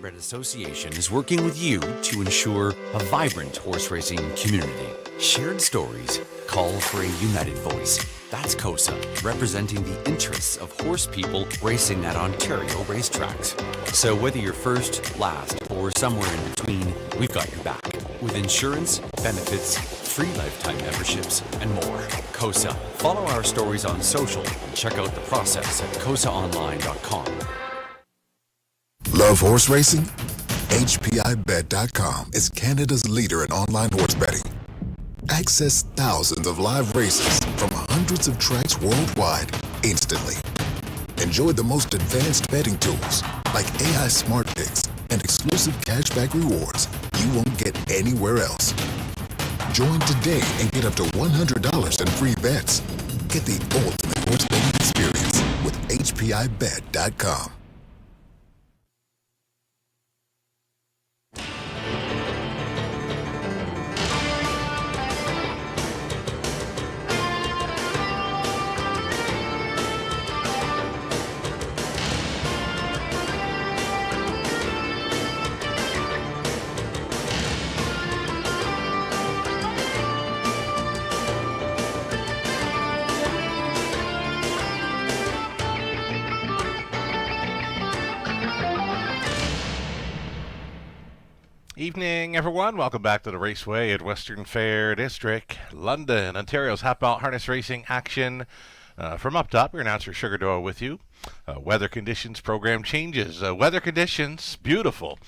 Thoroughbred Association is working with you to ensure a vibrant horse racing community. Shared stories call for a united voice. That's COSA, representing the interests of horse people racing at Ontario racetracks. So whether you're first, last, or somewhere in between, we've got your back. With insurance, benefits, free lifetime memberships, and more. COSA. Follow our stories on social and check out the process at cosaonline.com. Love horse racing? HPIBet.com is Canada's leader in online horse betting. Access thousands of live races from hundreds of tracks worldwide instantly. Enjoy the most advanced betting tools like AI Smart Picks and exclusive cashback rewards you won't get anywhere else. Join today and get up to $100 in free bets. Get the ultimate horse betting experience with HPIBet.com. Evening, everyone. Welcome back to the Raceway at Western Fair District, London, Ontario's half-mile harness racing action. From up top, your announcer Sugar Doyle with you. Weather conditions, program changes. Weather conditions, beautiful.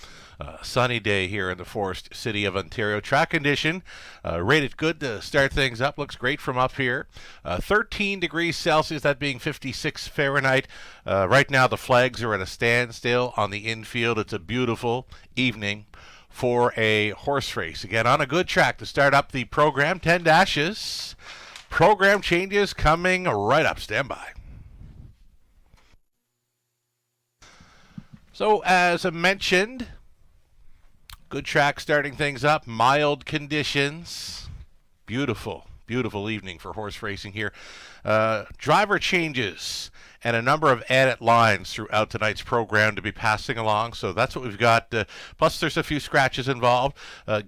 Sunny day here in the Forest City of Ontario. Track condition, rated good to start things up. Looks great from up here. 13 degrees Celsius, that being 56 Fahrenheit. Right now, the flags are at a standstill on the infield. It's a beautiful evening for a horse race. Again, on a good track to start up the program. 10 dashes. Program changes coming right up. Stand by. So, as I mentioned, good track starting things up. Mild conditions. Beautiful, beautiful evening for horse racing here. Driver changes and a number of added lines throughout tonight's program to be passing along. So that's what we've got. Plus, there's a few scratches involved.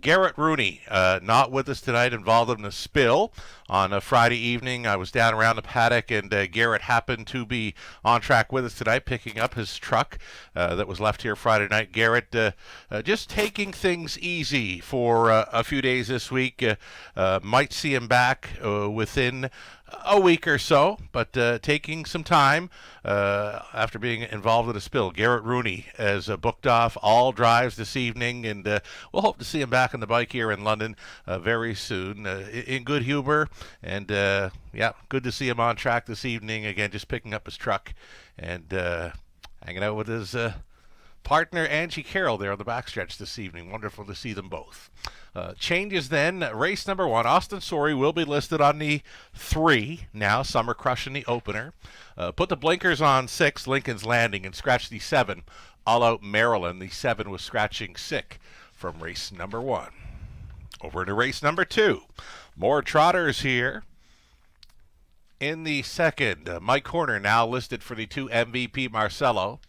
Garrett Rooney, not with us tonight, involved in a spill on a Friday evening. I was down around the paddock, and Garrett happened to be on track with us tonight, picking up his truck that was left here Friday night. Garrett just taking things easy for a few days this week. Might see him back within a week or so, but taking some time after being involved in a spill. Garrett Rooney has booked off all drives this evening, and we'll hope to see him back on the bike here in London very soon, in good humor. And yeah, good to see him on track this evening. Again, just picking up his truck and hanging out with his partner Angie Carroll there on the backstretch this evening. Wonderful to see them both. Changes then. Race number 1. Austin Sorey will be listed on the 3 now. Summer Crush in the opener. Put the blinkers on 6, Lincoln's Landing, and scratch the 7, All Out Maryland. The 7 was scratching sick from race number 1. Over to race number 2. More trotters here. In the second, Mike Horner now listed for the 2, MVP Marcelo.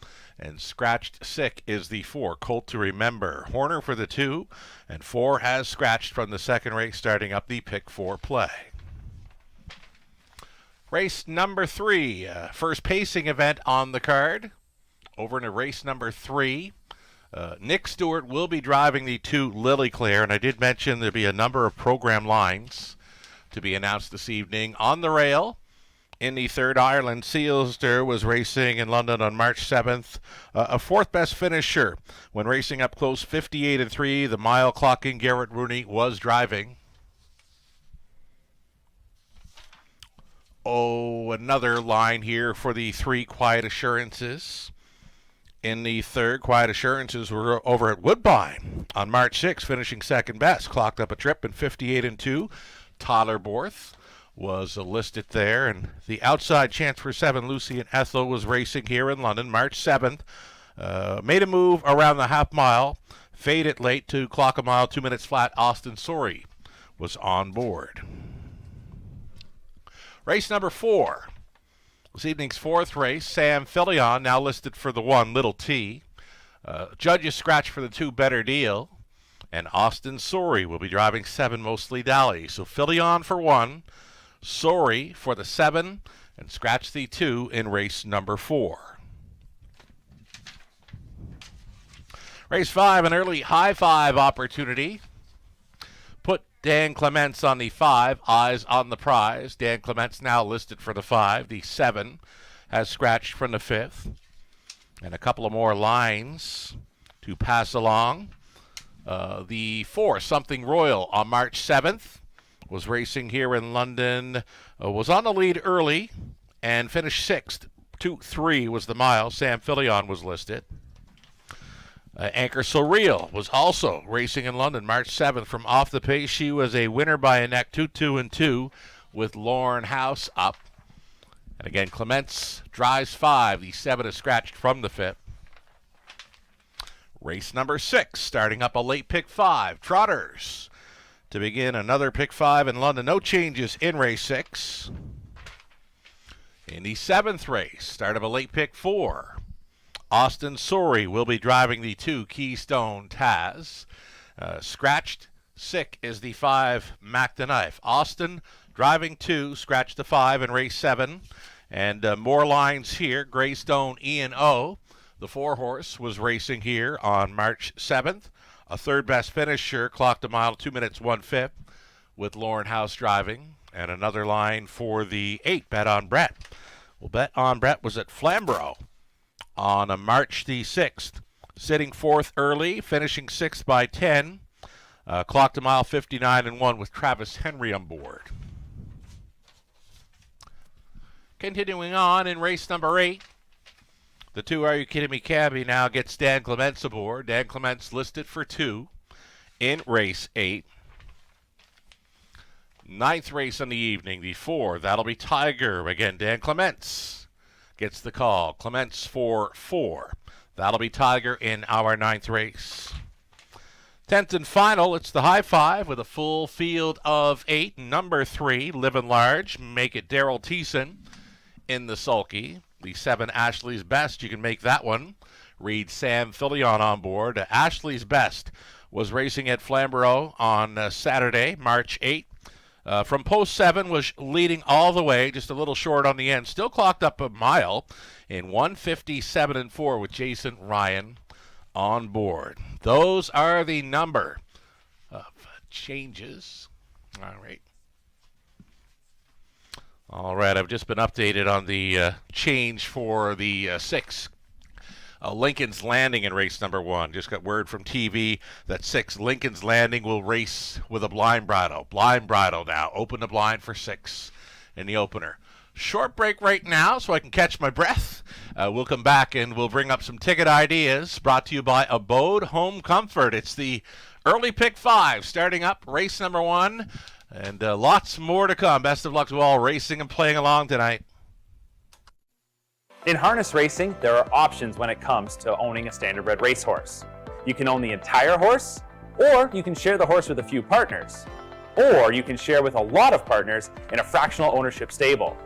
And scratched sick is the 4, Colt to Remember. Horner for the 2, and 4 has scratched from the second race, starting up the pick 4 play. Race number 3, first pacing event on the card. Over into race number 3. Nick Stewart will be driving the 2, Lily Claire, and I did mention there'll be a number of program lines to be announced this evening. On the rail, in the third, Ireland Sealster was racing in London on March 7th. A 4th best finisher when racing up close, 58-3. The mile clocking Garrett Rooney was driving. Oh, another line here for the 3, Quiet Assurances. In the third, Quiet Assurances were over at Woodbine on March 6th, finishing second best. Clocked up a trip in 58-2. Tollerborth was listed there, and the outside chance for 7, Lucy and Ethel, was racing here in London March 7th. Made a move around the half mile, faded late to clock a mile, 2 minutes flat. Austin Sorey was on board. Race number 4. This evening's 4th race, Sam Filion, now listed for the 1, Little T. Judges scratch for the 2 Better Deal. And Austin Sorey will be driving 7 Mostly Dally. So Filion for 1, Sorey for the 7, and scratch the 2 in race number 4. Race 5, an early high 5 opportunity. Put Dan Clements on the 5, eyes on the prize. Dan Clements now listed for the 5. The 7 has scratched from the 5th. And a couple of more lines to pass along. The 4, Something Royal, on March 7th, was racing here in London, was on the lead early and finished 6th. 2-3 was the mile. Sam Filion was listed. Anchor Surreal was also racing in London March 7th from off the pace. She was a winner by a neck, 2-2-2, with Lauren House up. And again, Clements drives 5. The 7 is scratched from the 5th. Race number 6, starting up a late pick 5. Trotters to begin another pick 5 in London. No changes in race 6. In the 7th race, start of a late pick 4. Austin Sorey will be driving the 2 Keystone Taz. Scratched sick is the 5 Mac the Knife. Austin driving 2, scratched the 5 in race 7. And more lines here. Greystone Ian O. The 4-horse was racing here on March 7th. A third best finisher, clocked a mile, 2 minutes, 1/5, with Lauren House driving. And another line for the 8, Bet on Brett. Well, Bet on Brett was at Flamborough on March the 6th. Sitting 4th early, finishing 6th by 10. Clocked a mile, 59-1, with Travis Henry on board. Continuing on in race number 8. The 2 Are You Kidding Me Cabby now gets Dan Clements aboard. Dan Clements listed for 2 in race 8. 9th race on the evening, the 4. That'll be Tiger. Again, Dan Clements gets the call. Clements for 4. That'll be Tiger in our 9th race. 10th and final, it's the high 5 with a full field of 8. Number 3, Livin' Large. Make it Daryl Thiessen in the sulky. The 7, Ashley's Best, you can make that one. Read Sam Filion on board. Ashley's Best was racing at Flamborough on Saturday, March 8th. From post 7 was leading all the way, just a little short on the end. Still clocked up a mile in 1:57-4 with Jason Ryan on board. Those are the number of changes. All right, I've just been updated on the change for the 6. Lincoln's Landing in race number 1. Just got word from TV that 6, Lincoln's Landing, will race with a blind bridle. Blind bridle now. Open the blind for 6 in the opener. Short break right now so I can catch my breath. We'll come back and we'll bring up some ticket ideas brought to you by Abode Home Comfort. It's the early pick 5 starting up race number 1. And lots more to come. Best of luck to all racing and playing along tonight. In harness racing, there are options when it comes to owning a standardbred racehorse. You can own the entire horse, or you can share the horse with a few partners, or you can share with a lot of partners in a fractional ownership stable.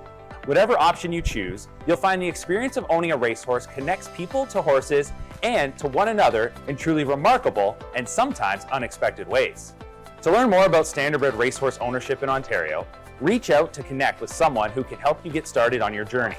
Whatever option you choose, you'll find the experience of owning a racehorse connects people to horses and to one another in truly remarkable and sometimes unexpected ways. To learn more about standardbred racehorse ownership in Ontario, reach out to connect with someone who can help you get started on your journey.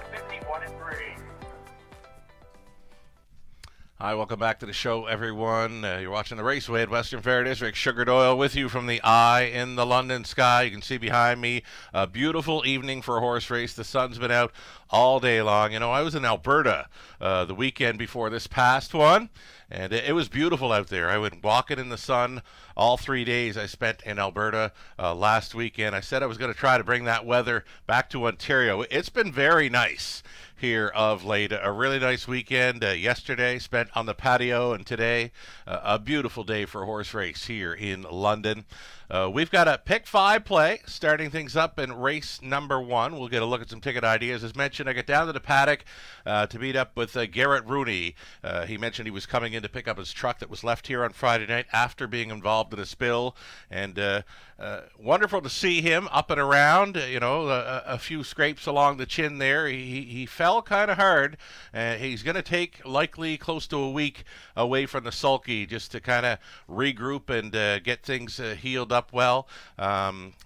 Hi, welcome back to the show, everyone. You're watching the Raceway at Western Fair District. Sugar Doyle with you from the eye in the London sky. You can see behind me a beautiful evening for a horse race. The sun's been out all day long. You know, I was in Alberta the weekend before this past one, and it was beautiful out there. I went walking in the sun all 3 days I spent in Alberta last weekend. I said I was going to try to bring that weather back to Ontario. It's been very nice here of late. A really nice weekend yesterday spent on the patio, and today a beautiful day for a horse race here in London. We've got a pick 5 play starting things up in race number 1. We'll get a look at some ticket ideas. As mentioned, mentioned, I got down to the paddock to meet up with Garrett Rooney. He mentioned he was coming in to pick up his truck that was left here on Friday night after being involved in a spill. And wonderful to see him up and around. A few scrapes along the chin there. He fell kind of hard. He's going to take likely close to a week away from the sulky just to kind of regroup and get things healed up well.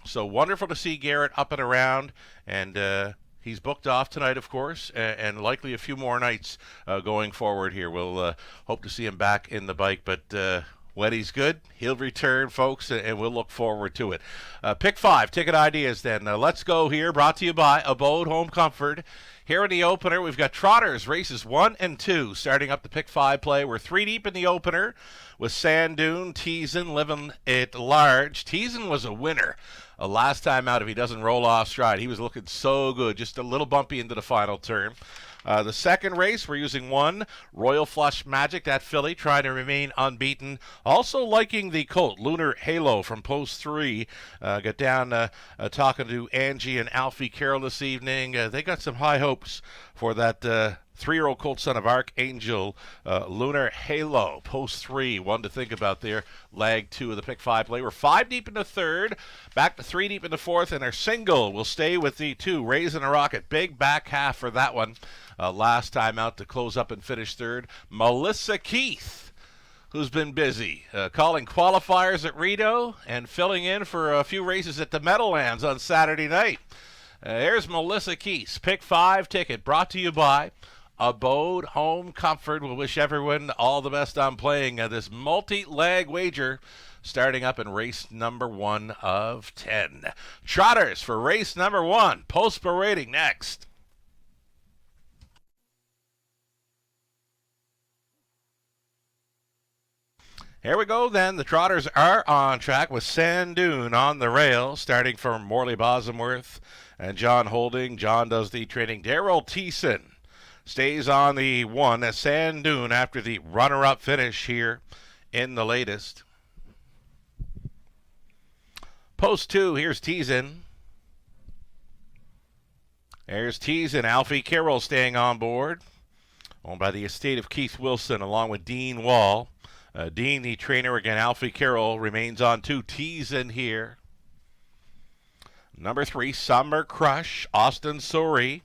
So wonderful to see Garrett up and around, and he's booked off tonight, of course, and likely a few more nights going forward here. We'll hope to see him back in the bike, but when he's good, he'll return, folks, and we'll look forward to it. Pick 5 ticket ideas then. Let's go here, brought to you by Abode Home Comfort. Here in the opener, we've got Trotters, races 1 and 2, starting up the Pick 5 play. We're 3 deep in the opener with Sand Dune, Teasin, living at large. Teasin was a winner last time out if he doesn't roll off stride. He was looking so good, just a little bumpy into the final turn. The second race, we're using 1, Royal Flush Magic, that filly, trying to remain unbeaten. Also liking the colt, Lunar Halo from post 3. Got down talking to Angie and Alfie Carroll this evening. They got some high hopes for that 3-year-old colt son of Archangel, Lunar Halo, post 3. One to think about there. Leg 2 of the Pick 5 play. We're 5 deep in the third, back to 3 deep in the fourth, and our single will stay with the 2, Raising a Rocket. Big back half for that one. Last time out to close up and finish third, Melissa Keith, who's been busy calling qualifiers at Rito and filling in for a few races at the Meadowlands on Saturday night. There's Melissa Keith's Pick 5 ticket, brought to you by Abode Home Comfort. We'll wish everyone all the best on playing this multi-leg wager starting up in race number 1 of 10. Trotters for race number 1. Post-spur rating next. Here we go then. The Trotters are on track with Sand Dune on the rail, starting from Morley Bosworth and John Holding. John does the training. Daryl Teason stays on the 1 as Sand Dune after the runner-up finish here in the latest. Post 2, here's Teason. There's Teason. Alfie Carroll staying on board, owned by the estate of Keith Wilson along with Dean Wall. Dean, the trainer, again, Alfie Carroll remains on 2. Teasin here. Number 3, Summer Crush, Austin Sori.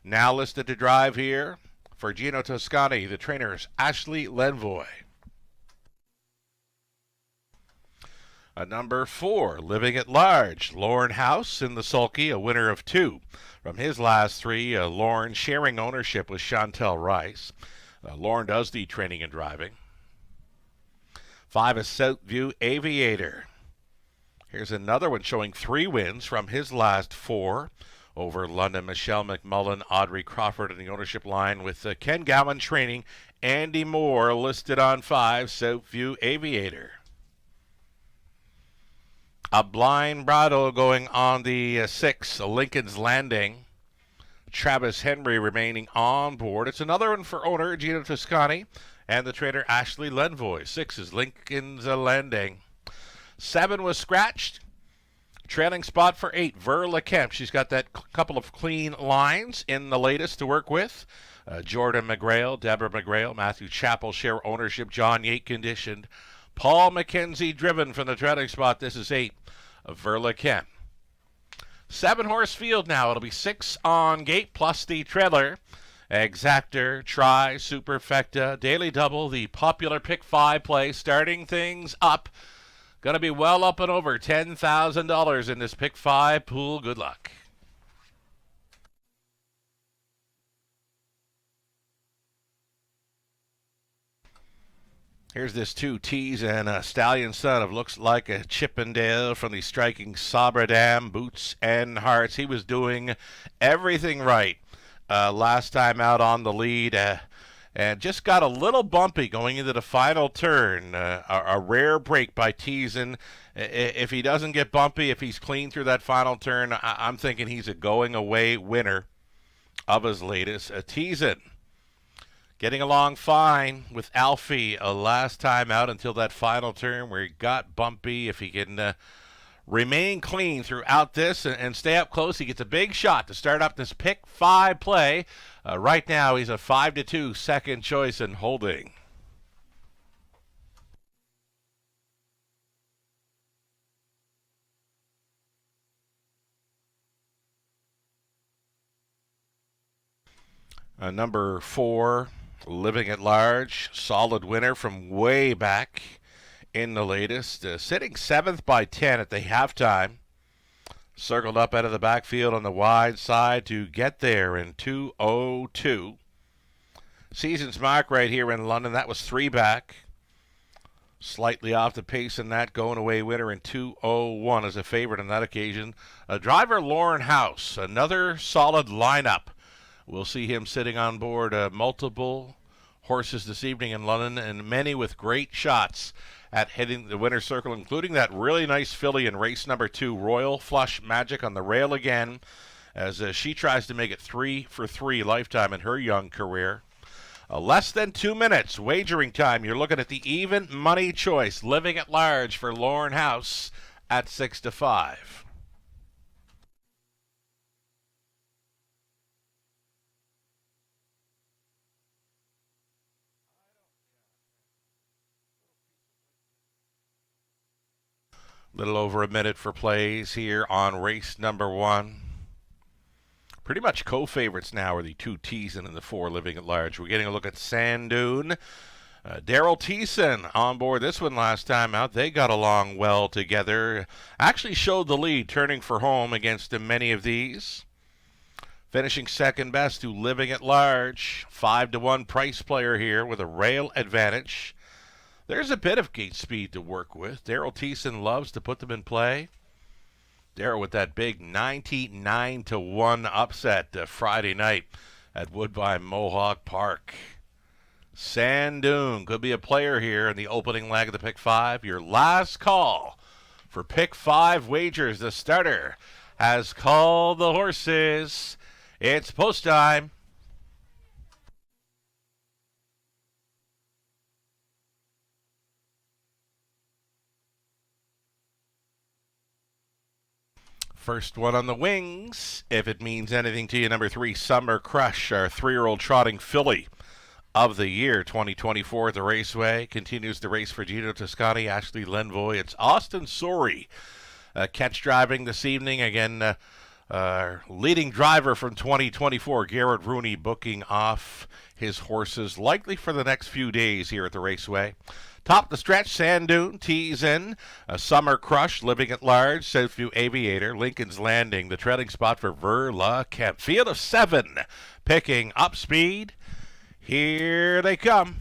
Now listed to drive here for Gino Toscani. The trainer is Ashley Lenvoy. Number 4, Living at Large, Lauren House in the sulky, a winner of 2. From his last 3, Lauren sharing ownership with Chantel Rice. Lauren does the training and driving. 5 is Southview Aviator. Here's another one showing 3 wins from his last 4 over London. Michelle McMullen, Audrey Crawford in the ownership line with Ken Gowan training. Andy Moore listed on 5, Southview Aviator. A blind bridle going on the 6, Lincoln's Landing. Travis Henry remaining on board. It's another one for owner Gino Toscani and the trainer Ashley Lenvoy. 6 is Lincoln's Landing. 7 was scratched. Trailing spot for 8, Verla Kemp. She's got that couple of clean lines in the latest to work with. Jordan McGrail, Deborah McGrail, Matthew Chappell share ownership. John Yate conditioned. Paul McKenzie driven from the trailing spot. This is 8, Verla Kemp. 7-horse field now. It'll be 6 on gate plus the trailer. Exactor, Try, Superfecta, Daily Double, the popular Pick 5 play, starting things up. Going to be well up and over $10,000 in this Pick 5 pool. Good luck. Here's this 2 T's and a stallion son of looks like a Chippendale from the striking Sabra Dam, Boots and Hearts. He was doing everything right last time out on the lead, and just got a little bumpy going into the final turn. A rare break by Teasin. If he doesn't get bumpy, if he's clean through that final turn, I'm thinking he's a going away winner of his latest. Teasin getting along fine with Alfie last time out until that final turn where he got bumpy. If he can remain clean throughout this and stay up close. He gets a big shot to start up this pick 5 play. Right now, he's a 5-2 second choice and holding. Number 4, Living at Large, solid winner from way back in the latest. Sitting 7th by 10 at the halftime. Circled up out of the backfield on the wide side to get there in 2:02. Season's mark right here in London, that was 3 back. Slightly off the pace in that going away winner in 2:01 as a favorite on that occasion. Driver Lauren House, another solid lineup. We'll see him sitting on board multiple horses this evening in London, and many with great shots at hitting the winner's circle, including that really nice filly in race number 2, Royal Flush Magic, on the rail again, as she tries to make it 3 for 3 lifetime in her young career. Less than 2 minutes wagering time. You're looking at the even money choice, Living at Large for Lauren House at 6-5. Little over a minute for plays here on race number 1. Pretty much co-favorites now are the 2 Teason and the 4 Living at Large. We're getting a look at Sand Dune. Daryl Teason on board this one last time out. They got along well together. Actually showed the lead, turning for home against many of these. Finishing second best to Living at Large. 5-1 price player here with a rail advantage. There's a bit of gate speed to work with. Daryl Teason loves to put them in play. Daryl with that big 99-1 upset Friday night at Woodbine Mohawk Park. Sand Dune could be a player here in the opening leg of the pick 5. Your last call for pick 5 wagers. The starter has called the horses. It's post time. First one on the wings, if it means anything to you, number 3, Summer Crush, our 3-year-old trotting filly of the year 2024 at the Raceway. Continues the race for Gino Toscani, Ashley Lenvoy. It's Austin Sorey catch driving this evening. Again, leading driver from 2024, Garrett Rooney, booking off his horses likely for the next few days here at the Raceway. Top the stretch, Sand Dune, Teason, Summer Crush, Living at Large, Southview Aviator, Lincoln's Landing, the treading spot for Verla Kemp. Field of 7, picking up speed. Here they come.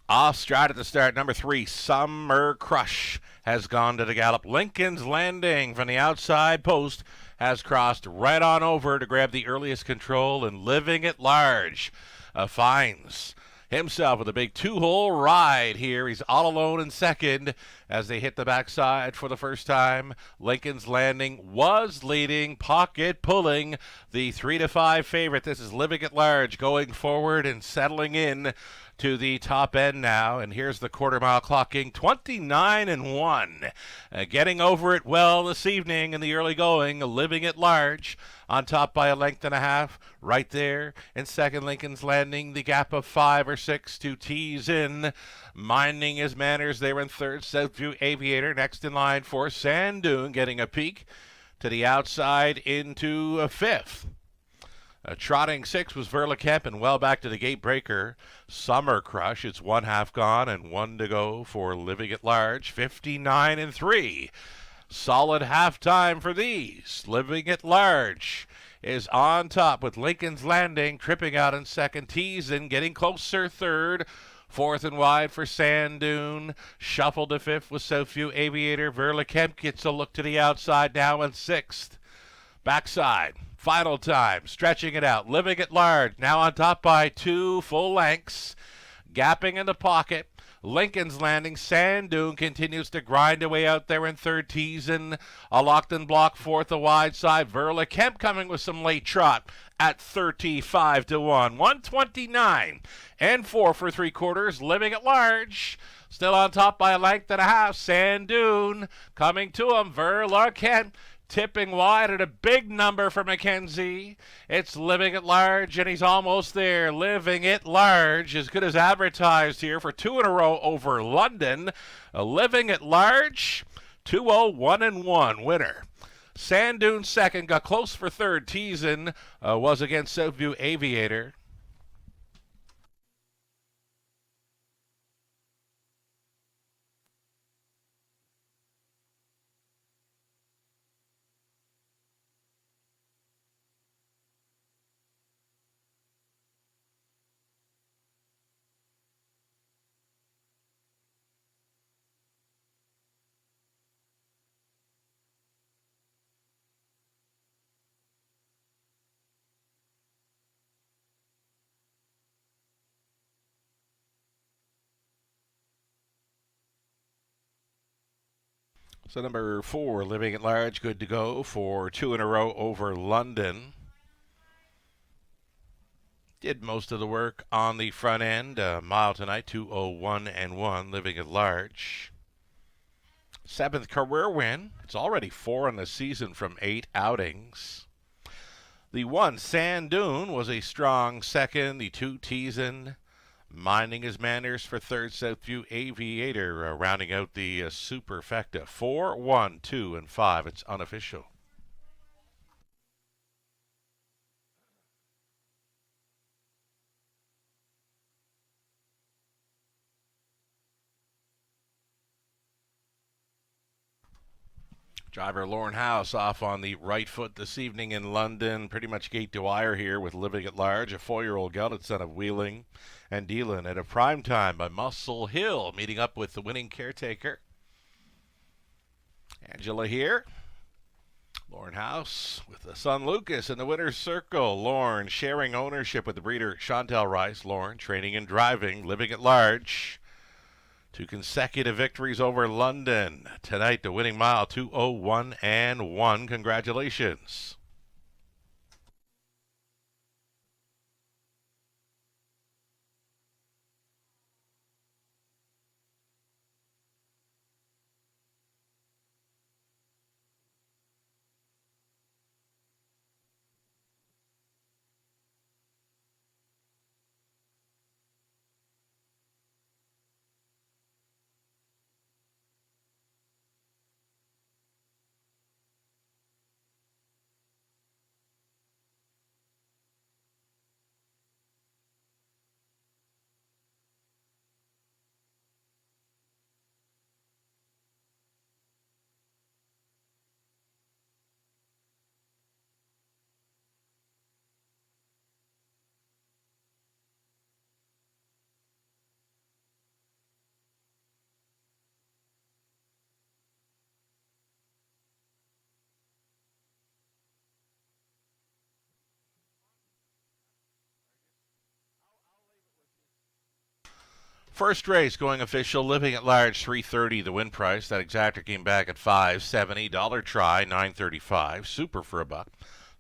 Off stride at the start, number 3, Summer Crush has gone to the gallop. Lincoln's Landing from the outside post has crossed right on over to grab the earliest control, and Living at Large finds himself with a big 2-hole ride here. He's all alone in second as they hit the backside for the first time. Lincoln's Landing was leading, pocket pulling the 3-5 favorite. This is Living at Large going forward and settling in to the top end now, and here's the quarter-mile clocking, 29-1. Getting over it well this evening in the early going, Living at Large on top by a length and a half. Right there in second, Lincoln's Landing, the gap of 5 or 6 to Teason. Minding his manners there in third, Southview Aviator next in line for Sand Dune, getting a peek to the outside into a 5th. Trotting 6 was Verla Kemp, and well back to the gate breaker, Summer Crush. It's 1 half gone and 1 to go for Living at Large, 59-3. Solid halftime for these. Living at Large is on top with Lincoln's Landing tripping out in second. Teason getting closer third. 4th and wide for Sand Dune. Shuffled to 5th with Southview Aviator. Verla Kemp gets a look to the outside now in 6th. Backside. Final time, stretching it out. Living at Large, now on top by 2 full lengths. Gapping in the pocket. Lincoln's Landing. Sand Dune continues to grind away out there in third. Teasin, a Lockton block fourth, the wide side. Verla Kemp coming with some late trot at 35 to 1. 129 and 4 for 3/4. Living at Large. Still on top by a length and a half. Sand Dune coming to him. Verla Kemp tipping wide at a big number for Mackenzie. It's Living at Large, and he's almost there. Living at Large, as good as advertised here for 2 in a row over London. Living at Large, 2-0-1-1 winner. Sand Dune second, got close for third. Teasin was against Southview Aviator. So number 4, Living at Large, good to go for 2 in a row over London. Did most of the work on the front end. Mile tonight, 2-0-1-1, Living at Large. 7th career win. It's already 4 in the season from 8 outings. The 1, Sand Dune, was a strong second. The 2, Teasin, minding his manners for third. Southview Aviator rounding out the superfecta. 4, 1, 2, and 5. It's unofficial. Driver Lauren House off on the right foot this evening in London. Pretty much gate to wire here with Living at Large, a 4-year-old gelded son of Wheeling and Dealin at a prime time by Muscle Hill, meeting up with the winning Caretaker. Angela here. Lauren House with the son Lucas in the winner's circle. Lauren sharing ownership with the breeder Chantel Rice. Lauren training and driving, Living at Large. 2 consecutive victories over London. Tonight, the winning mile, 2-0-1-1. Congratulations. First race going official, Living at Large, $3.30 the win price. That exactor came back at $5.70. Dollar try, $9.35. Super for $1.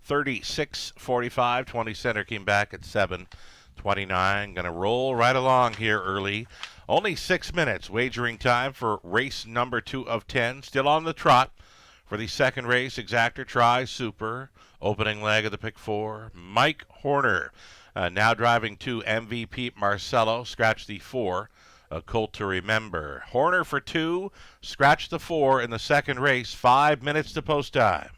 36.45. 20 center came back at $7.29. Going to roll right along here early. Only 6 minutes wagering time for race number 2 of 10. Still on the trot for the second race. Exactor try, Super. Opening leg of the pick 4. Mike Horner. Now driving 2, MVP Marcelo, scratch the 4, a Colt to Remember. Horner for 2, scratch the 4 in the second race, 5 minutes to post time.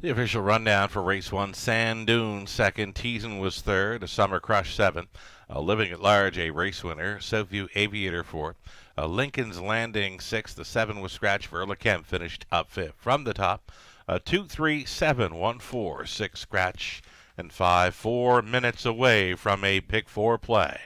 The official rundown for race 1, Sand Dunes second, Teason was third, a Summer Crush 7, Living at Large a race winner, Southview Aviator 4, Lincoln's Landing 6th, the 7 was Scratch Verla Kemp finished up 5th. From the top, 2, 3, 7, 1, 4, 6 Scratch, and 5, 4 minutes away from a pick 4 play.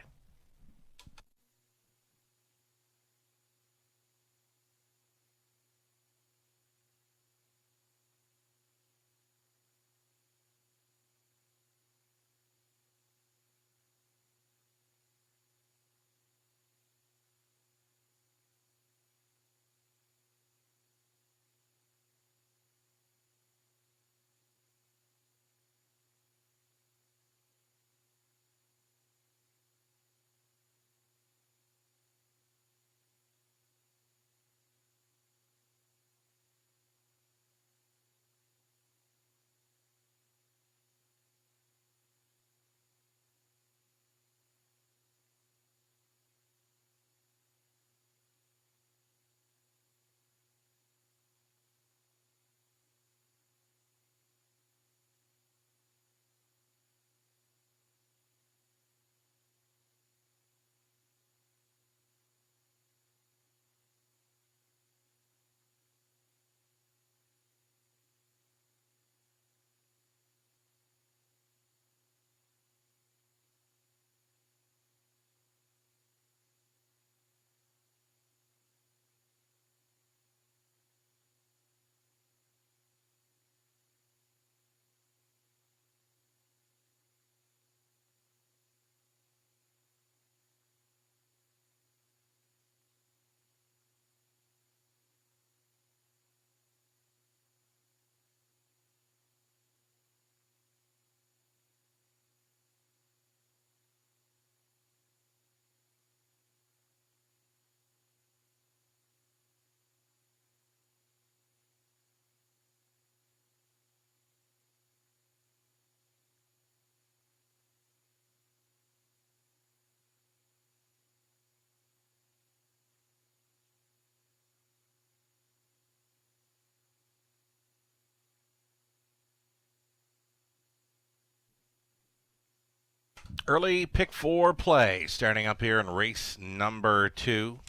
Early pick 4 play starting up here in race number 2.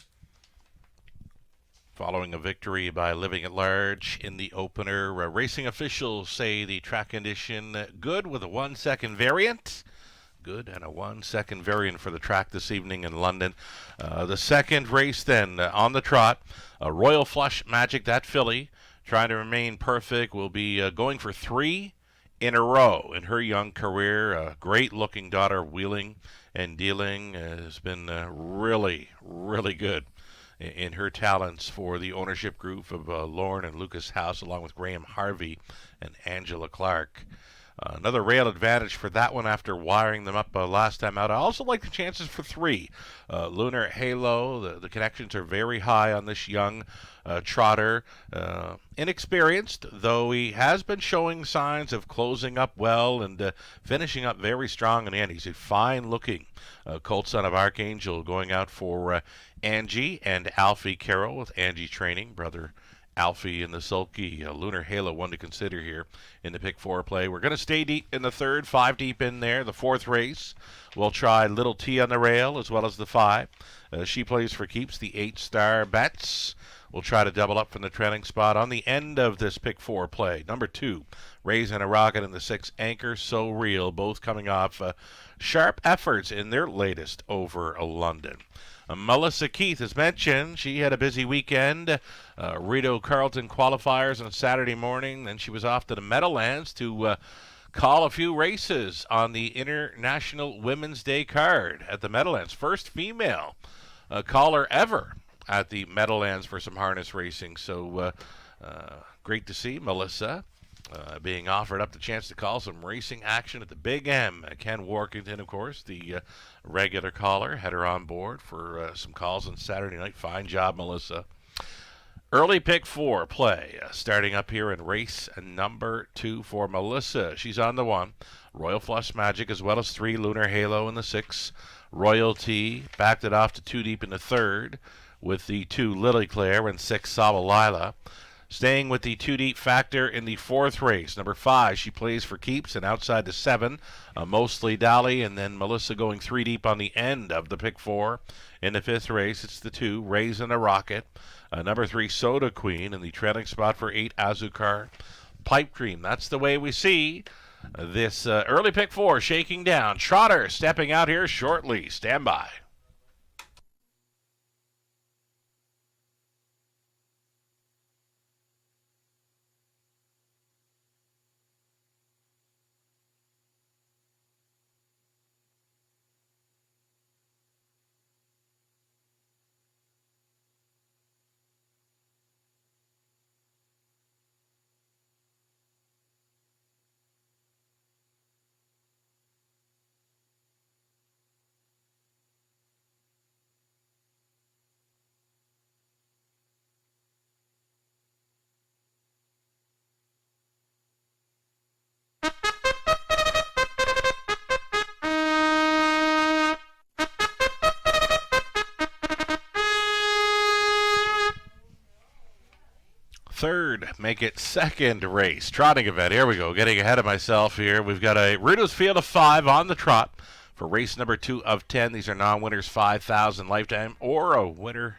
Following a victory by Living at Large in the opener, racing officials say the track condition good with a 1 second variant. Good and a 1 second variant for the track this evening in London. The second race then on the trot, Royal Flush Magic, that filly, trying to remain perfect, will be going for 3 in a row in her young career. A great looking daughter, Wheeling and Dealing, has been really, really good in her talents for the ownership group of Lauren and Lucas House, along with Graham Harvey and Angela Clark. Another rail advantage for that one after wiring them up last time out. I also like the chances for 3. Lunar Halo, the connections are very high on this young trotter. Inexperienced, though he has been showing signs of closing up well and finishing up very strong in the end. He's a fine-looking colt son of Archangel, going out for Angie and Alfie Carroll, with Angie training, brother Alfie in the sulky. Lunar Halo, one to consider here in the pick 4 play. We're going to stay deep in the third, 5 deep in there. The 4th race, we'll try Little T on the rail as well as the 5. She plays for keeps, the 8-star bets. We'll try to double up from the trailing spot on the end of this pick 4 play. Number 2, Raising a Rocket, and the 6, Anchor So Real, both coming off sharp efforts in their latest over London. Melissa Keith, as mentioned, she had a busy weekend. Rito Carlton qualifiers on Saturday morning. Then she was off to the Meadowlands to call a few races on the International Women's Day card at the Meadowlands. First female caller ever at the Meadowlands for some harness racing. So great to see Melissa being offered up the chance to call some racing action at the Big M. Ken Workington, of course, the regular caller, had her on board for some calls on Saturday night. Fine job, Melissa. Early pick 4 play, starting up here in race number 2 for Melissa. She's on the 1, Royal Flush Magic, as well as 3, Lunar Halo in the 6, Royalty. Backed it off to 2 deep in the 3rd with the 2, Lily Claire, and 6, Saba Lila. Staying with the 2 deep factor in the 4th race. Number 5, she plays for keeps and outside the 7. Mostly Dolly, and then Melissa going 3 deep on the end of the pick 4. In the 5th race, it's the 2, Raising a Rocket. Number 3, Soda Queen, in the trailing spot for 8, Azucar. Pipe Dream. That's the way we see this early pick 4 shaking down. Trotter stepping out here shortly. Stand by. Third, make it second race. Trotting event. Here we go. Getting ahead of myself here. We've got a Riddles Field of 5 on the trot for race number 2 of 10. These are non-winners, 5,000 lifetime, or a winner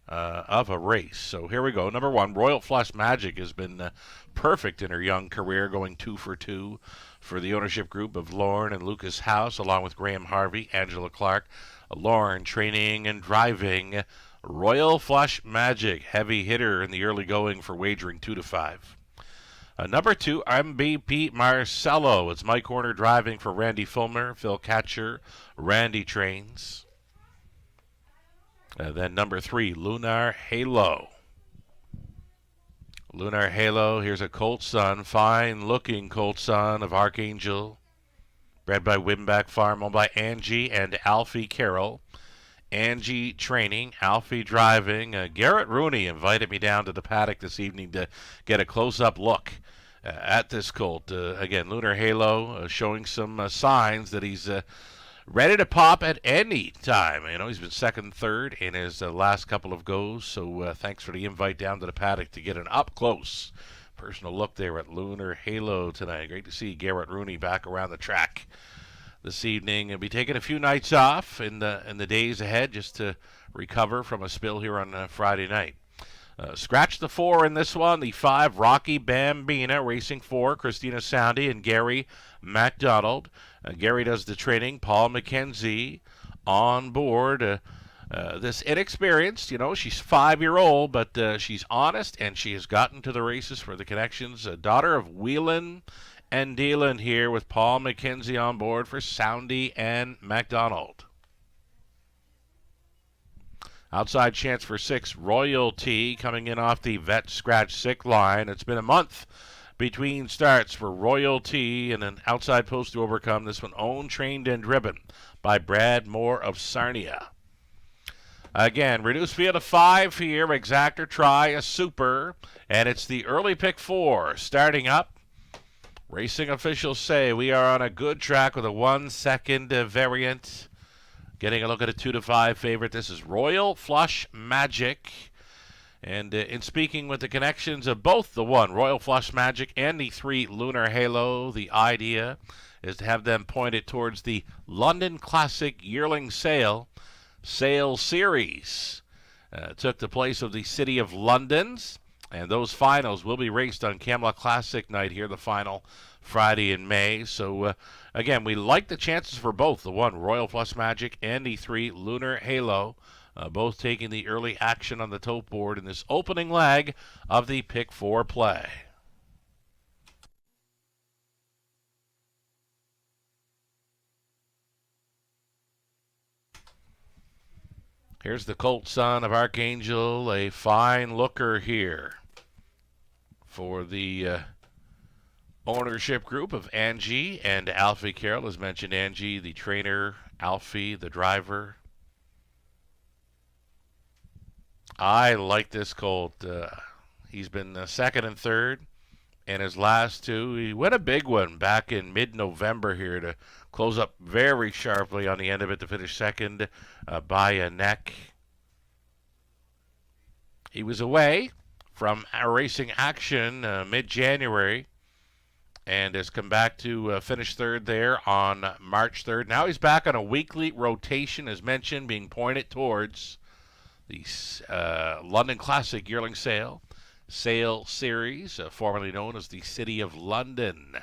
of a race. So here we go. Number 1, Royal Flush Magic has been perfect in her young career, going 2 for 2 for the ownership group of Lauren and Lucas House, along with Graham Harvey, Angela Clark. Lauren training and driving Royal Flush Magic, heavy hitter in the early going for wagering 2 to 5. Number 2, MVP Marcello. It's Mike Horner driving for Randy Fulmer, Phil Catcher, Randy Trains. Then number 3, Lunar Halo. Lunar Halo, here's a Colt Son, fine-looking Colt Son of Archangel, bred by Wimback Farm, owned by Angie and Alfie Carroll. Angie training, Alfie driving. Garrett Rooney invited me down to the paddock this evening to get a close-up look at this colt. Again, Lunar Halo showing some signs that he's ready to pop at any time. You know, he's been second, third in his last couple of goes, so thanks for the invite down to the paddock to get an up-close personal look there at Lunar Halo tonight. Great to see Garrett Rooney back around the track this evening, and be taking a few nights off in the days ahead just to recover from a spill here on Friday night. Scratch the 4 in this one. The 5, Rocky Bambina, racing 4, Christina Soundy and Gary MacDonald. Gary does the training. Paul McKenzie on board. This inexperienced, you know, she's 5-year-old, but she's honest, and she has gotten to the races for the connections. Daughter of Whelan and dealing here with Paul McKenzie on board for Soundy and MacDonald. Outside chance for 6, Royalty, coming in off the vet scratch sick line. It's been a month between starts for Royalty, and an outside post to overcome. This one owned, trained, and driven by Brad Moore of Sarnia. Again, reduced field of 5 here. Exactor try, a super, and it's the early pick 4 starting up. Racing officials say we are on a good track with a 1-second variant. Getting a look at a 2 to 5 favorite. This is Royal Flush Magic. And in speaking with the connections of both the 1, Royal Flush Magic, and the 3, Lunar Halo, the idea is to have them pointed towards the London Classic Yearling Sale Series. Took the place of the City of London's. And those finals will be raced on Camelot Classic night here, the final Friday in May. So, again, we like the chances for both, the 1, Royal Flush Magic, and the 3, Lunar Halo, both taking the early action on the tote board in this opening leg of the Pick 4 play. Here's the Colt Son of Archangel, a fine looker here for the ownership group of Angie and Alfie Carroll. As mentioned, Angie, the trainer, Alfie, the driver. I like this colt. He's been second and third in his last 2. He went a big one back in mid-November here to close up very sharply on the end of it to finish second by a neck. He was away from racing action mid-January and has come back to finish third there on March 3rd. Now he's back on a weekly rotation, as mentioned, being pointed towards the London Classic Yearling Sale Series, formerly known as the City of London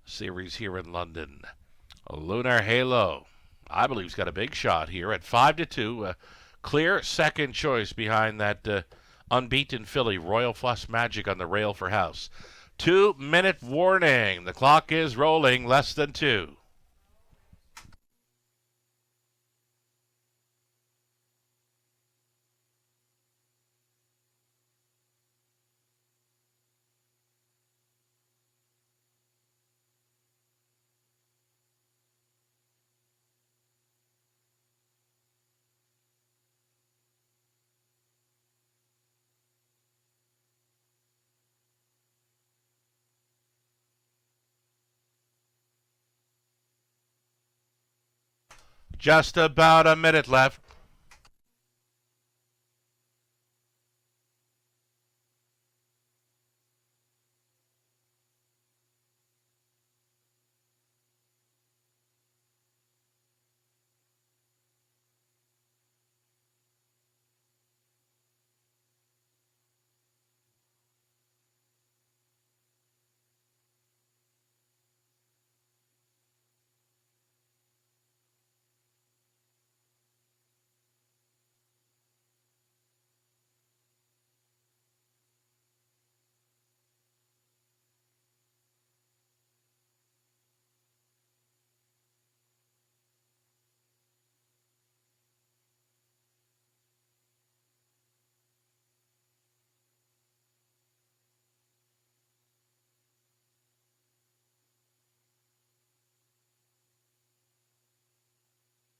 Series here in London. Lunar Halo, I believe, he's got a big shot here at 5-2. Clear second choice behind that unbeaten filly, Royal Flush Magic, on the rail for House. 2-minute warning. The clock is rolling, less than 2. Just about a minute left.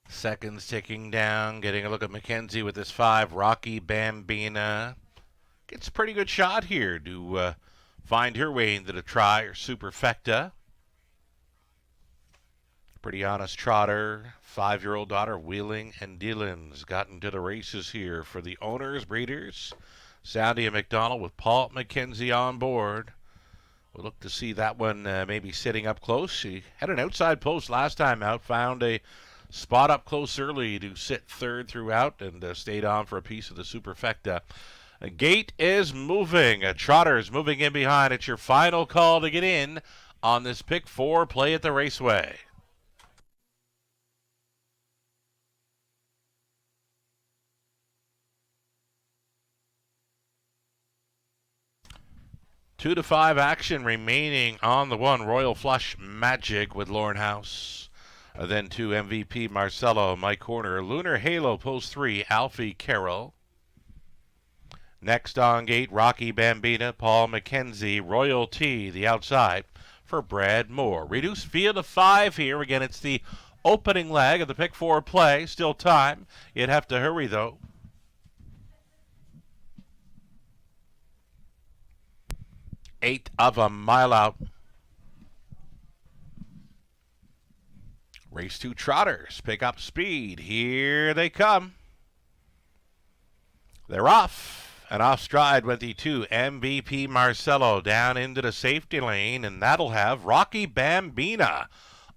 Seconds ticking down. Getting a look at Mackenzie with this 5. Rocky Bambina gets a pretty good shot here to find her way into the try or superfecta. Pretty honest trotter. 5-year-old daughter, Wheeling and Dealin's gotten to the races here for the owners, breeders. Sandy and McDonald with Paul Mackenzie on board. We'll look to see that one maybe sitting up close. She had an outside post last time out, found a spot up close early to sit third throughout, and stayed on for a piece of the superfecta. A gate is moving. A trotter is moving in behind. It's your final call to get in on this pick 4 play at the Raceway. Two to 5 action remaining on the 1. Royal Flush Magic with Lorne House. Then 2, MVP Marcelo, Mike Horner. Lunar Halo, post 3, Alfie Carroll. Next on gate, Rocky Bambina, Paul Mackenzie. Royalty, the outside for Brad Moore. Reduced field of 5 here. Again, it's the opening leg of the pick 4 play. Still time. You'd have to hurry, though. Eighth of a mile out. Race 2 trotters pick up speed. Here they come. They're off. And off stride went the 2, MVP Marcelo, down into the safety lane. And that'll have Rocky Bambina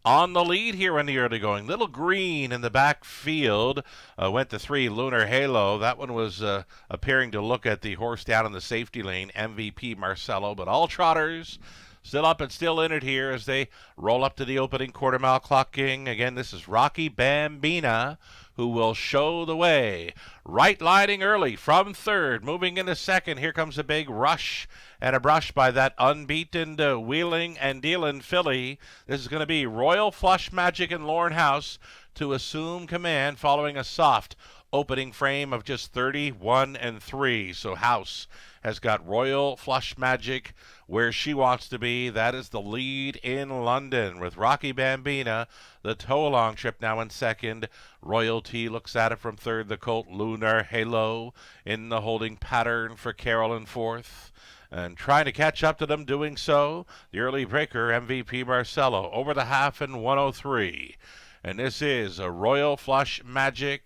on the lead here in the early going. Little Green in the backfield went the 3, Lunar Halo. That one was appearing to look at the horse down in the safety lane, MVP Marcelo. But all trotters still up and still in it here as they roll up to the opening quarter mile clocking. Again, this is Rocky Bambina, who will show the way. Right lining early from third, moving into second. Here comes a big rush and a brush by that unbeaten Wheeling and Dealin filly. This is going to be Royal Flush Magic and Lorne House to assume command following a soft opening frame of just 31-3. So House has got Royal Flush Magic where she wants to be. That is the lead in London with Rocky Bambina. The tow-along trip now in second. Royalty looks at it from third. The colt Lunar Halo in the holding pattern for Carroll in fourth. And trying to catch up to them, doing so, the early breaker, MVP Marcelo, over the half in 103. And this is a Royal Flush Magic,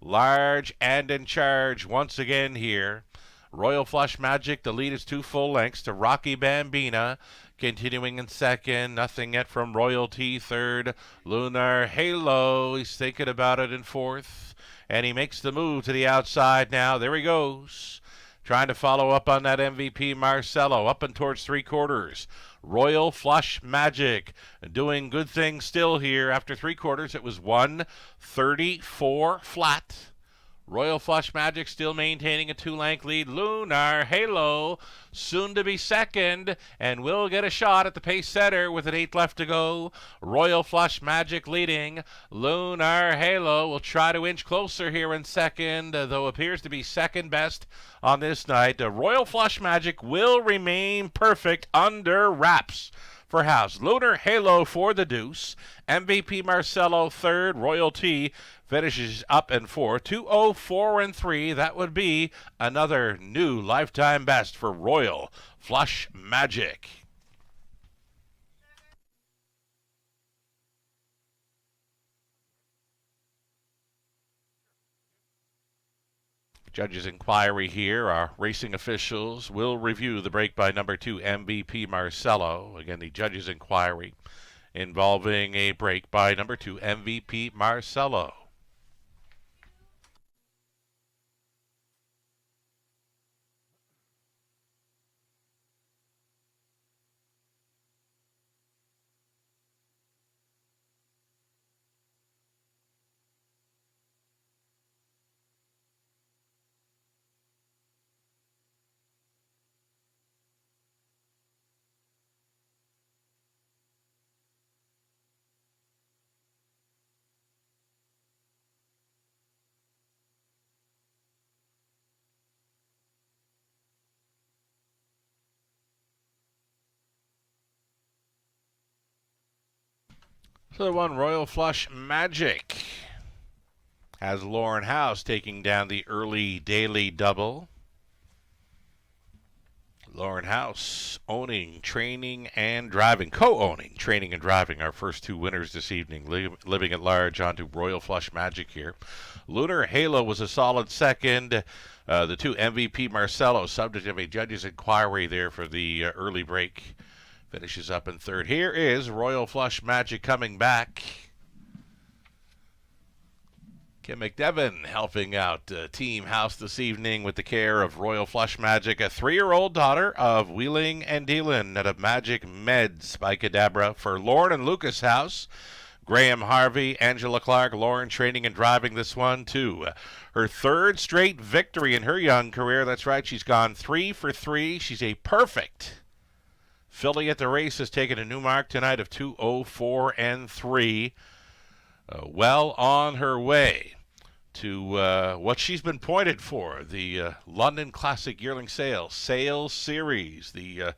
large and in charge once again here. Royal Flush Magic, the lead is 2 full lengths to Rocky Bambina. Continuing in second, nothing yet from Royalty. Third, Lunar Halo. He's thinking about it in fourth. And he makes the move to the outside now. There he goes. Trying to follow up on that MVP Marcelo. Up and towards 3/4. Royal Flush Magic doing good things still here. After 3/4, it was 1:34 flat. Royal Flush Magic still maintaining a 2-length lead. Lunar Halo soon to be second and will get a shot at the pace setter with an 8 left to go. Royal Flush Magic leading. Lunar Halo will try to inch closer here in second, though appears to be second best on this night. Royal Flush Magic will remain perfect under wraps for House. Lunar Halo for the deuce. MVP Marcelo third. Royalty finishes up in fourth. 2:04 and 3. That would be another new lifetime best for Royal Flush Magic. Judges' inquiry here. Our racing officials will review the break by number 2 MVP Marcelo. Again, the judges' inquiry involving a break by number 2 MVP Marcelo. So the one Royal Flush Magic has Lauren House taking down the early daily double. Lauren House owning, training, and driving, co-owning, training and driving our first 2 winners this evening, living at large onto Royal Flush Magic here. Lunar Halo was a solid second. The 2 MVP Marcelo, subject of a judge's inquiry there for the early break, finishes up in third. Here is Royal Flush Magic coming back. Kim McDevitt helping out Team House this evening with the care of Royal Flush Magic, a 3-year-old daughter of wheeling and dealing out of Magic Meds by Cadabra for Lauren and Lucas House. Graham Harvey, Angela Clark, Lauren training and driving this one too. Her 3rd straight victory in her young career. That's right, she's gone 3 for 3. She's a perfect filly at the race, has taken a new mark tonight of 2:04 and 3. Well on her way to what she's been pointed for, the London Classic Yearling Sales Series, the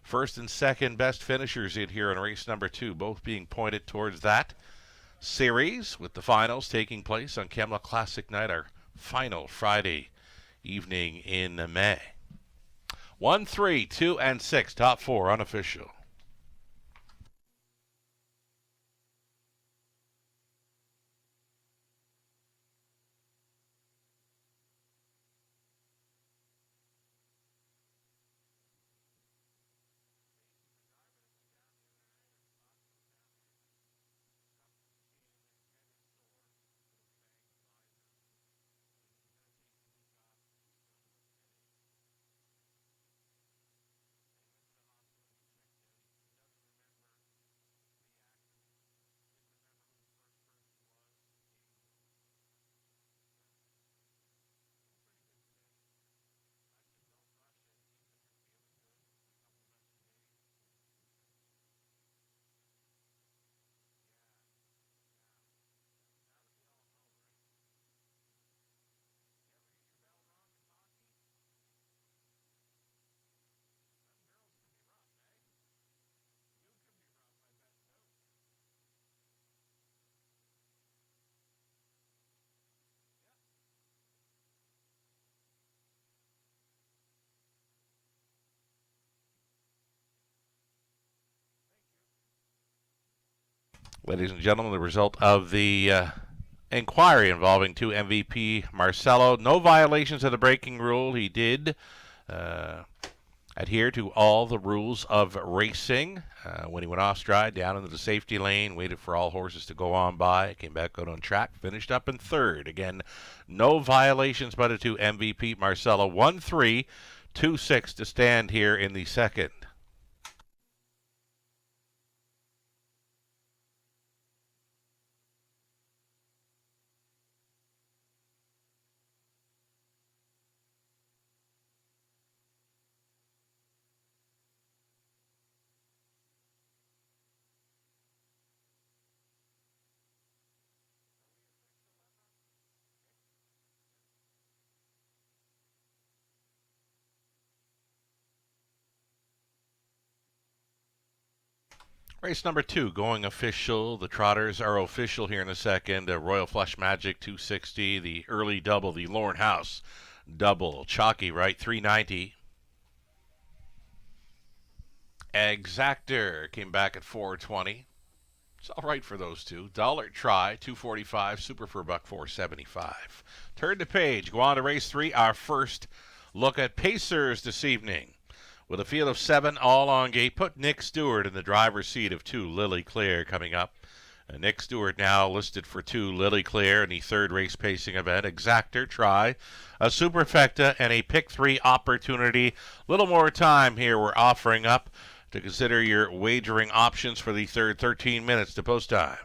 first and second best finishers in here in race number 2, both being pointed towards that series, with the finals taking place on Kemla Classic night, our final Friday evening in May. 1, 3, 2, and 6, top 4 unofficial. Ladies and gentlemen, the result of the inquiry involving 2 MVP Marcelo. No violations of the braking rule. He did adhere to all the rules of racing. When he went off stride, down into the safety lane, waited for all horses to go on by, came back out on track, finished up in third. Again, no violations by the 2 MVP Marcelo. 1-3, 2-6 to stand here in the second. Race number 2 going official. The Trotters are official here in the second. Royal Flush Magic 260. The early double, the Lorne House double. Chalky right 390. Exactor came back at 420. It's all right for those two. Dollar Try 245. Super for $1 475. Turn the page. Go on to race 3. Our first look at Pacers this evening. With a field of 7 all on gate, put Nick Stewart in the driver's seat of 2, Lily Claire coming up. Nick Stewart now listed for 2, Lily Claire in the third race pacing event. Exactor, Try, a Superfecta, and a pick 3 opportunity. Little more time here we're offering up to consider your wagering options for the third 13 minutes to post time.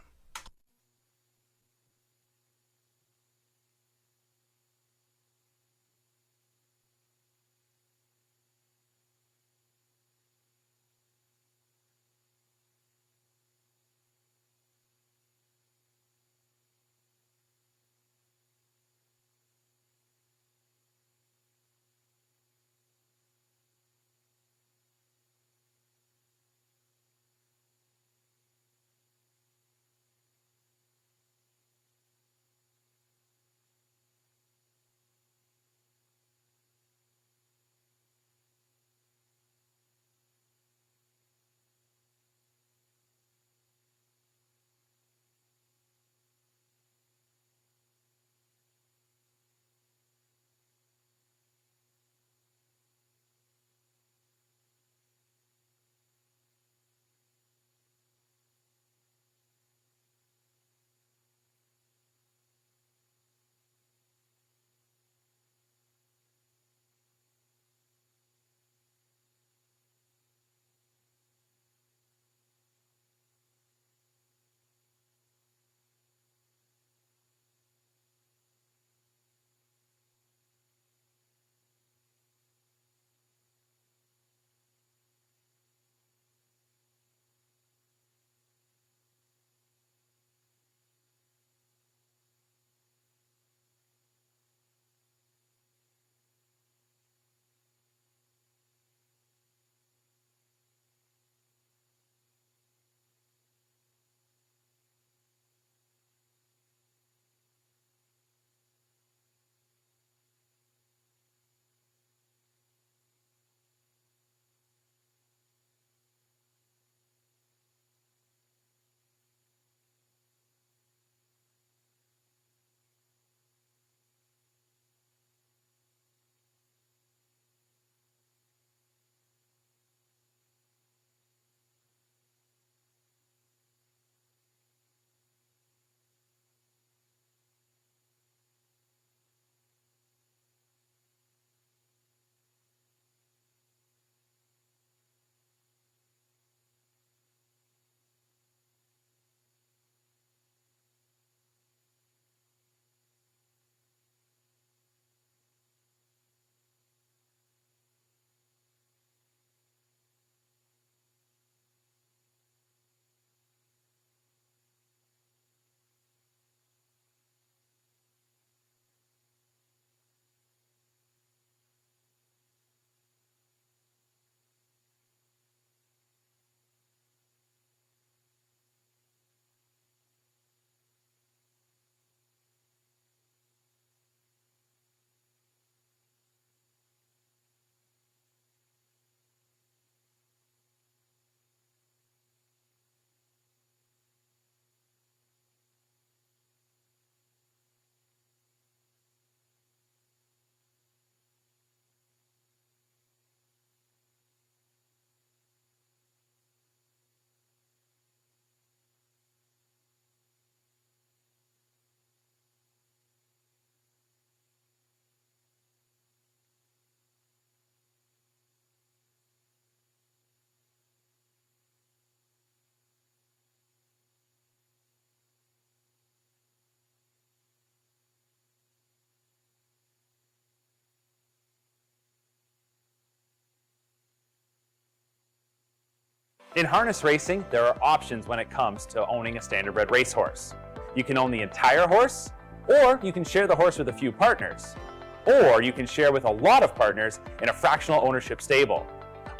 In harness racing, there are options when it comes to owning a standardbred racehorse. You can own the entire horse, or you can share the horse with a few partners, or you can share with a lot of partners in a fractional ownership stable.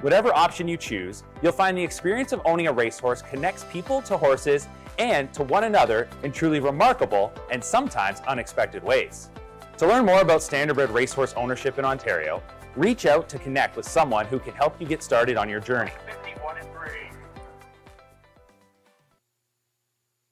Whatever option you choose, you'll find the experience of owning a racehorse connects people to horses and to one another in truly remarkable and sometimes unexpected ways. To learn more about standardbred racehorse ownership in Ontario, reach out to connect with someone who can help you get started on your journey.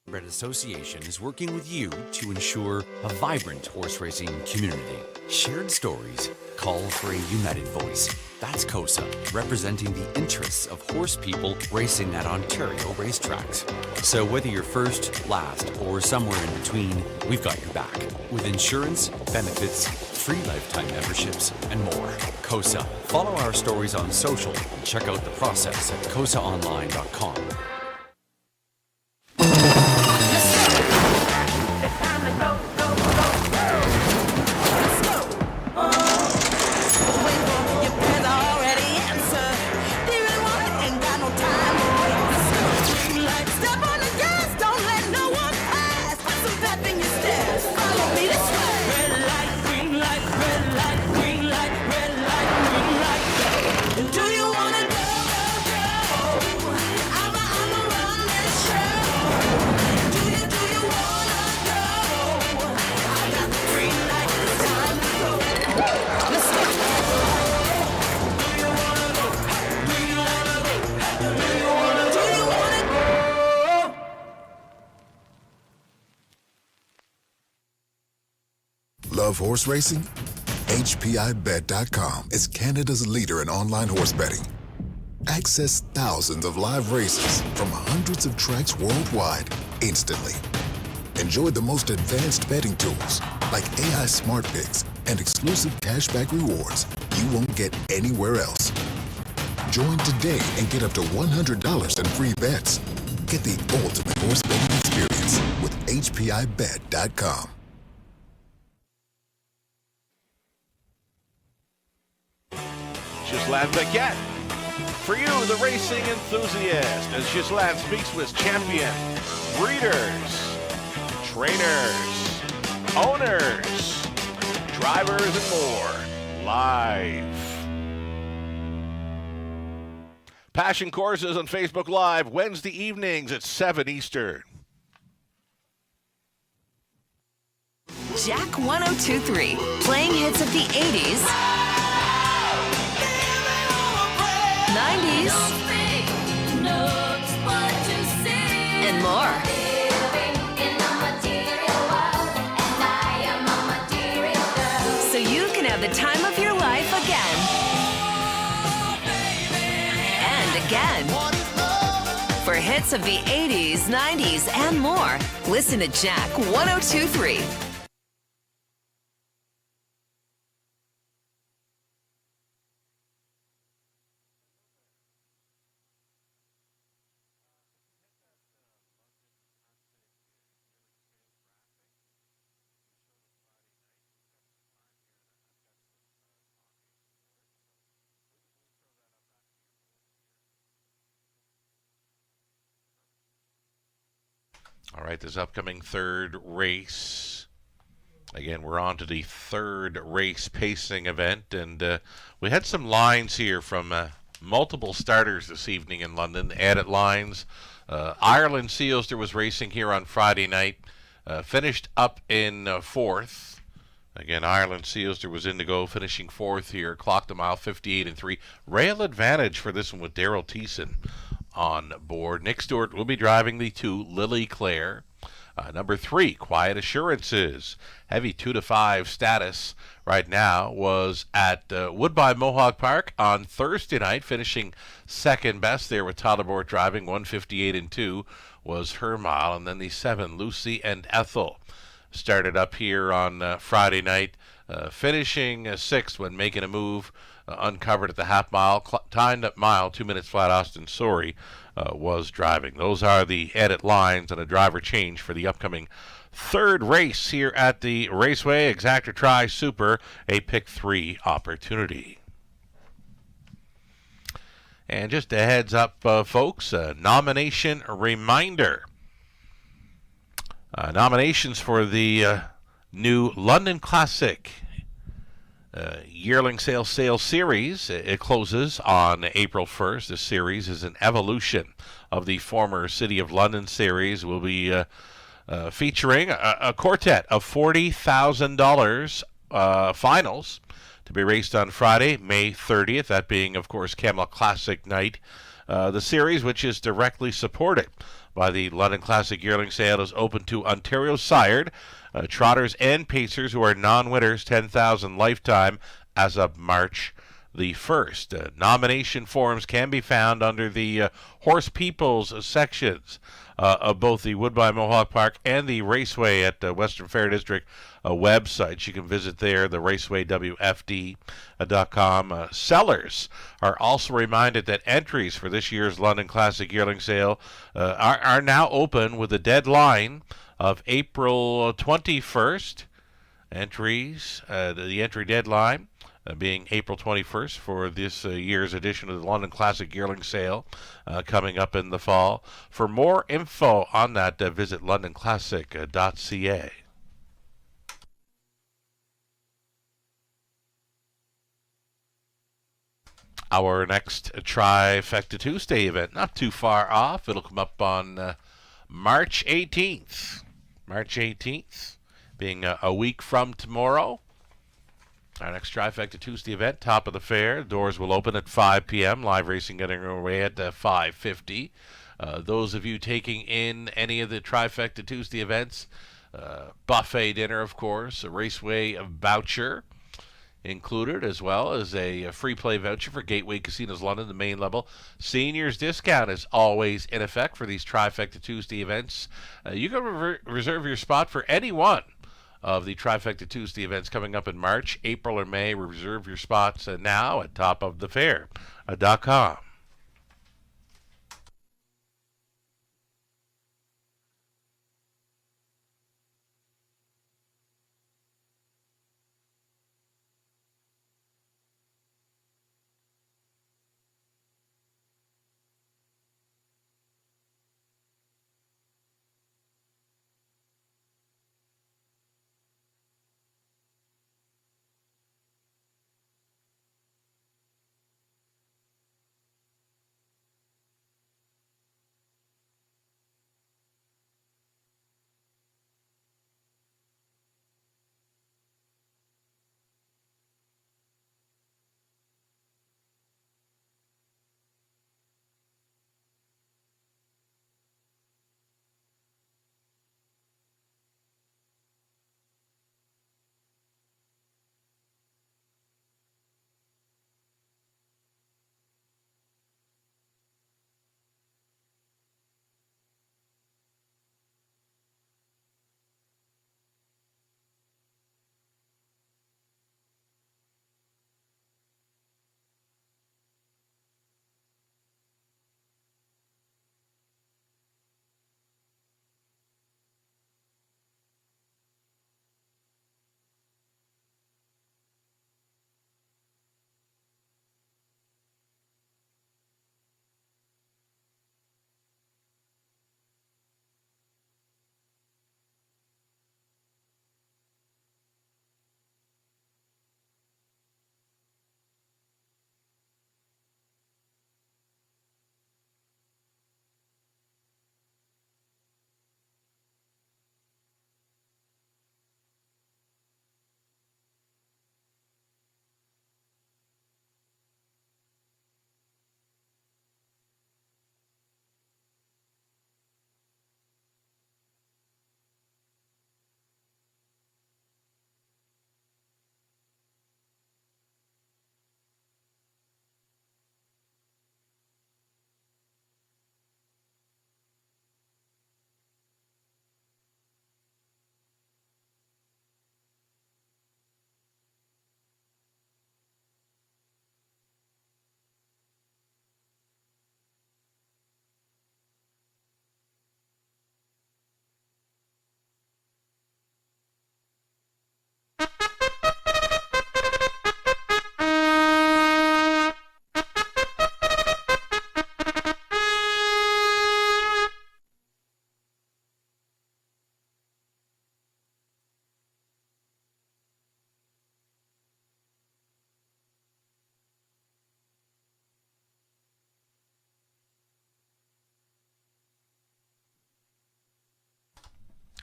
Thoroughbred Association is working with you to ensure a vibrant horse racing community. Shared stories call for a united voice. That's COSA, representing the interests of horse people racing at Ontario racetracks. So whether you're first, last, or somewhere in between, we've got your back. With insurance, benefits, free lifetime memberships, and more. COSA. Follow our stories on social and check out the process at cosaonline.com. Love horse racing? HPIBet.com is Canada's leader in online horse betting. Access thousands of live races from hundreds of tracks worldwide instantly. Enjoy the most advanced betting tools like AI Smart Picks and exclusive cashback rewards you won't get anywhere else. Join today and get up to $100 in free bets. Get the ultimate horse betting experience with HPIBet.com. Ghislaine Baguette. For you, the racing enthusiast, as Ghislaine speaks with champion, breeders, trainers, owners, drivers, and more, live. Passion Courses on Facebook Live, Wednesday evenings at 7 Eastern. Jack 102.3, playing hits of the 80s, 90s, and more. So you can have the time of your life again. And again. For hits of the 80s, 90s, and more, listen to Jack 102.3. All right, this upcoming third race. Again, we're on to the third race pacing event, and we had some lines here from multiple starters this evening in London, added lines. Ireland Sealster was racing here on Friday night, finished up in fourth. Again, Ireland Sealster was in to go, finishing fourth here, clocked a mile 58 and 3. Rail advantage for this one with Daryl Thiessen on board. Nick Stewart will be driving the 2, Lily Claire. Number 3, Quiet Assurances. Heavy 2-5 status right now was at Woodbine Mohawk Park on Thursday night, finishing second best there with Tyler Bort driving. 158 and 2 was her mile. And then the 7, Lucy and Ethel, started up here on Friday night, finishing sixth when making a move. Uncovered at the half mile, timed at mile, 2 minutes flat. Austin Sorey was driving. Those are the edit lines and a driver change for the upcoming third race here at the Raceway Exacta Tri Super, a pick 3 opportunity. And just a heads up, folks, a nomination reminder. Nominations for the new London Classic yearling sale series. It closes on April 1st. This series is an evolution of the former City of London series. Will be featuring a quartet of $40,000 finals to be raced on Friday, May 30th, that being, of course, Camelot Classic night. The series, which is directly supported by the London Classic Yearling Sale, is open to Ontario sired trotters and pacers who are non-winners, 10,000 lifetime as of March the 1st. Nomination forms can be found under the Horse Peoples sections of both the Woodbine Mohawk Park and the Raceway at Western Fair District websites. You can visit there, the racewaywfd.com. Sellers are also reminded that entries for this year's London Classic Yearling Sale are now open with a deadline of April 21st. Entries, the entry deadline being April 21st for this year's edition of the London Classic Yearling Sale coming up in the fall. For more info on that, visit londonclassic.ca. Our next Trifecta Tuesday event, not too far off. It'll come up on March 18th. March 18th, being a week from tomorrow. Our next Trifecta Tuesday event, top of the fair. Doors will open at 5 p.m. Live racing getting away at 5:50. Those of you taking in any of the Trifecta Tuesday events, buffet dinner, of course, a Raceway voucher included, as well as a free play voucher for Gateway Casinos London, the main level. Seniors discount is always in effect for these Trifecta Tuesday events. You can reserve your spot for any one of the Trifecta Tuesday events coming up in March, April, or May. Reserve your spots now at topofthefair.com.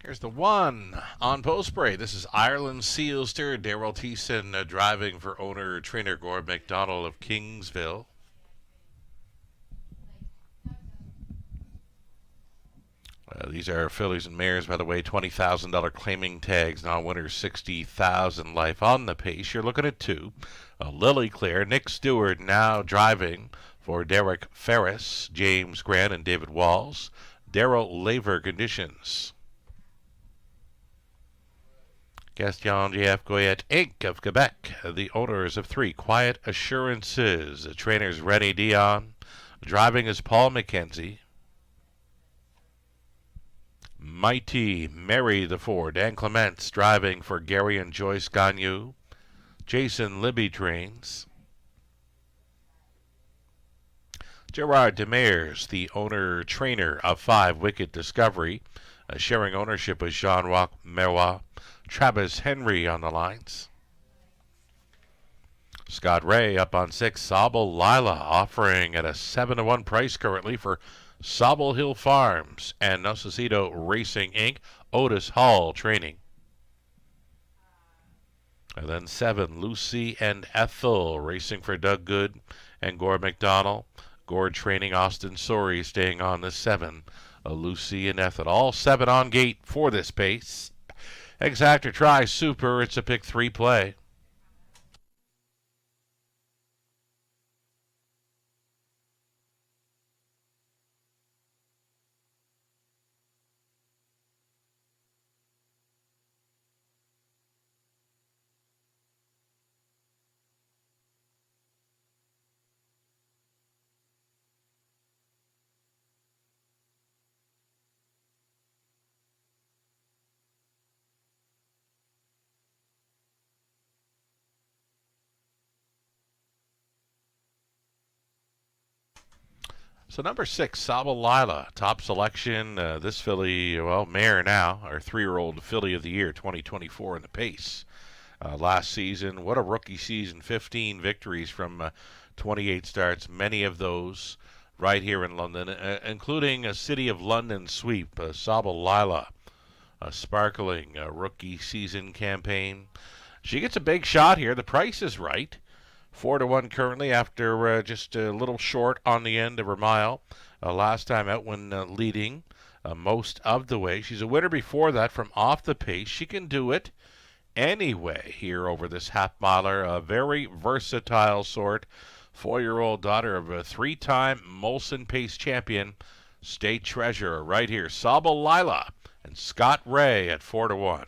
Here's the one on Postspray. This is Ireland Sealster. Daryl Thiessen driving for owner-trainer Gord McDonald of Kingsville. These are fillies and mares, by the way, $20,000 claiming tags. Non-winners, $60,000 life on the pace. You're looking at two. Lily Claire, Nick Stewart now driving for Derek Ferris, James Grant, and David Walls. Darrell Laver conditions. Gaston J.F. Goyette Inc. of Quebec, the owners of three Quiet Assurances. The trainers Rennie Dion. Driving is Paul McKenzie. Mighty Mary the Four, Dan Clements driving for Gary and Joyce Gagnon. Jason Libby trains. Gerard Demers, the owner-trainer of 5 Wicked Discovery, sharing ownership with Jean-Roch Meroy. Travis Henry on the lines. Scott Ray up on 6. Sobel Lila offering at a 7-1 price currently for Sobel Hill Farms and Necesito Racing Inc. Otis Hall training. And then 7, Lucy and Ethel racing for Doug Good and Gord McDonald. Gord training Austin Sorey staying on the 7. Lucy and Ethel. All 7 on gate for this pace. Exactor try super. It's a pick 3 play. So number 6, Sobel Lila, top selection. This filly, well, mare now, our 3-year-old filly of the year, 2024 in the pace. Last season, what a rookie season, 15 victories from 28 starts, many of those right here in London, including a City of London sweep. Sobel Lila, a sparkling rookie season campaign. She gets a big shot here. The price is right. 4-1 currently after just a little short on the end of her mile. Last time out when leading most of the way. She's a winner before that from off the pace. She can do it anyway here over this half-miler. A very versatile sort. 4-year-old daughter of a 3-time Molson Pace champion. State treasurer right here. Sobel Lila and Scott Ray at 4-1.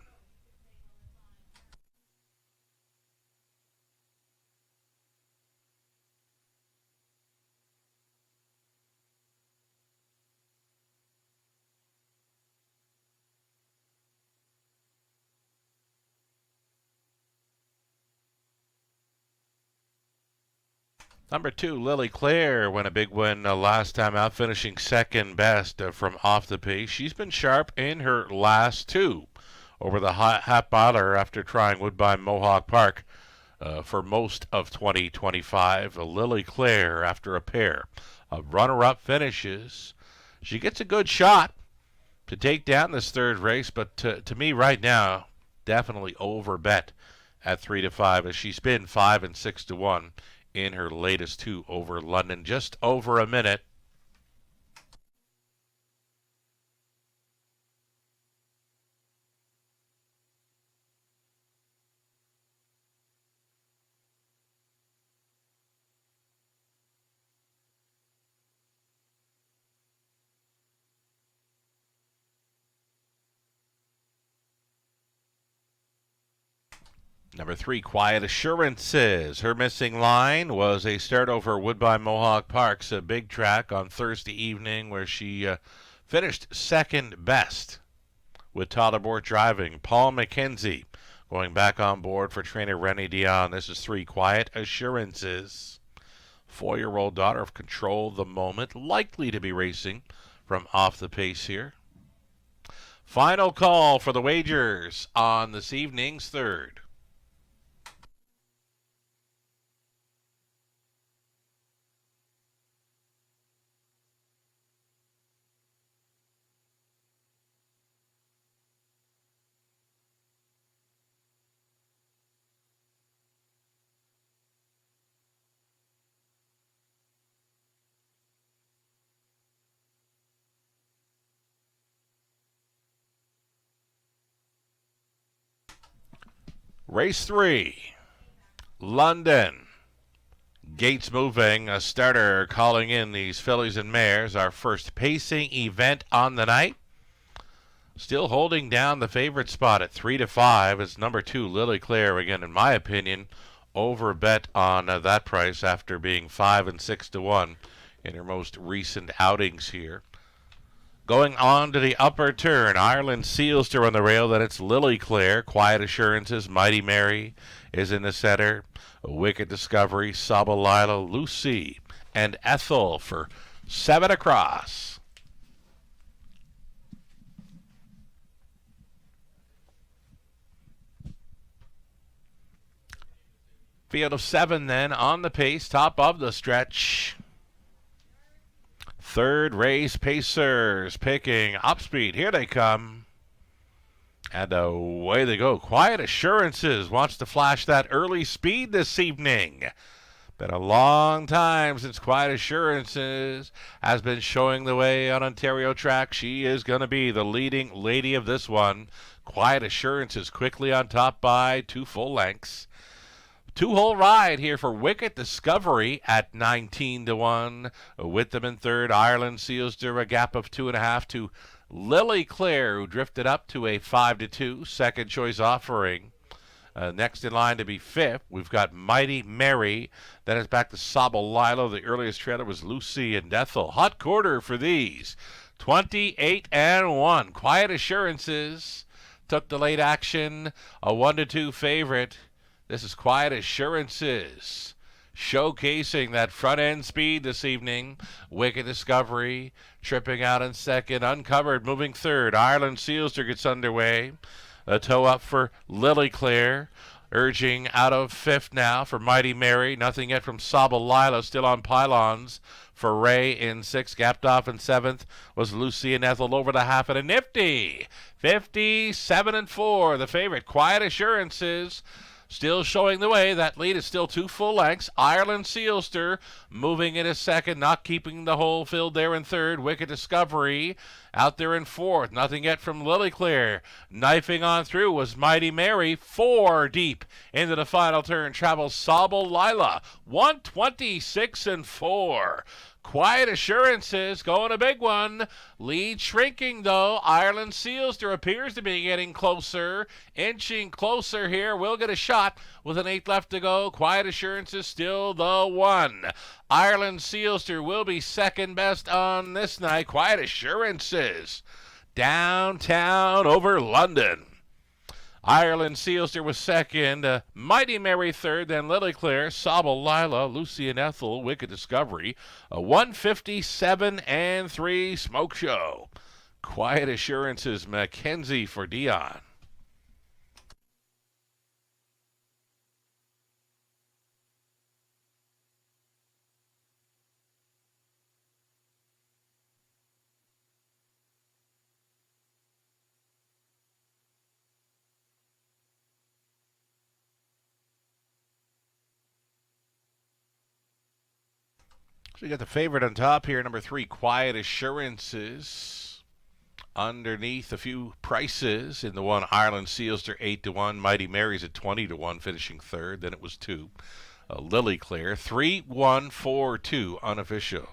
Number 2, Lily Claire, won a big win last time out, finishing second best from off the pace. She's been sharp in her last 2 over the half-miler after trying Woodbine Mohawk Park for most of 2025. Lily Claire, after a pair of runner-up finishes, she gets a good shot to take down this third race, but to me right now, definitely overbet at 3-5 as she's been 5 and 6-1. In her latest 2 over London, just over a minute. Number 3, Quiet Assurances. Her missing line was a start over Woodbine Mohawk Park's a big track on Thursday evening where she finished second best with Tyler Bort driving. Paul McKenzie going back on board for trainer Rennie Dion. This is 3, Quiet Assurances. 4-year-old daughter of Control the Moment, likely to be racing from off the pace here. Final call for the wagers on this evening's third. Race 3, London. Gates moving. A starter calling in these fillies and mares. Our first pacing event on the night. Still holding down the favorite spot at 3-5 is number 2, Lily Claire. Again, in my opinion, over bet on that price after being 5 and 6-1 in her most recent outings here. Going on to the upper turn, Ireland Sealster on the rail. Then it's Lily Claire. Quiet Assurances, Mighty Mary is in the center. Wicked Discovery, Sabalila, Lucy, and Ethel for 7 across. Field of 7 then on the pace, top of the stretch. Third race, Pacers picking up speed. Here they come. And away they go. Quiet Assurances wants to flash that early speed this evening. Been a long time since Quiet Assurances has been showing the way on Ontario track. She is going to be the leading lady of this one. Quiet Assurances quickly on top by 2 full lengths. 2-hole ride here for Wicked Discovery at 19-1. With them in third, Ireland Sealster, a gap of 2.5 to Lily Claire, who drifted up to a 5-2. Second choice offering. Next in line to be fifth, we've got Mighty Mary. Then it's back to Sabalilo. The earliest trailer was Lucy and Ethel. Hot quarter for these. 28-1. Quiet Assurances took the late action. A 1-2 favorite. This is Quiet Assurances showcasing that front end speed this evening. Wicked Discovery tripping out in second. Uncovered moving third. Ireland Sealster gets underway. A toe up for Lily Claire. Urging out of fifth now for Mighty Mary. Nothing yet from Sabalila, still on pylons for Ray in sixth. Gapped off in seventh was Lucy and Ethel over the half and a nifty 57-4. The favorite, Quiet Assurances, still showing the way. That lead is still 2 full lengths. Ireland Sealster moving in a second, not keeping the hole filled there in third. Wicked Discovery out there in fourth. Nothing yet from Lily Claire. Knifing on through was Mighty Mary. 4 deep into the final turn travels Sabalila. 126-4. Quiet Assurances going a big one. Lead shrinking though. Ireland Sealster appears to be getting closer. Inching closer here. Will get a shot with an 8 left to go. Quiet Assurances still the one. Ireland Sealster will be second best on this night. Quiet Assurances downtown over London. Ireland Sealster was second, Mighty Mary third, then Lily Claire, Sabalila, Lucy and Ethel, Wicked Discovery, a 157-3 smoke show. Quiet Assurances, Mackenzie for Dion. So you got the favorite on top here, number 3, Quiet Assurances. Underneath a few prices in the one, Ireland Sealster 8-1, Mighty Mary's at 20-1, finishing third. Then it was 2, Lily Claire 3-1-4-2 unofficial.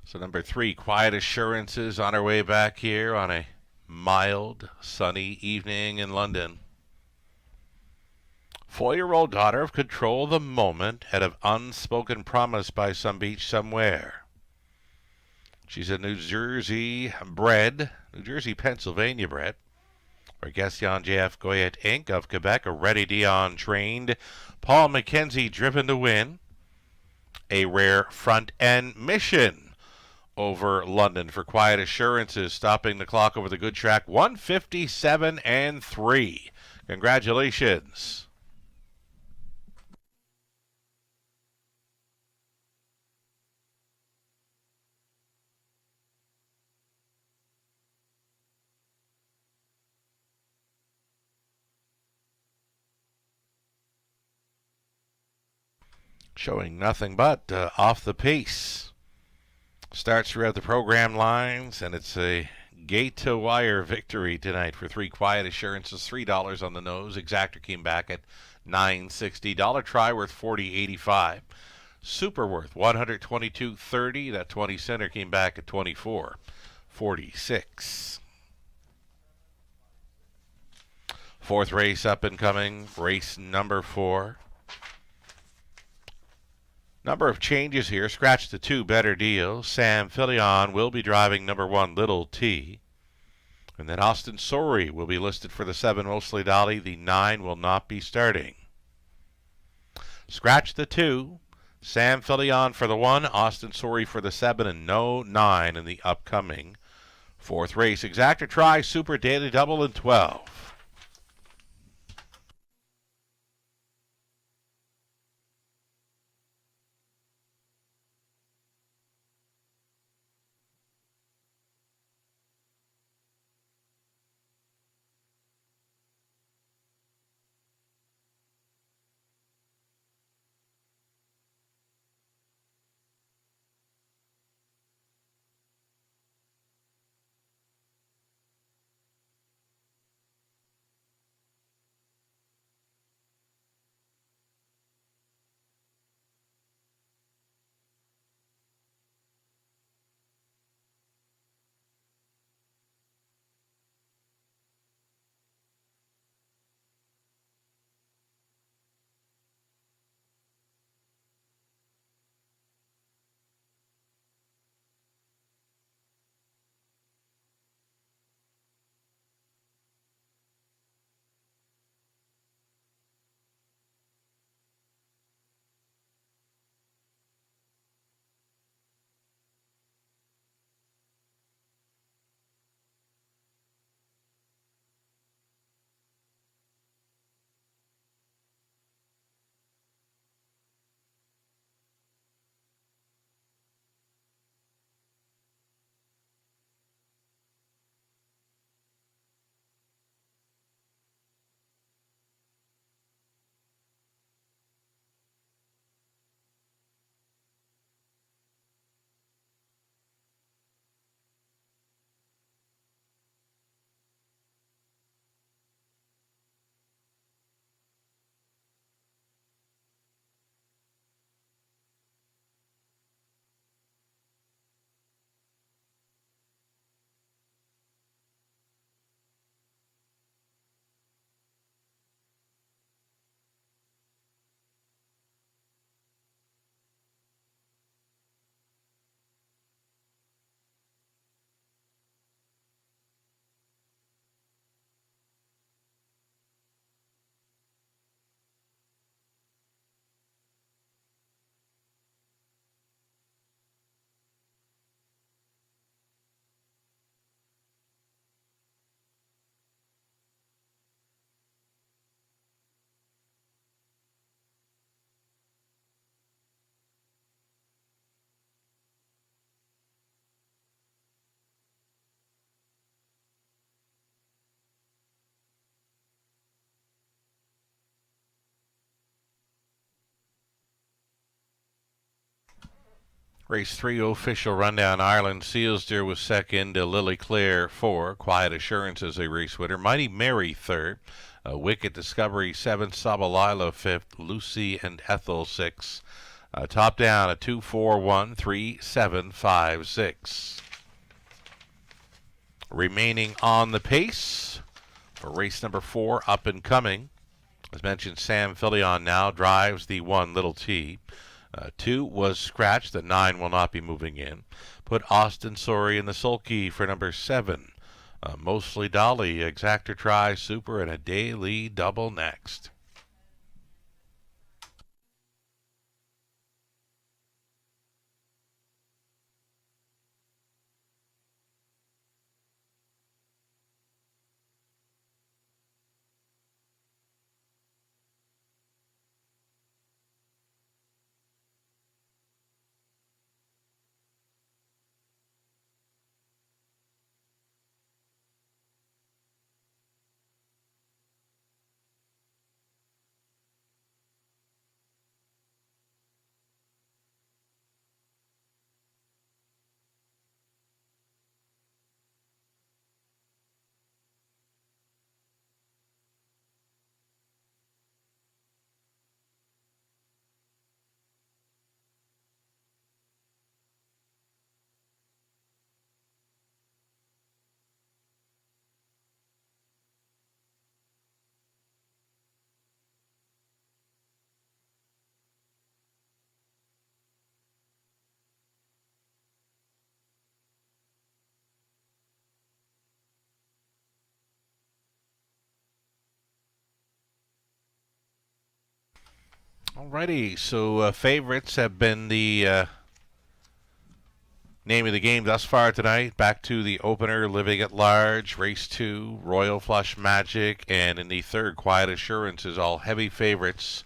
So number 3, Quiet Assurances on our way back here on a mild, sunny evening in London. 4-year-old daughter of Control the Moment, head of Unspoken Promise by Some Beach Somewhere. She's a New Jersey bred, New Jersey, Pennsylvania bred. For Gaston J.F. Goyette Inc. of Quebec, a Ready Dion trained. Paul McKenzie driven to win. A rare front end mission over London for Quiet Assurances, stopping the clock over the good track, 157 and 3. Congratulations. Showing nothing but off the pace. Starts throughout the program lines, and it's a gate-to-wire victory tonight for 3 Quiet Assurances, $3 on the nose. Exactor came back at $960. Dollar try worth $40.85. Super worth $122.30. That 20 center came back at $24.46. Fourth race up and coming, race number 4. Number of changes here. Scratch the 2, better deal. Sam Filion will be driving number 1, Little T. And then Austin Sori will be listed for the 7, Mostly Dolly. The 9 will not be starting. Scratch the 2. Sam Filion for the 1, Austin Sori for the 7, and no 9 in the upcoming 4th race. Exactor try, Super Daily Double, and 12. Race 3 official rundown. Ireland Sealsdeer was second. Lily Claire 4. Quiet Assurance a race winner. Mighty Mary third. Wicked Discovery 7th. Sabalila 5th. Lucy and Ethel 6th. Top down a 2-4-1-3-7-5-6. Remaining on the pace for race number 4 up and coming. As mentioned, Sam Filion now drives the 1 Little T. 2 was scratched. The 9 will not be moving in. Put Austin Sorry in the sulky for number 7. Mostly Dolly, Exactor Try, Super, and a daily double next. Alrighty, so favorites have been the name of the game thus far tonight. Back to the opener, Living at Large, Race 2, Royal Flush Magic, and in the third, Quiet Assurance is all heavy favorites.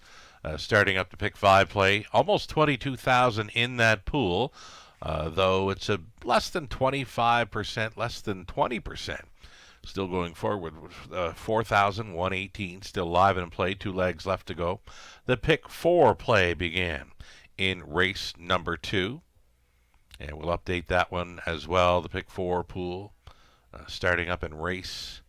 Starting up to pick 5 play. Almost 22,000 in that pool, though it's a less than 25%, less than 20%. Still going forward with 4,118 still live and in play. 2 legs left to go. The pick 4 play began in race number 2. And we'll update that one as well. The pick 4 pool starting up in race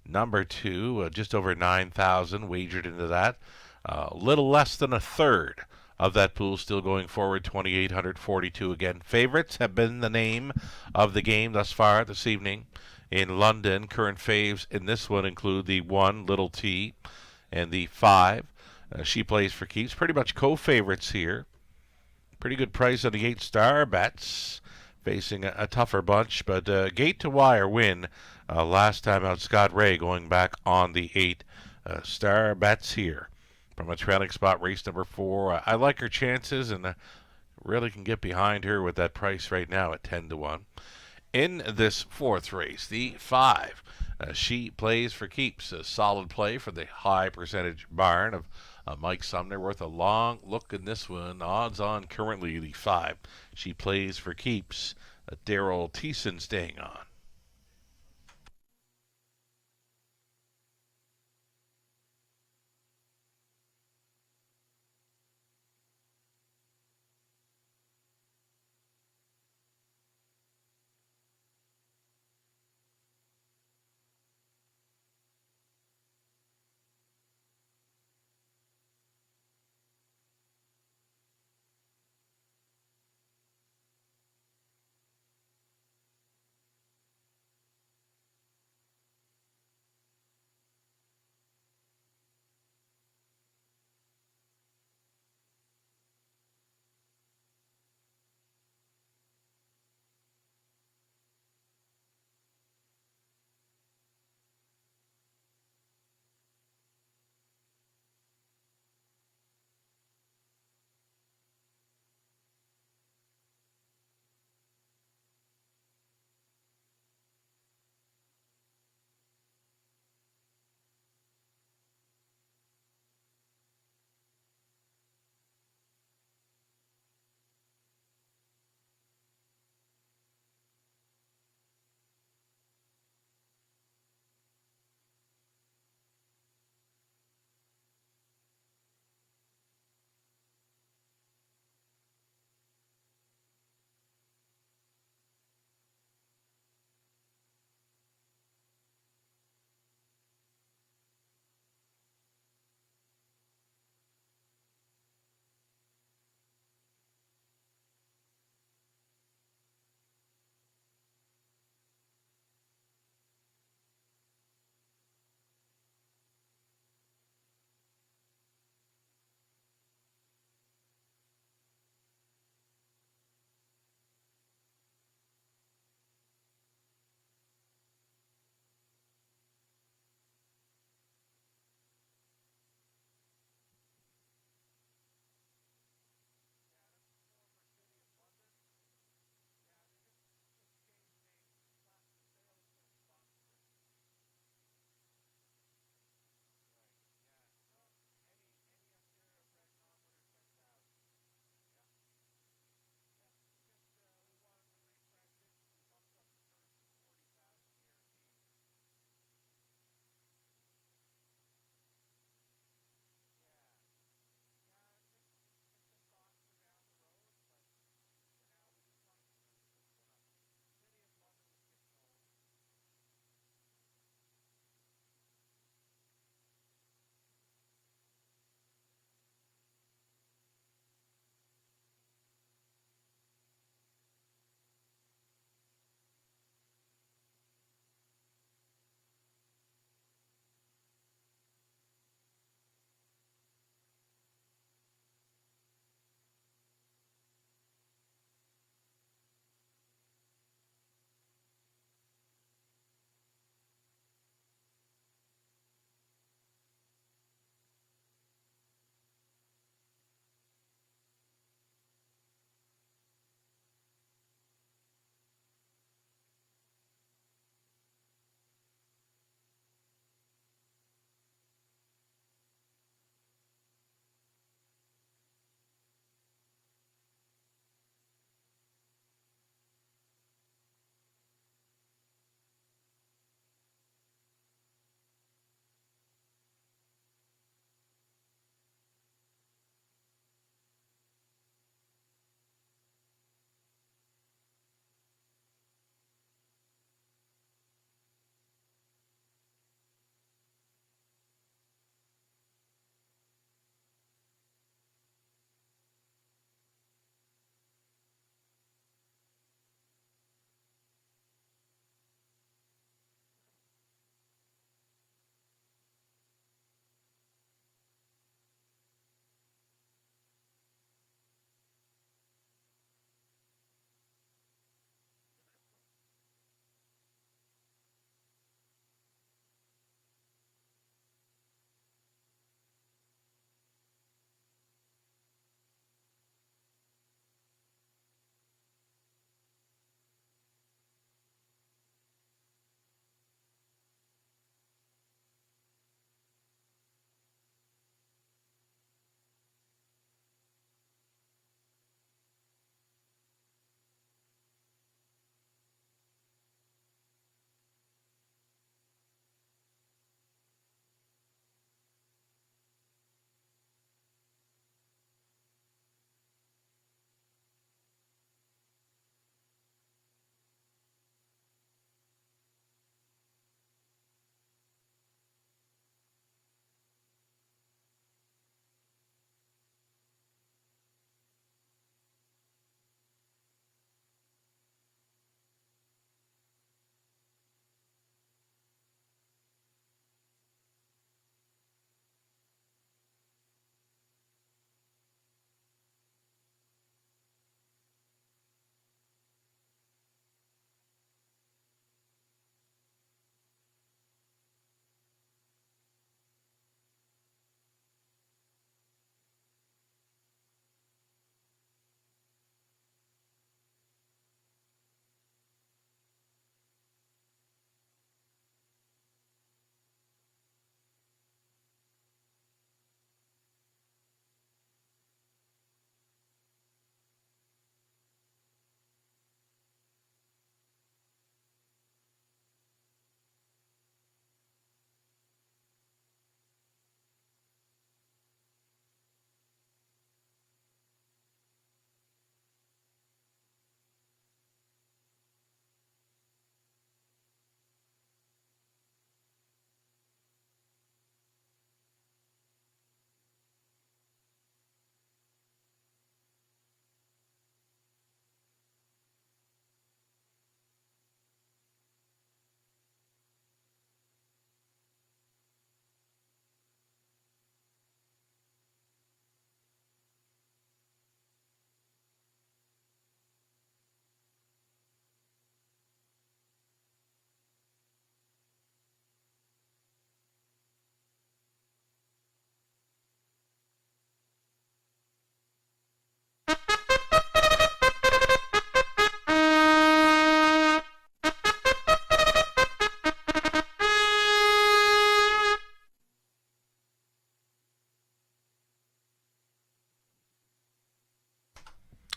number 2. Just over 9,000 wagered into that. A little less than a third of that pool still going forward. 2,842 again. Favorites have been the name of the game thus far this evening. In London, current faves in this one include the 1, Little T, and the 5. She Plays for Keeps. Pretty much co-favorites here. Pretty good price on the 8 star bets. Facing a tougher bunch, but gate to wire win last time out. Scott Ray going back on the 8 star bets here. From a trailing spot, race number 4. I like her chances and really can get behind her with that price right now at 10 to 1. In this 4th race, the 5, She Plays for Keeps. A solid play for the high percentage barn of Mike Sumner. Worth a long look in this one. Odds on currently the 5, She Plays for Keeps. Daryl Thiessen staying on.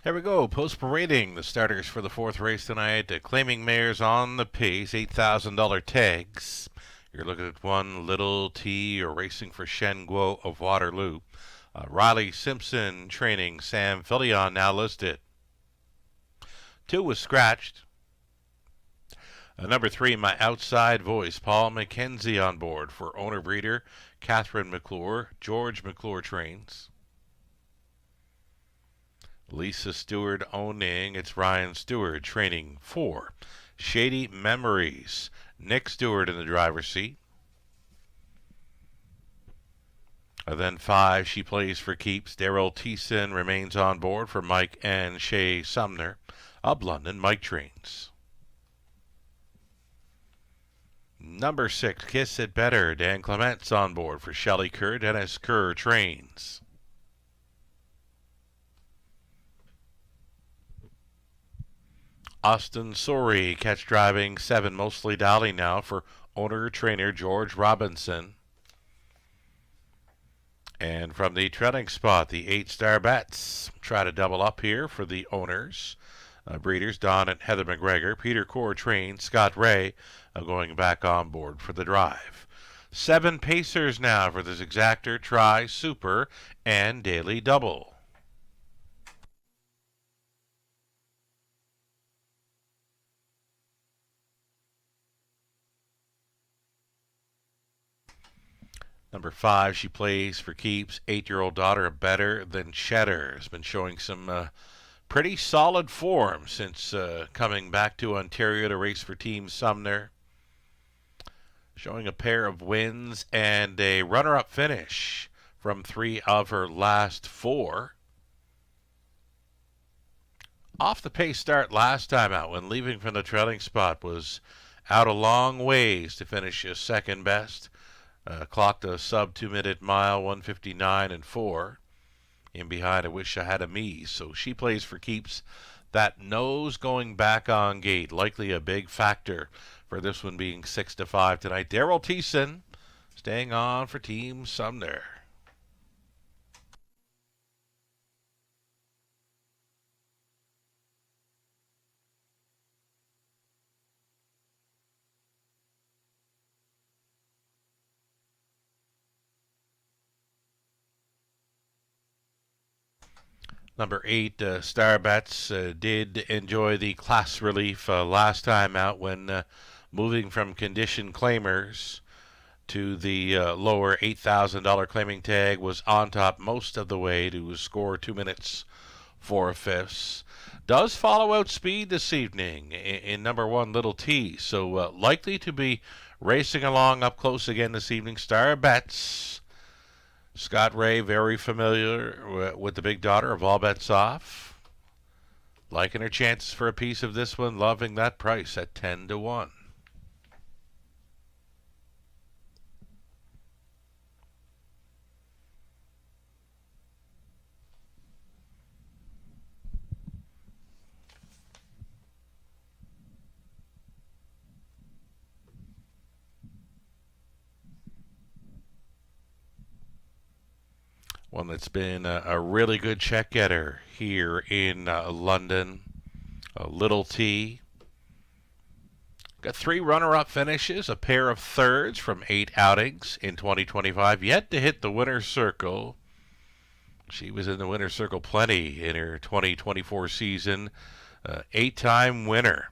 Here we go. Post-parading the starters for the fourth race tonight. Claiming mares on the pace. $8,000 tags. You're looking at one, Little T, or racing for Shen Guo of Waterloo. Riley Simpson training. Sam Fillion now listed. 2 was scratched. Number 3, My Outside Voice. Paul McKenzie on board for owner-breeder Catherine McClure. George McClure trains. Lisa Stewart owning. It's Ryan Stewart training. 4, Shady Memories. Nick Stewart in the driver's seat. Then 5, She Plays for Keeps. Daryl Thiessen remains on board for Mike and Shay Sumner. Up London, Mike trains. Number 6, Kiss It Better. Dan Clement's on board for Shelley Kerr. Dennis Kerr trains. Austin Sorey, catch driving 7, Mostly Dolly now for owner-trainer George Robinson. And from the trotting spot, the 8 Star Bets try to double up here for the owners. Breeders Don and Heather McGregor. Peter Core trains. Scott Ray going back on board for the drive. 7 Pacers now for this Exactor, Try, Super, and Daily Double. Number 5, She Plays for Keeps. 8-year-old daughter of Better Than Cheddar has been showing some pretty solid form since coming back to Ontario to race for Team Sumner. Showing a pair of wins and a runner-up finish from 3 of her last 4. Off the pace start last time out when leaving from the trailing spot, was out a long ways to finish second best. Clocked a sub 2-minute mile, 1:59 and 4. In behind, I Wish I Had a Me. So She Plays for Keeps. That nose going back on gate, likely a big factor for this one being 6-5 tonight. Daryl Thiessen staying on for Team Sumner. Number 8, Star Bets, did enjoy the class relief last time out when moving from condition claimers to the lower $8,000 claiming tag. Was on top most of the way to score 2 minutes 4/5. Does follow out speed this evening in number 1, Little T. So likely to be racing along up close again this evening. Star Bets. Scott Ray, very familiar with the big daughter of All Bets Off. Liking her chances for a piece of this one. Loving that price at 10-1. One that's been a really good check getter here in London. Little T. Got 3 runner-up finishes, a pair of thirds from 8 outings in 2025. Yet to hit the winner's circle. She was in the winner's circle plenty in her 2024 season. 8-time winner.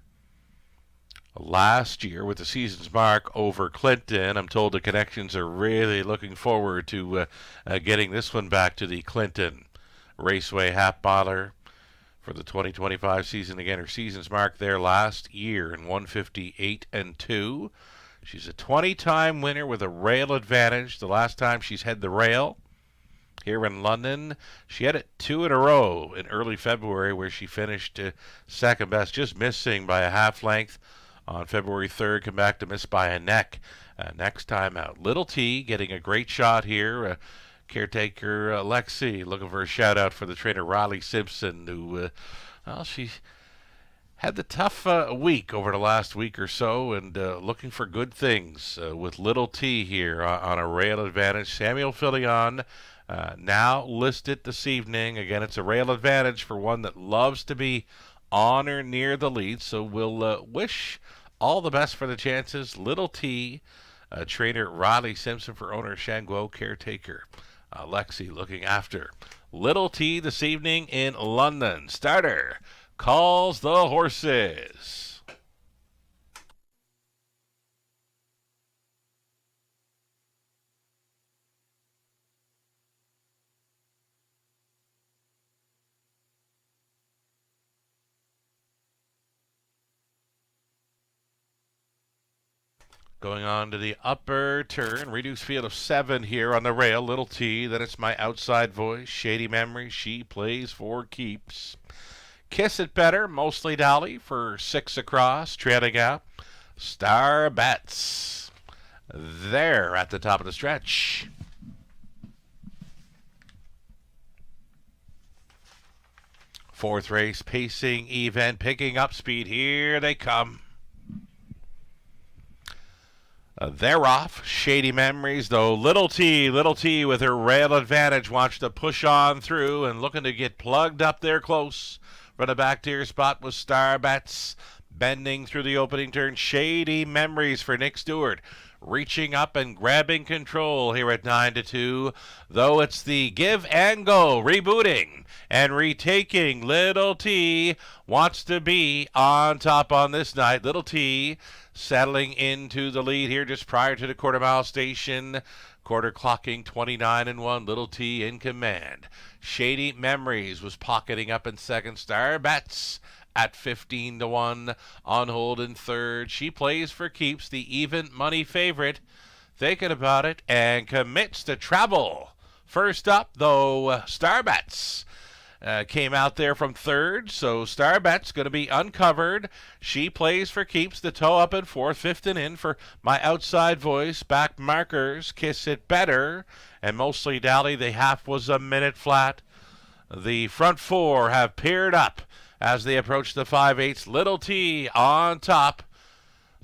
Last year with the season's mark over Clinton. I'm told the connections are really looking forward to getting this one back to the Clinton Raceway half bottler for the 2025 season. Again, her season's mark there last year in 158 and 2. She's a 20-time winner with a rail advantage. The last time she's had the rail here in London, she had it 2 in a row in early February where she finished second best, just missing by a half length. On February 3rd, come back to miss by a neck. Next time out, Little T getting a great shot here. Caretaker Lexi looking for a shout out for the trainer Riley Simpson, who she had the tough week over the last week or so, and looking for good things with Little T here on a rail advantage. Samuel Fillion Now listed this evening. Again, it's a rail advantage for one that loves to be on or near the lead. So we'll wish all the best for the chances. Little T, trainer Riley Simpson for owner Shanguo, caretaker Lexi looking after Little T this evening in London. Starter calls the horses. Going on to the upper turn, reduced field of 7 here on the rail. Little T, then it's my outside voice, Shady Memory. She plays for keeps. Kiss It Better, mostly Dolly for 6 across, trailing out. Star Bets. There at the top of the stretch. Fourth race, pacing event, picking up speed. Here they come. They're off. Shady Memories, though. Little T with her rail advantage wants to push on through and looking to get plugged up there close. Run a back tier spot with Star Bets. Bending through the opening turn. Shady Memories for Nick Stewart. Reaching up and grabbing control here at 9-2. Though it's the give and go. Rebooting and retaking. Little T wants to be on top on this night. Little T settling into the lead here just prior to the quarter-mile station. Quarter clocking 29-1. Little T in command. Shady Memories was pocketing up in second. Star Bets at 15-1 on hold in third. She plays for keeps, the even money favorite. Thinking about it and commits to travel. First up, though, Star Bets. Came out there from third, so Star Bet's going to be uncovered. She plays for keeps, the toe up in fourth, fifth and in for my outside voice. Back markers, Kiss It Better, and mostly Dally. The half was a minute flat. The front four have paired up as they approach the 5/8. Little T on top.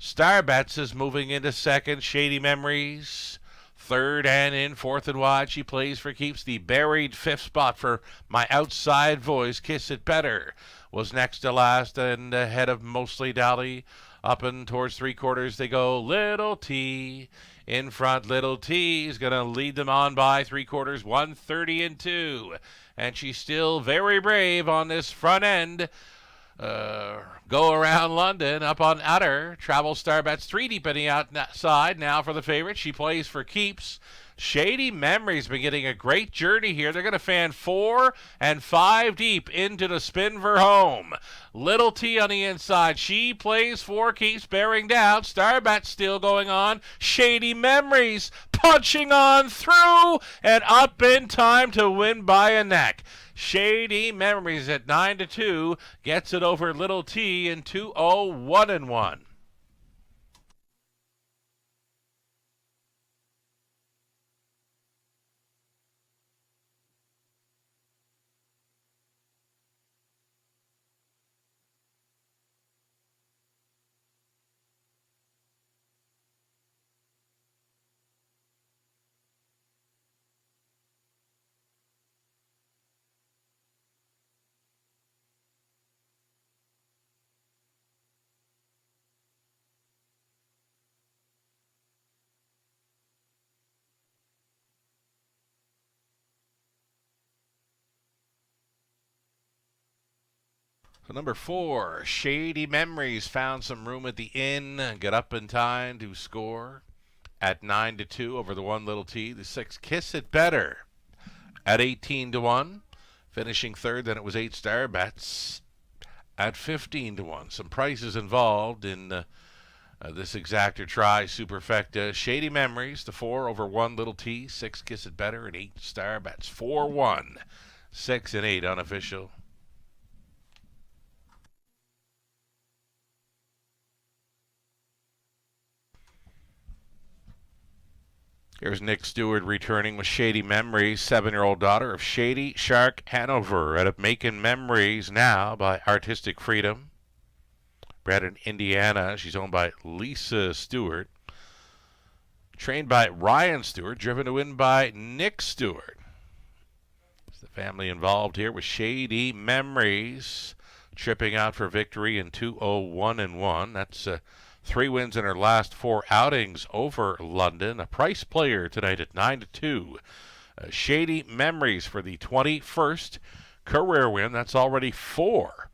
Star Bets is moving into second. Shady Memories third and in, fourth and wide. She plays for keeps, the buried fifth spot for my outside voice. Kiss It Better was next to last and ahead of mostly Dolly. Up and towards three quarters they go. Little T in front. Little T is going to lead them on by three quarters, 1:30-2. And she's still very brave on this front end. Go around London up on Utter. Travel Star Bets 3 deep in the outside now for the favorite. She plays for keeps. Shady Memories been getting a great journey here. They're going to fan 4 and 5 deep into the spin for home. Little T on the inside. She plays for keeps, bearing down. Star Bets still going on. Shady Memories punching on through and up in time to win by a neck. Shady Memories at 9-2 gets it over Little T in 2:01-1. So number 4, Shady Memories found some room at the inn, got up in time to score at 9-2 over the 1 Little T. The 6, Kiss It Better at 18-1, finishing third. Then it was 8 Star Bets at 15-1. Some prices involved in this exactor try superfecta. Shady Memories, the 4 over 1 Little T, 6 Kiss It Better, and 8 Star Bets. 4-1, 6 and 8 unofficial. Here's Nick Stewart returning with Shady Memories, 7-year-old daughter of Shady Shark Hanover, out of Making Memories now by Artistic Freedom. Bred in Indiana. She's owned by Lisa Stewart. Trained by Ryan Stewart, driven to win by Nick Stewart. Family involved here with Shady Memories, tripping out for victory in 2-0-1-1. That's 3 wins in her last 4 outings over London. A price player tonight at 9-2. Shady Memories for the 21st career win. That's already 4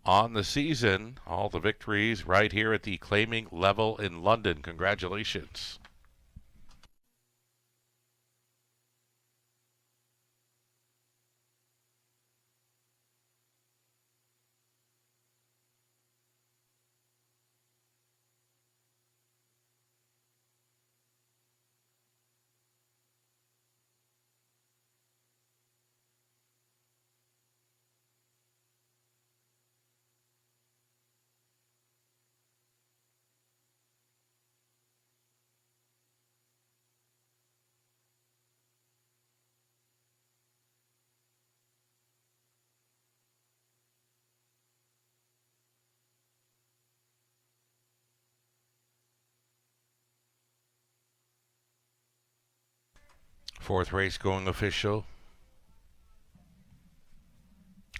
on the season. All the victories right here at the claiming level in London. Congratulations. Fourth race going official.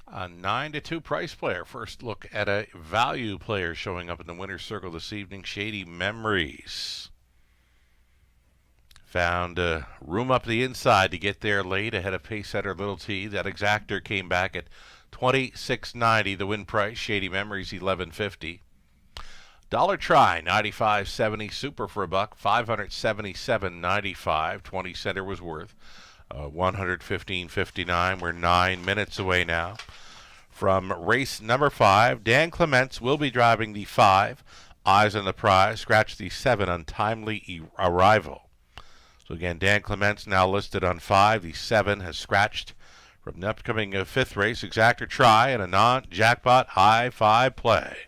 A 9-2 price player. First look at a value player showing up in the winner's circle this evening. Shady Memories. Found room up the inside to get there late ahead of pace setter Little T. That exactor came back at $26.90. The win price. Shady Memories $11.50. Dollar try, 95.70. Super for a buck, 577.95. 20 center was worth 115.59. We're 9 minutes away now from race number 5. Dan Clements will be driving the 5. Eyes on the prize. Scratch the 7. Untimely arrival. So again, Dan Clements now listed on 5. The 7 has scratched from the upcoming 5th race. Exactor try and a non-jackpot high 5 play.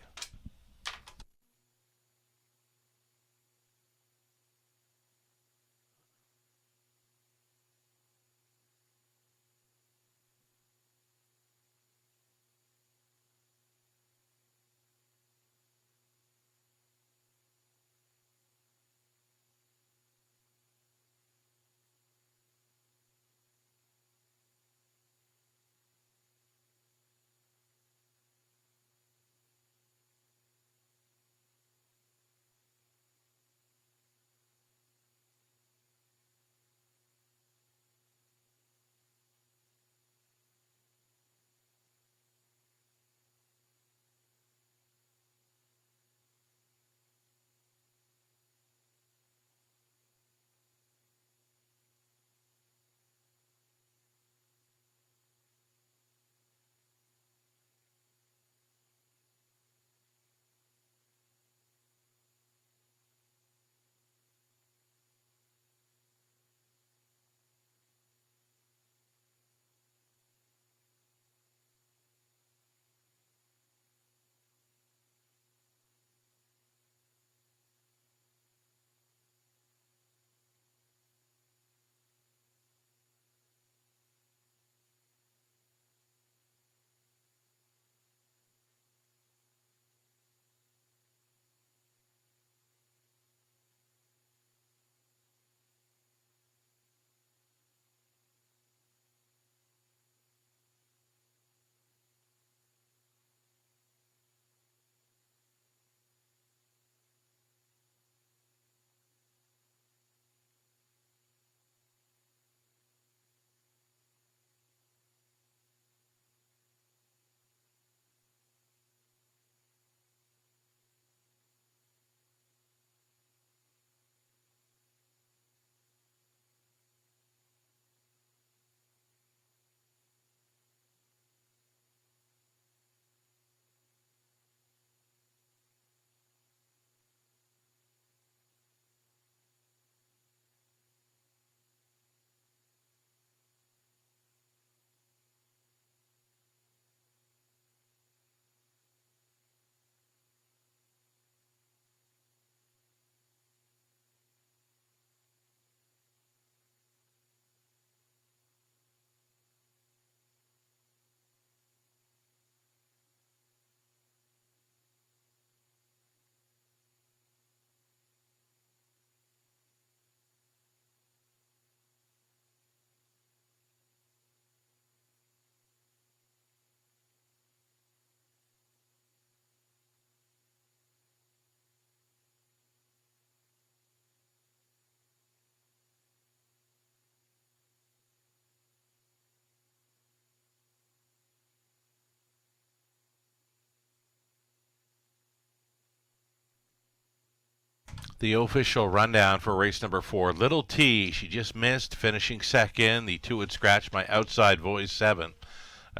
The official rundown for race number 4. Little T, she just missed, finishing second. The 2 would scratch my outside voice 7.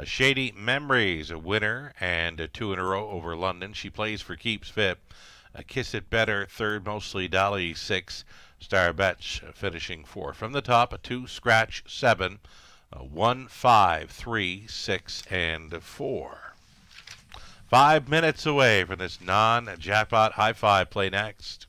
Shady Memories, a winner, and a 2 in a row over London. She plays for keeps fit. Kiss It Better, third, Mostly Dolly 6. Star Betch finishing 4. From the top, a 2, scratch 7. 1, 5, 3, 6, and 4. 5 minutes away from this non-jackpot high five. Play next.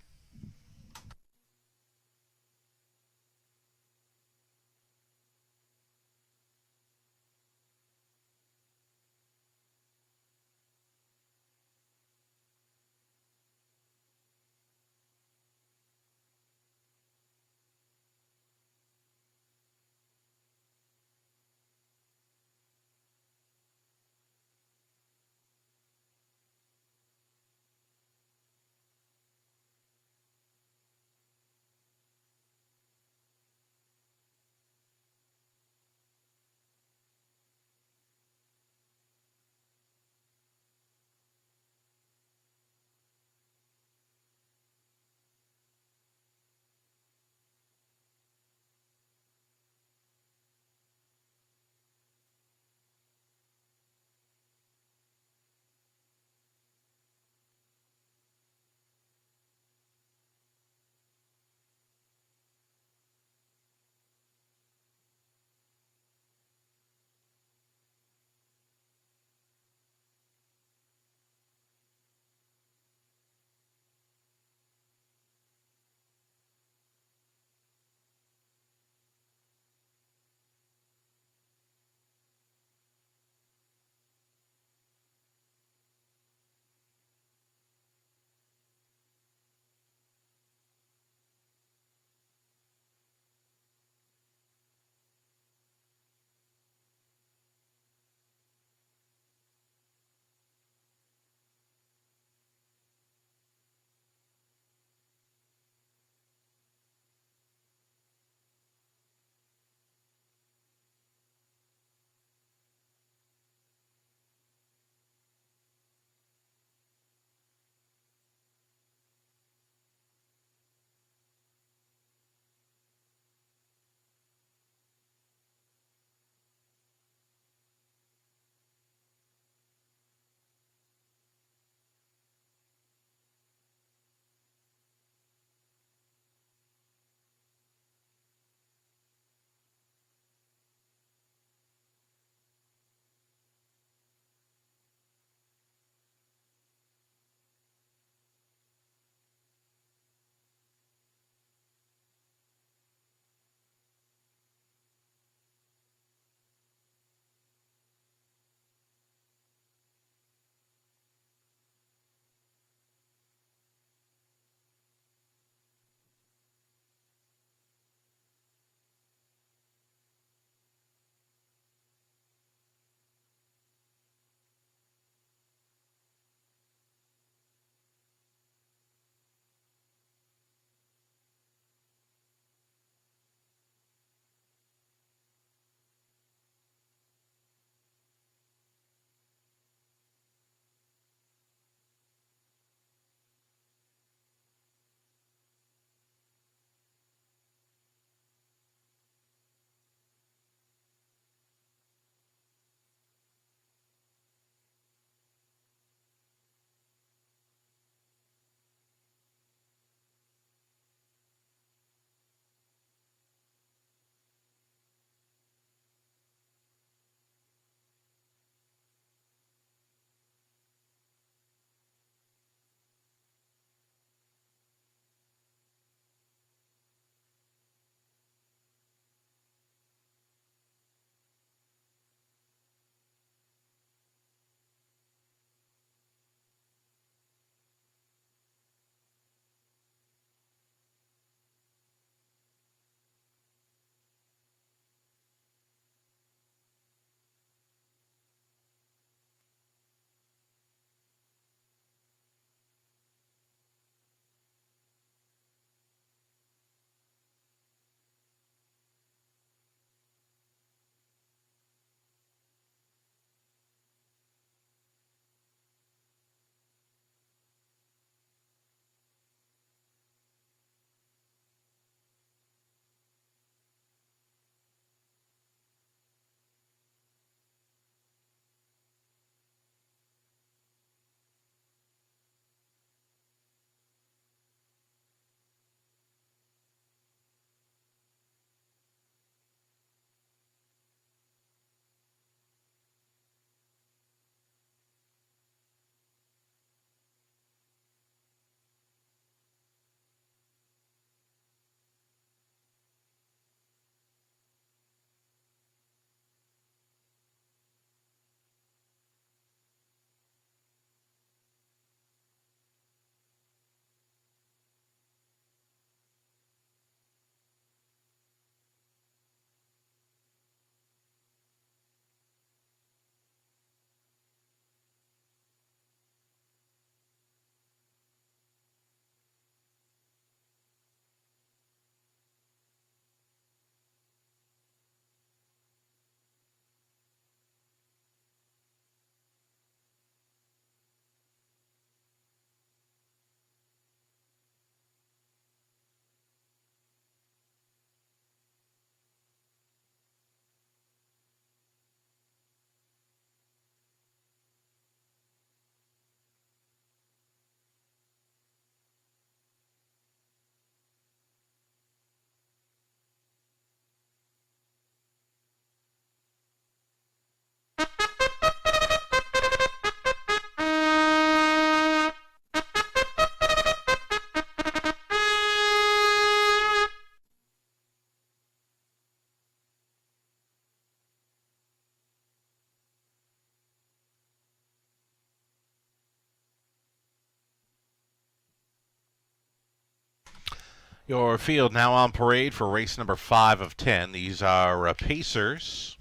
Your field now on parade for race number 5 of 10. These are Pacers.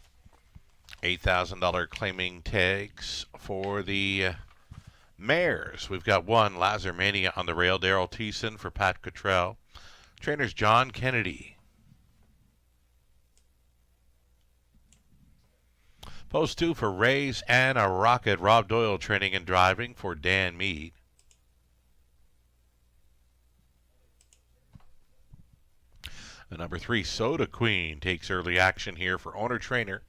$8,000 claiming tags for the mares. We've got one, Lazar Mania on the rail. Daryl Thiessen for Pat Cottrell. Trainers John Kennedy. Post 2 for Rays and a Rocket. Rob Doyle training and driving for Dan Mead. The number 3, Soda Queen, takes early action here for owner-trainer.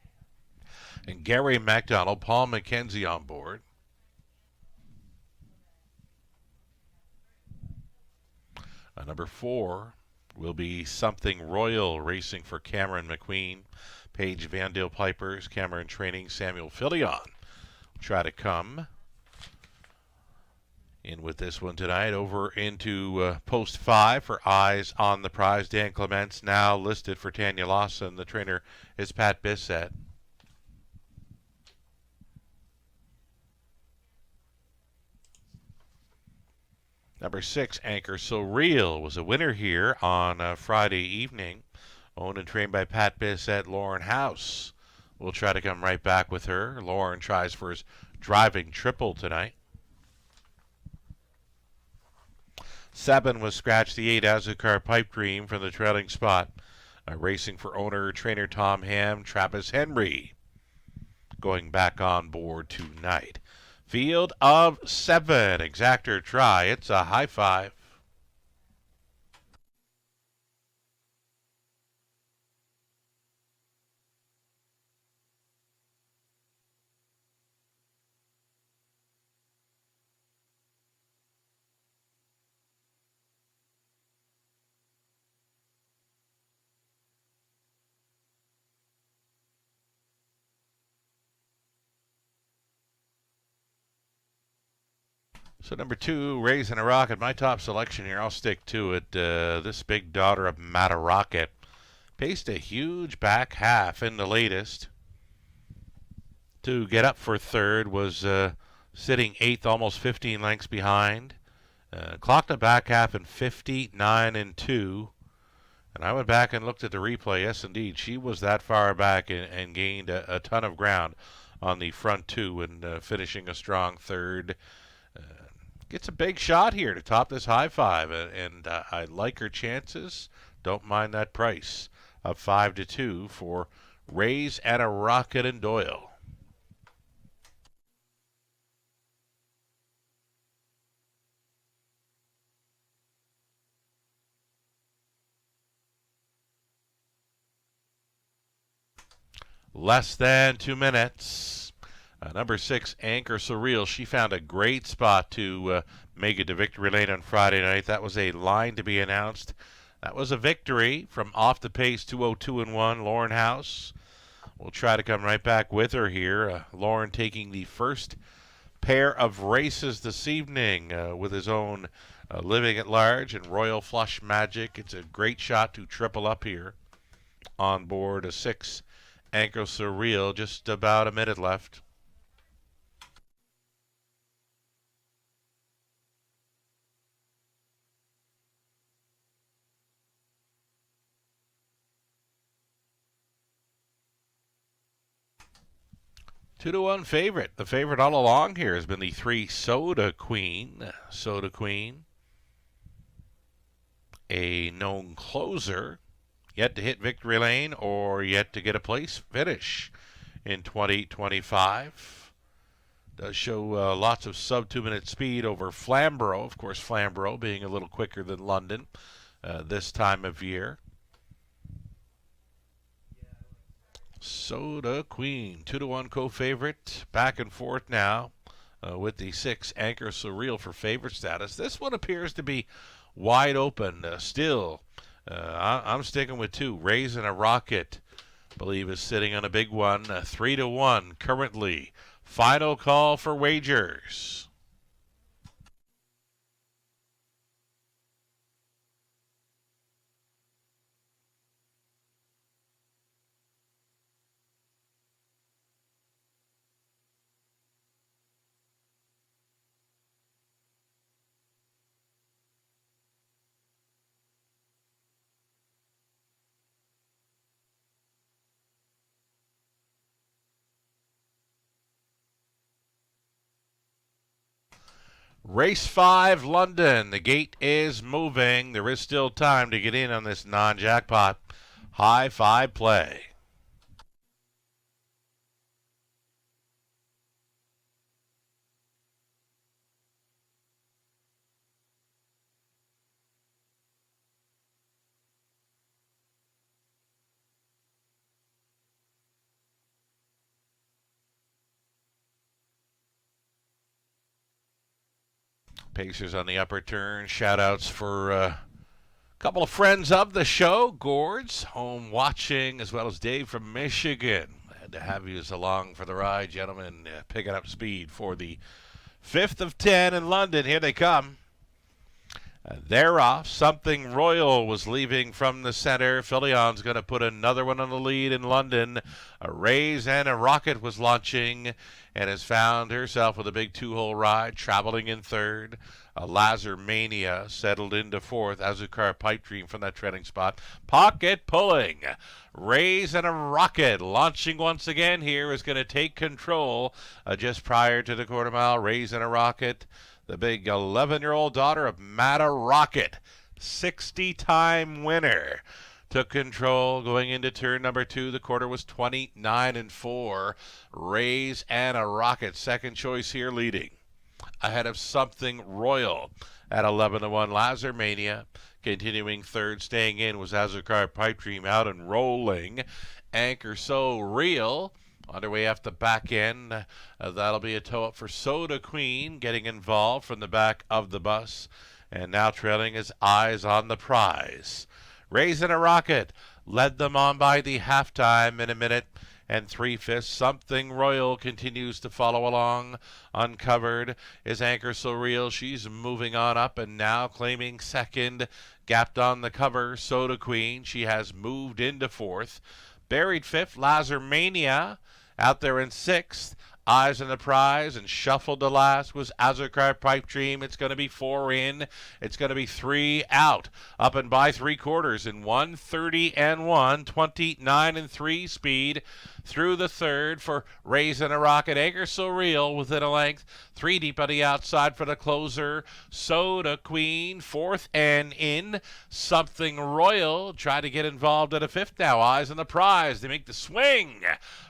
And Gary MacDonald, Paul McKenzie on board. Number 4 will be Something Royal, racing for Cameron McQueen. Paige Vandale Pipers, Cameron training, Samuel Filion try to come in with this one tonight. Over into post 5 for Eyes on the Prize. Dan Clements now listed for Tanya Lawson. The trainer is Pat Bissett. Number 6, Anchor So Real, was a winner here on Friday evening. Owned and trained by Pat Bissett. Lauren House will try to come right back with her. Lauren tries for his driving triple tonight. 7 was Scratch the 8, Azucar Pipe Dream from the trailing spot. Racing for owner-trainer Tom Ham. Travis Henry going back on board tonight. Field of 7, Exactor Try. It's a high five. So number 2, Raising a Rocket, my top selection here. I'll stick to it. This big daughter of Matta Rocket paced a huge back half in the latest. To get up for third was sitting 8th, almost 15 lengths behind. Clocked a back half in 59 and 2. And I went back and looked at the replay. Yes, indeed, she was that far back and gained a ton of ground on the front 2 and finishing a strong third. Gets a big shot here to top this high five, and I like her chances. Don't mind that price of 5-2 for Rays and a Rocket and Doyle. Less than 2 minutes. Number 6, Anchor Surreal. She found a great spot to make it to victory lane on Friday night. That was a line to be announced. That was a victory from off the pace, 202-1. Lauren House will try to come right back with her here. Lauren taking the first pair of races this evening with his own Living at Large and Royal Flush Magic. It's a great shot to triple up here on board a 6, Anchor Surreal. Just about a minute left. Two to 1 favorite. The favorite all along here has been the 3, Soda Queen. Soda Queen, a known closer, yet to hit victory lane or yet to get a place finish in 2025. Does show lots of sub 2 minute speed over Flamborough. Of course, Flamborough being a little quicker than London this time of year. Soda Queen, 2 to 1 co-favorite. Back and forth now with the 6, Anchor Surreal for favorite status. This one appears to be wide open still. I'm sticking with 2, Raising a Rocket. Believe is sitting on a big one, 3 to 1 currently. Final call for wagers. Race 5, London. The gate is moving. There is still time to get in on this non-jackpot. High 5 play. Pacers on the upper turn. Shout-outs for a couple of friends of the show. Gord's home watching, as well as Dave from Michigan. Glad to have you along for the ride, gentlemen. Picking up speed for the 5th of 10 in London. Here they come. They're off. Something Royal was leaving from the center. Philion's going to put another one on the lead in London. A Raise and a Rocket was launching and has found herself with a big two-hole ride, traveling in third. A Lazar Mania settled into fourth. Azucar Pipe Dream from that trailing spot. Pocket pulling. Raise and a Rocket launching once again here is going to take control just prior to the quarter mile. Raise and a Rocket. The big 11-year-old daughter of Matta Rocket, 60-time winner, took control going into turn number 2. The quarter was 29-4. Raise and a Rocket, second choice here, leading ahead of Something Royal at 11-1. Lazar Mania continuing third. Staying in was Azucar Pipe Dream out and rolling. Anchor So Real underway off the back end. That'll be a tow up for Soda Queen, getting involved from the back of the bus. And now trailing his Eyes on the Prize. Raising a Rocket led them on by the halftime in a minute and 3/5. Something Royal continues to follow along. Uncovered is Anchor So Real. She's moving on up and now claiming second. Gapped on the cover, Soda Queen. She has moved into fourth. Buried fifth, Lazar Mania. Out there in sixth, Eyes on the Prize, and shuffled to last was Azucar Pipe Dream. It's going to be 4 in. It's going to be 3 out. Up and by 3/4 in 1:30-1, 29-3 speed through the third for Raising a Rocket. Anchor So Real within a length. 3 deep on the outside for the closer. Soda Queen, fourth and in. Something Royal try to get involved at a fifth now. Eyes on the Prize. They make the swing.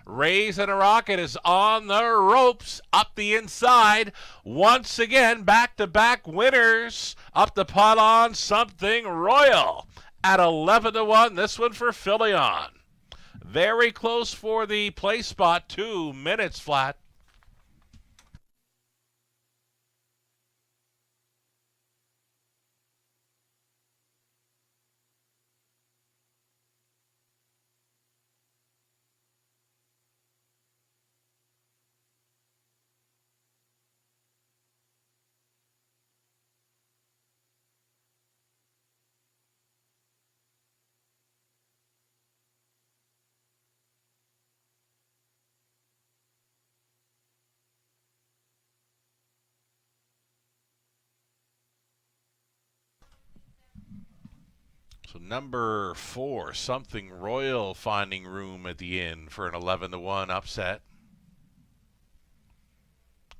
Raising a Rocket is on the ropes up the inside. Once again, back-to-back winners up the pylon. Something Royal at 11-1. This one for Philion. Very close for the play spot. 2 minutes flat. So number 4, Something Royal, finding room at the end for an 11-1 upset.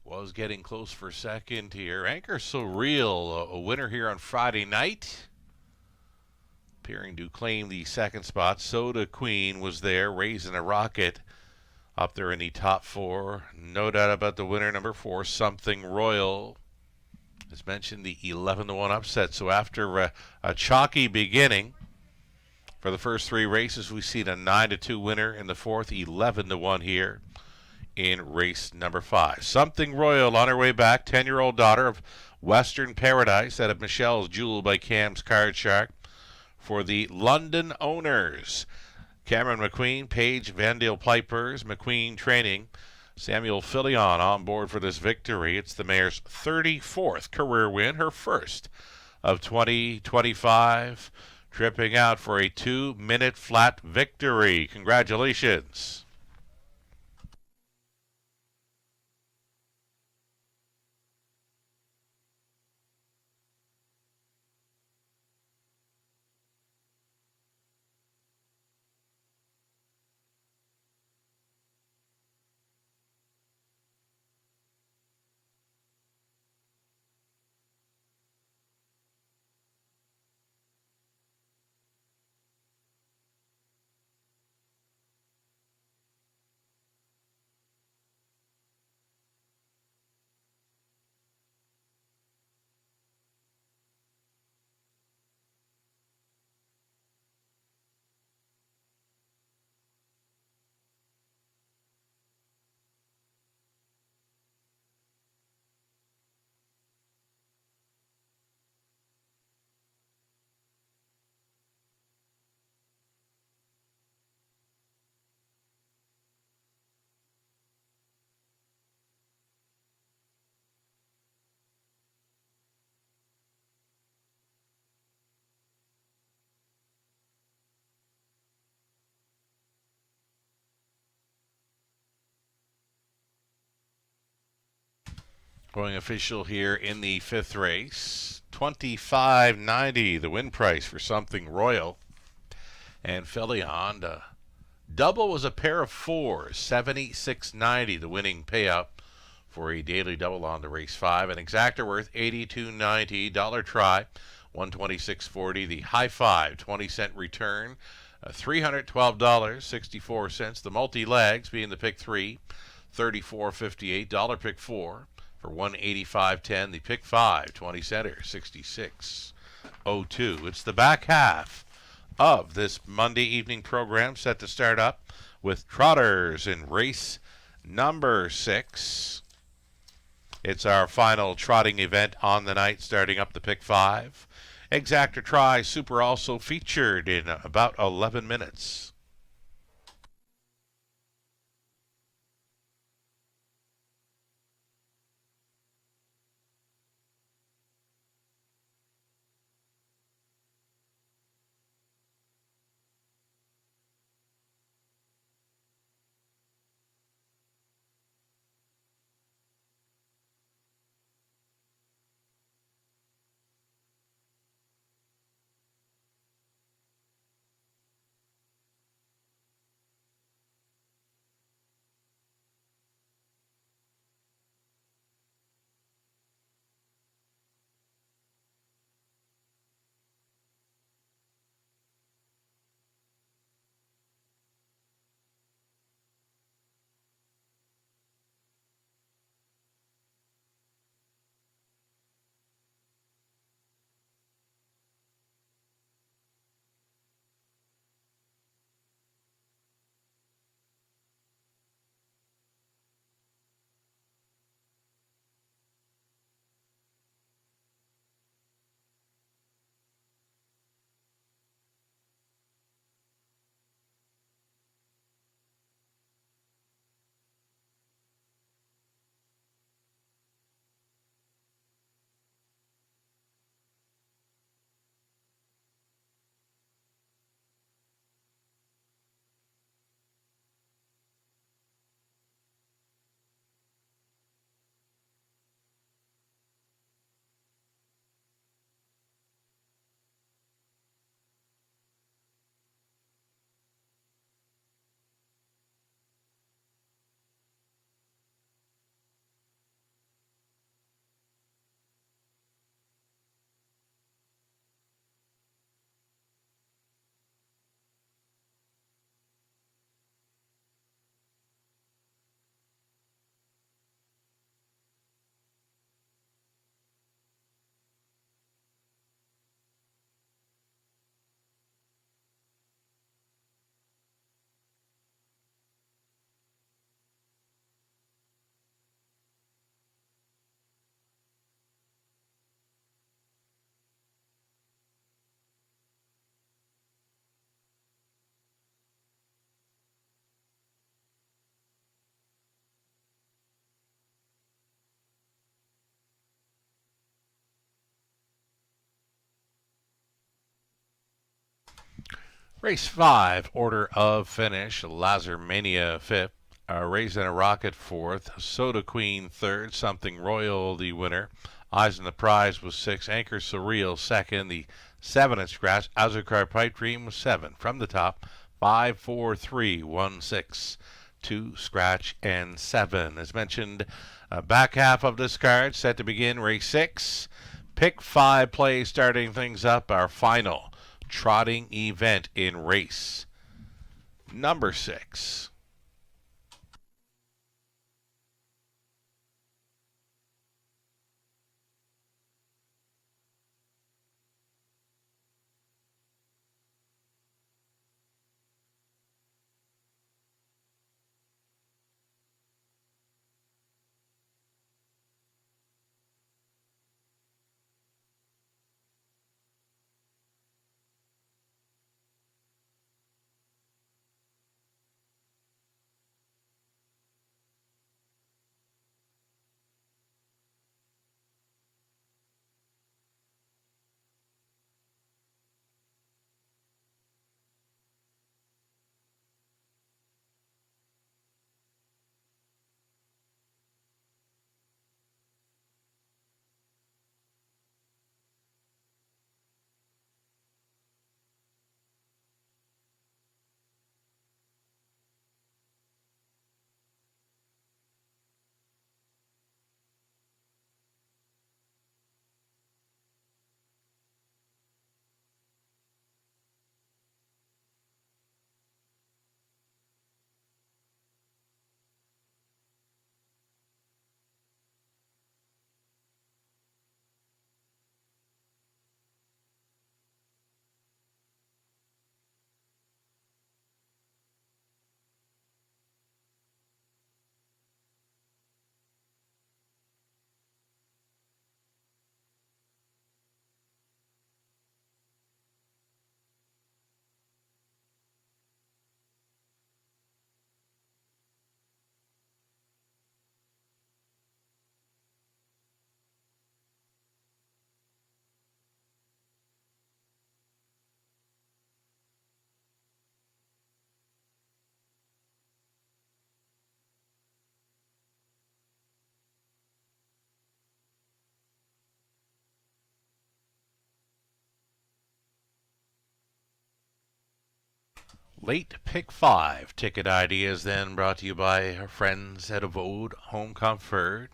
Was getting close for second here. Anchor So Real, a winner here on Friday night. Appearing to claim the second spot. Soda Queen was there, Raising a Rocket up there in the top 4. No doubt about the winner, number 4, Something Royal. As mentioned, the 11-1 upset. So after a chalky beginning for the first 3 races, we see the 9-2 winner in the fourth, 11-1 here in race number 5. Something Royal on her way back, 10-year-old daughter of Western Paradise out of Michelle's Jewel by Cam's Card Shark for the London owners. Cameron McQueen, Paige Vandale Pipers, McQueen Training. Samuel Philion on board for this victory. It's the mare's 34th career win, her first of 2025. Tripping out for a 2-minute flat victory. Congratulations. Going official here in the fifth race. $25.90, the win price for Something Royal. And Felion, double was a pair of fours, $76.90, the winning payout for a daily double on the race 5. An exactor worth $82.90, dollar try, $126.40. The high five, 20-cent return, $312.64. The multi-legs being the pick 3, $34.58, dollar pick 4 for $185.10. The pick 5, 20-center, $66.02. It's the back half of this Monday evening program set to start up with trotters in race number 6. It's our final trotting event on the night, starting up the pick 5. Exactor Try Super also featured in about 11 minutes. Race 5, order of finish. Lazarmania 5th. Raisin a Rocket 4th. Soda Queen 3rd. Something Royal the winner. Eyes on the Prize was 6. Anchor Surreal 2nd. The 7 at scratch. Azucar Pipe Dream was 7. From the top, 5, 4, 3, 1, 6. 2, scratch, and 7. As mentioned, back half of this card set to begin race 6. Pick 5 play starting things up. Our final trotting event in race number 6. Late Pick 5 ticket ideas then brought to you by our friends at Abode Home Comfort.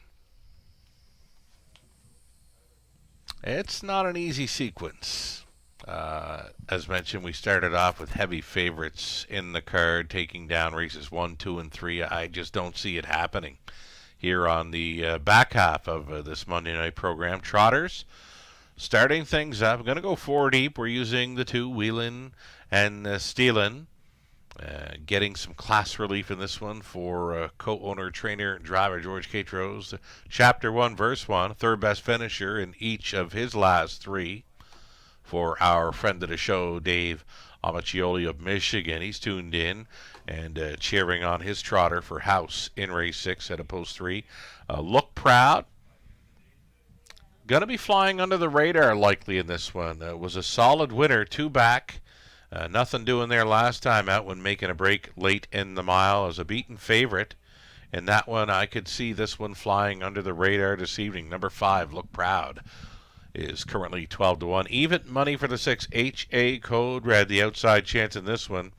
It's not an easy sequence. As mentioned, we started off with heavy favorites in the card, taking down races 1, 2, and 3. I just don't see it happening here on the back half of this Monday night program. Trotters, starting things up. I'm going to go 4 deep. We're using the 2, Wheelin' and Steelin'. Getting some class relief in this one for co-owner, trainer, and driver George Catrose. Chapter 1, Verse 1, third best finisher in each of his last 3 for our friend of the show, Dave Amiccioli of Michigan. He's tuned in and cheering on his trotter for House in race 6 at a post 3. Look Proud. Going to be flying under the radar likely in this one. Was a solid winner, 2 back. Nothing doing there last time out when making a break late in the mile as a beaten favorite. In that one, I could see this one flying under the radar this evening. Number 5, Look Proud, is currently 12-1. Even money for the 6, HA Code Red, the outside chance in this one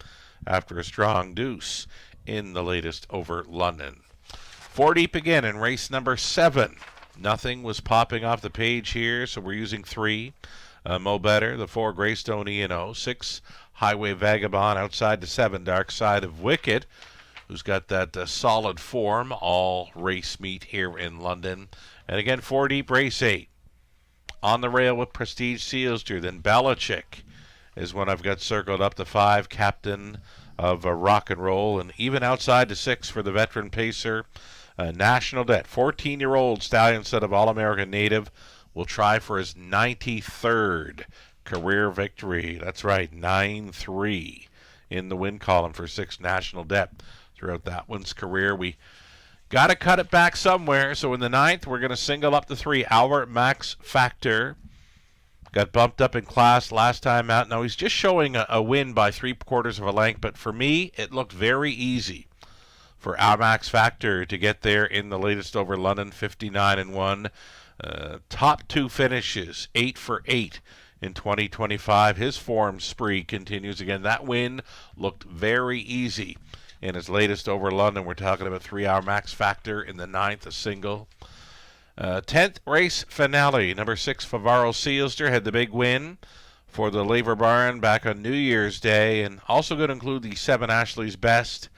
after a strong deuce in the latest over London. 4 deep again in race number 7. Nothing was popping off the page here, so we're using 3. Mo Better, the 4, Greystone E&O, 6, Highway Vagabond, outside the 7, Dark Side of Wicked, who's got that solid form, all race meet here in London. And again, 4 deep, race 8. On the rail with Prestige Sealster, then Belichick is one I've got circled up, the 5, Captain of Rock and Roll, and even outside the 6 for the veteran pacer, National Debt, 14-year-old stallion set of All-American native, will try for his 93rd career victory. That's right, 9-3 in the win column for 6, National Debt. Throughout that one's career, we got to cut it back somewhere. So in the 9th, we're going to single up the 3, Our Max Factor. Got bumped up in class last time out. Now he's just showing a win by 3/4 of a length, but for me, it looked very easy for Our Max Factor to get there in the latest over London, 59-1. Top 2 finishes, 8 for 8 in 2025. His form spree continues again. That win looked very easy in his latest over London. We're talking about 3 Our Max Factor in the 9th, a single. 10th race finale. Number 6, Favaro Sealster had the big win for the Laver Barn back on New Year's Day, and also going to include the 7 Ashley's Best.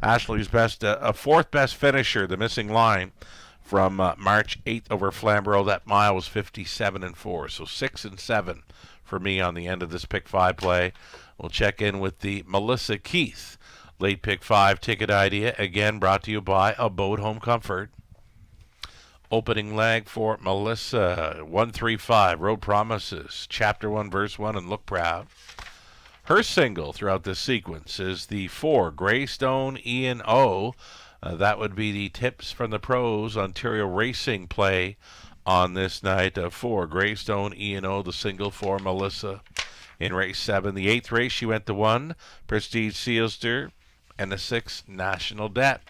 Ashley's Best, a 4th best finisher, the missing line from March 8th over Flamborough. That mile was 57-4, so 6 and 7 for me on the end of this pick 5 play. We'll check in with the Melissa Keith late pick 5 ticket idea, again brought to you by Abode Home Comfort. Opening leg for Melissa, 135, Road Promises, Chapter 1, Verse 1, and Look Proud. Her single throughout this sequence is the 4, Greystone E&O. That would be the Tips from the Pros Ontario Racing play on this night. 4, Greystone E&O, the single for Melissa in race 7. The 8th race, she went to 1, Prestige Sealster, and the 6, National Debt.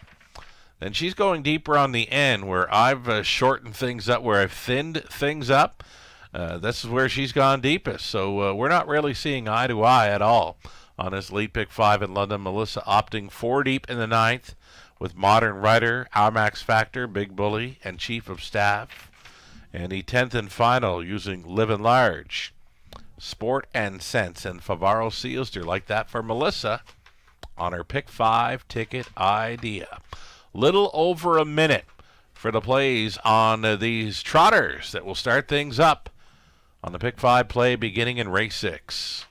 Then she's going deeper on the end, where I've shortened things up, where I've thinned things up. This is where she's gone deepest. So we're not really seeing eye to eye at all on this late pick 5 in London. Melissa opting 4 deep in the 9th with Modern Rider, Our Max Factor, Big Bully, and Chief of Staff. And the 10th and final using Livin' Large, Sport and Sense, and Favaro Sealster. Like that for Melissa on her pick 5 ticket idea. Little over a minute for the plays on these trotters that will start things up on the pick 5 play beginning in race 6.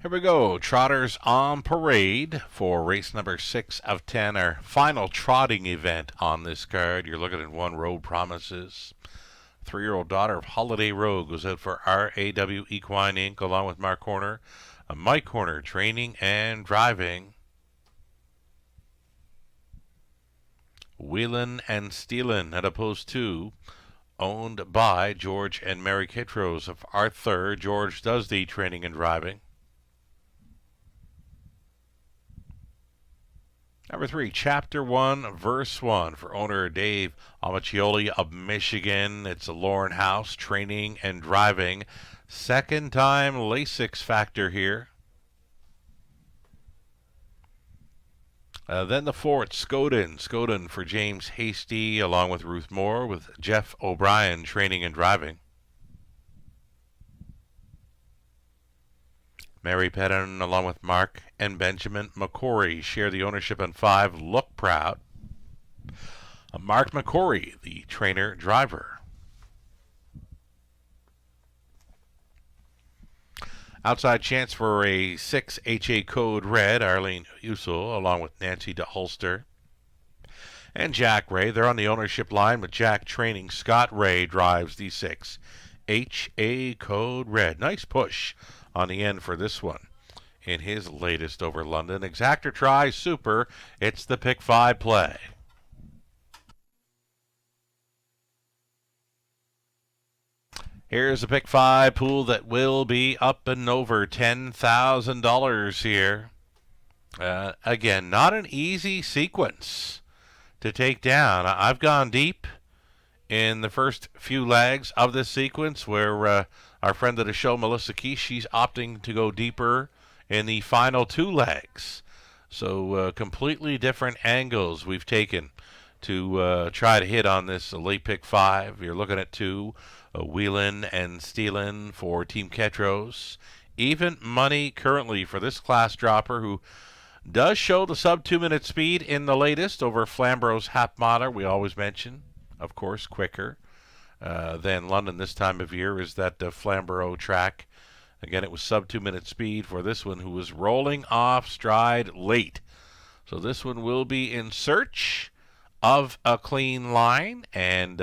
Here we go. Trotters on parade for race number 6 of 10, our final trotting event on this card. You're looking at one Road Promises. 3-year-old daughter of Holiday Road goes out for RAW Equine Inc. along with Mark Horner. Mike Horner training and driving. Wheelin' and Steelin' at opposed to, owned by George and Mary Kittros of Arthur. George does the training and driving. Number 3, Chapter 1, Verse 1 for owner Dave Amiccioli of Michigan. It's a Lauren House training and driving. Second time Lasix factor here. Then the 4th, Skoden. Skoden for James Hasty along with Ruth Moore with Jeff O'Brien training and driving. Mary Pettin along with Mark and Benjamin McCory share the ownership on 5, Look Proud. Mark McCory, the trainer-driver. Outside chance for a 6 HA code red, Arlene Usul along with Nancy DeHolster. And Jack Ray, they're on the ownership line with Jack training. Scott Ray drives the 6 HA code red. Nice push on the end for this one in his latest over London. Exactor try, super. It's the pick 5 play. Here's a pick 5 pool that will be up and over $10,000 here. Again, not an easy sequence to take down. I've gone deep in the first few legs of this sequence where our friend of the show, Melissa Key, she's opting to go deeper in the final 2 legs. So completely different angles we've taken to try to hit on this late pick 5. You're looking at 2, Wheelin' and Steelin' for Team Ketros. Even money currently for this class dropper who does show the sub 2-minute speed in the latest over Flamborough's Hapmata. We always mention, of course, quicker than London this time of year is that Flamborough track. Again, it was sub 2-minute speed for this one who was rolling off stride late. So this one will be in search of a clean line and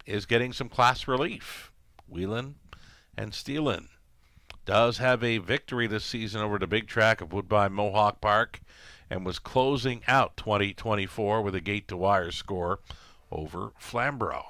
is getting some class relief. Wheelin' and Steelin' does have a victory this season over the big track of Woodbine Mohawk Park and was closing out 2024 with a gate-to-wire score over Flamborough.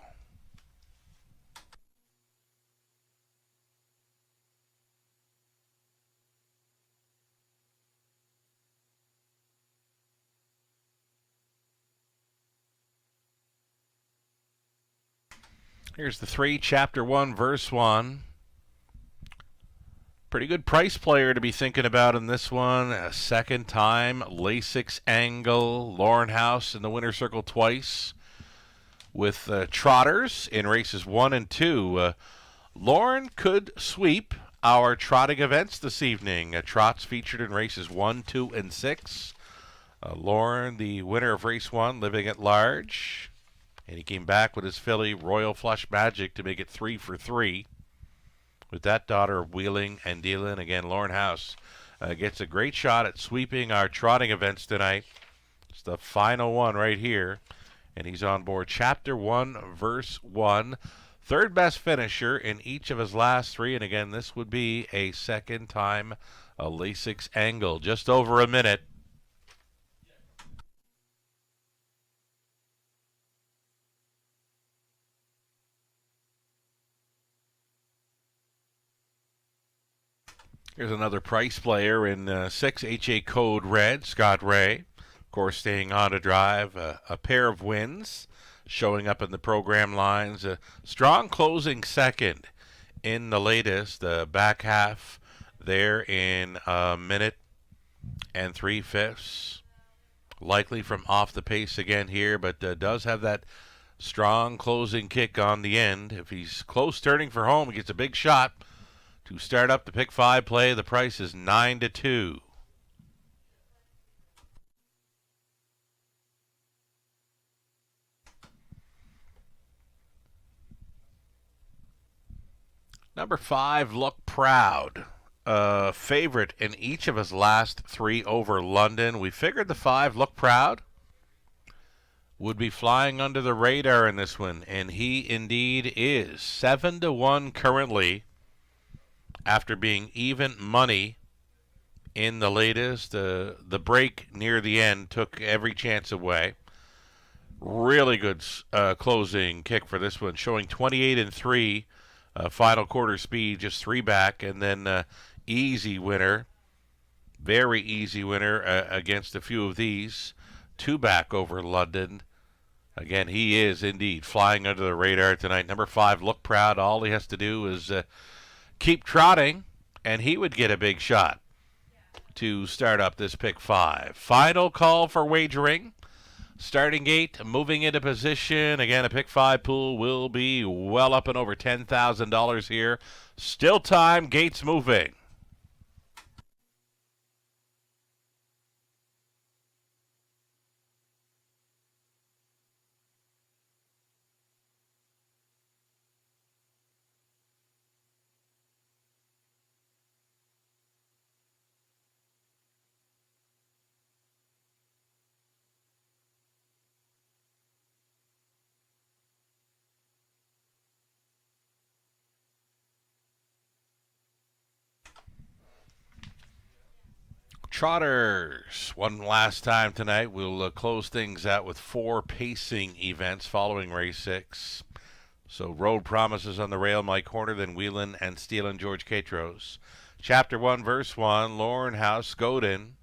Here's the 3, Chapter 1, Verse 1. Pretty good price player to be thinking about in this one. A second time, Lasix angle, Lauren House in the winner's circle twice. With trotters in races 1 and 2. Lauren could sweep our trotting events this evening. Trots featured in races 1, 2, and 6. Lauren, the winner of race 1, living at large. And he came back with his filly, Royal Flush Magic, to make it 3 for 3. With that daughter of Wheeling and Dealin', again, Lauren House gets a great shot at sweeping our trotting events tonight. It's the final one right here. And he's on board Chapter 1, Verse 1. Third best finisher in each of his last 3. And again, this would be a second time a Lasix angle. Just over a minute. Here's another price player in 6 HA code red, Scott Ray. Of course, staying on to drive a pair of wins, showing up in the program lines. A strong closing second in the latest, back half there in a minute and 3/5. Likely from off the pace again here, but does have that strong closing kick on the end. If he's close turning for home, he gets a big shot. To start up the pick 5 play, the price is 9 to 2. Number 5, Look Proud. favorite in each of his last 3 over London. We figured the 5, Look Proud, would be flying under the radar in this one, and he indeed is. 7-1 currently after being even money in the latest. The break near the end took every chance away. Really good closing kick for this one, showing 28-3 final quarter speed, just 3 back, and then easy winner, very easy winner against a few of these, 2 back over London. Again, he is indeed flying under the radar tonight. Number 5, Look Proud. All he has to do is keep trotting, and he would get a big shot to start up this pick 5. Final call for wagering. Starting gate, moving into position. Again, a pick 5 pool will be well up and over $10,000 here. Still time, gates moving. Trotters, one last time tonight. We'll close things out with 4 pacing events following race 6. So Road Promises on the rail, Mike Horner, then Whelan and Steelen, George Catros. Chapter 1, Verse 1, Lauren House, Godin,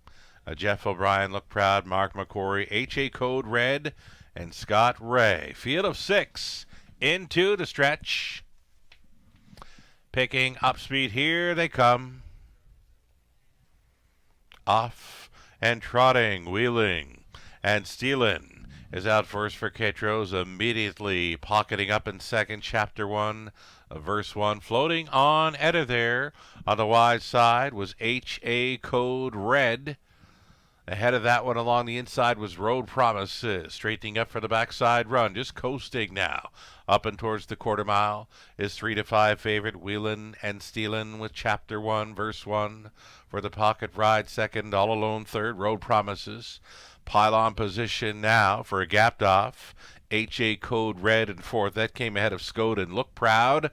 Jeff O'Brien, Look Proud, Mark McCory, H.A. Code Red, and Scott Ray. Field of 6 into the stretch. Picking up speed, here they come. Off and trotting, Wheeling and Steelen is out first for Catros, immediately pocketing up in second. Chapter 1, Verse 1, floating on Edda there. On the wide side was H.A. Code Red. Ahead of that one along the inside was Road Promises, straightening up for the backside run, just coasting now. Up and towards the quarter mile is 3-5 favorite Whelan and Steelen with Chapter 1, Verse 1 for the pocket ride. Second, All Alone third, Road Promises. Pylon position now for a gapped off H.A. Code Red in fourth. That came ahead of Skoden. Look Proud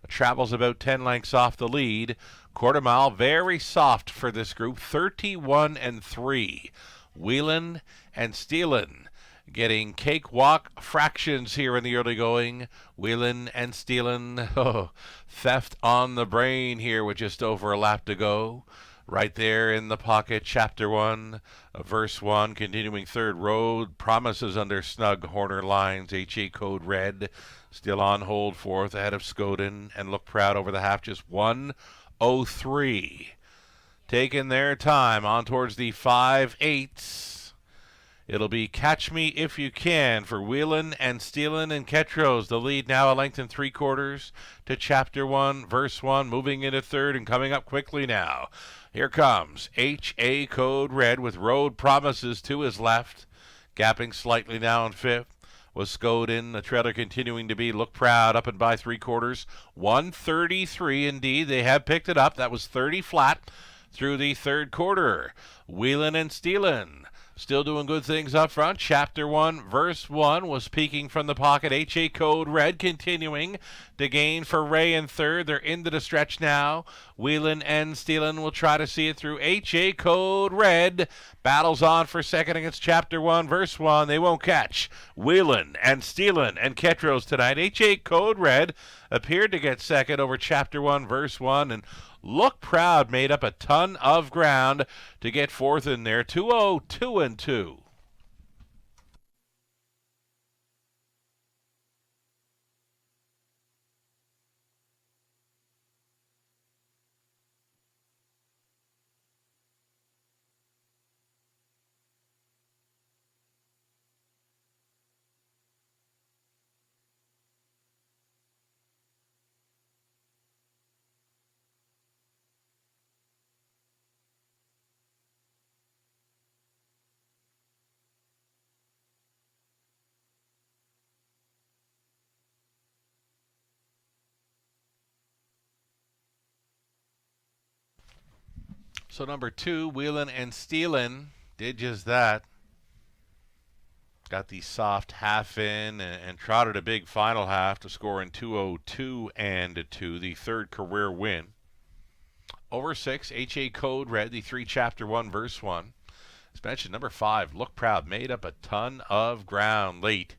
travels about 10 lengths off the lead. Quarter mile, very soft for this group, 31-3. Whelan and Steelen getting cakewalk fractions here in the early going. Whelan and Steelen, theft on the brain here with just over a lap to go. Right there in the pocket, Chapter 1, Verse 1, continuing third. Road Promises under snug Horner lines. H.A. Code Red still on hold fourth, ahead of Skoden and Look Proud over the half, just 1:03. Taking their time on towards the 5/8. It'll be Catch Me If You Can for Whelan and Steelen and Catros. The lead now a length and 3/4 to Chapter 1, Verse 1, moving into third and coming up quickly now. Here comes H.A. Code Red with Road Promises to his left. Gapping slightly now in fifth was Skoden. The trailer continuing to be Look Proud up and by 3/4. 1:33 indeed. They have picked it up. That was 30 flat through the third quarter. Whelan and Steelen still doing good things up front. Chapter 1, Verse 1 was peeking from the pocket. H.A. Code Red continuing to gain for Ray in third. They're into the stretch now. Whelan and Steelen will try to see it through. H.A. Code Red battles on for second against Chapter 1, Verse 1. They won't catch Whelan and Steelen and Catros tonight. H.A. Code Red appeared to get second over Chapter 1, Verse 1, and Look Proud made up a ton of ground to get fourth in there. 2-0-2-2. So number 2, Wheelin' and Stealin', did just that. Got the soft half in and trotted a big final half to score in 2:02 and 2, the third career win. Over 6, HA Code Red, the 3 Chapter 1 Verse 1. As mentioned, number 5, Look Proud, made up a ton of ground late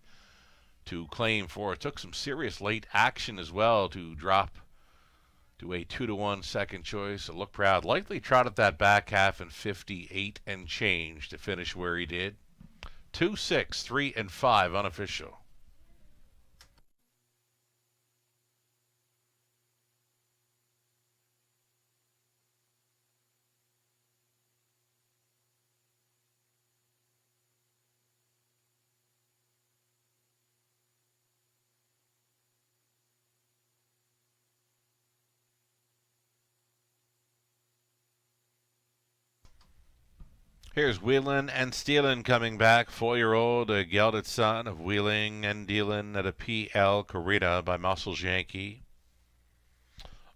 to claim 4. It took some serious late action as well to drop to a 2-1 second choice. So Look Proud likely trotted that back half in 58 and change to finish where he did. 2, 6, 3, and 5 unofficial. Here's Wheelin' and Stealin' coming back. 4-year-old, a gelded son of Wheeling and Dealin' at a PL Corrida by Muscles Yankee.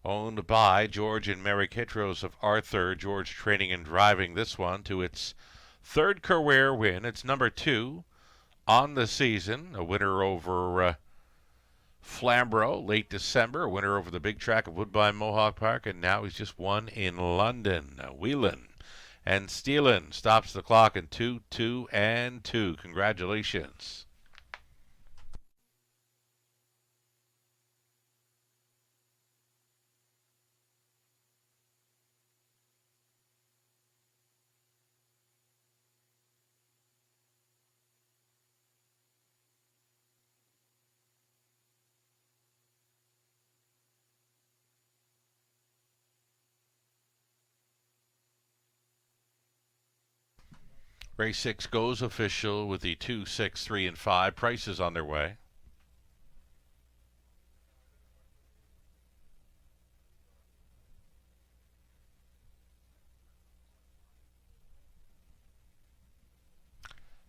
Owned by George and Mary Kitros of Arthur. George training and driving this one to its third career win. It's number 2 on the season. A winner over Flamborough late December. A winner over the big track of Woodbine Mohawk Park. And now he's just won in London. Wheelin' and Stealin' stops the clock in 2, 2, and 2. Congratulations. Race 6 goes official with the 2, 6, 3, and 5. Prices on their way.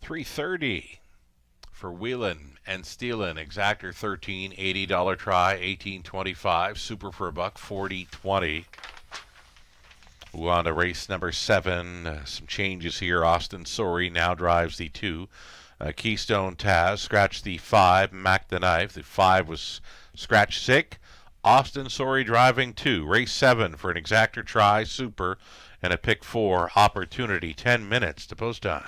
$330 for Wheelin' and Stealin'. Exactor 13, $80 try, $18.25. Super for a buck, $40.20. We're on to race number 7. Some changes here. Austin Sorry now drives the 2. Keystone Taz scratched the 5. Mac the Knife. The 5 was scratch sick. Austin Sorry driving 2. Race 7 for an exactor try, super, and a pick 4 opportunity. 10 minutes to post time.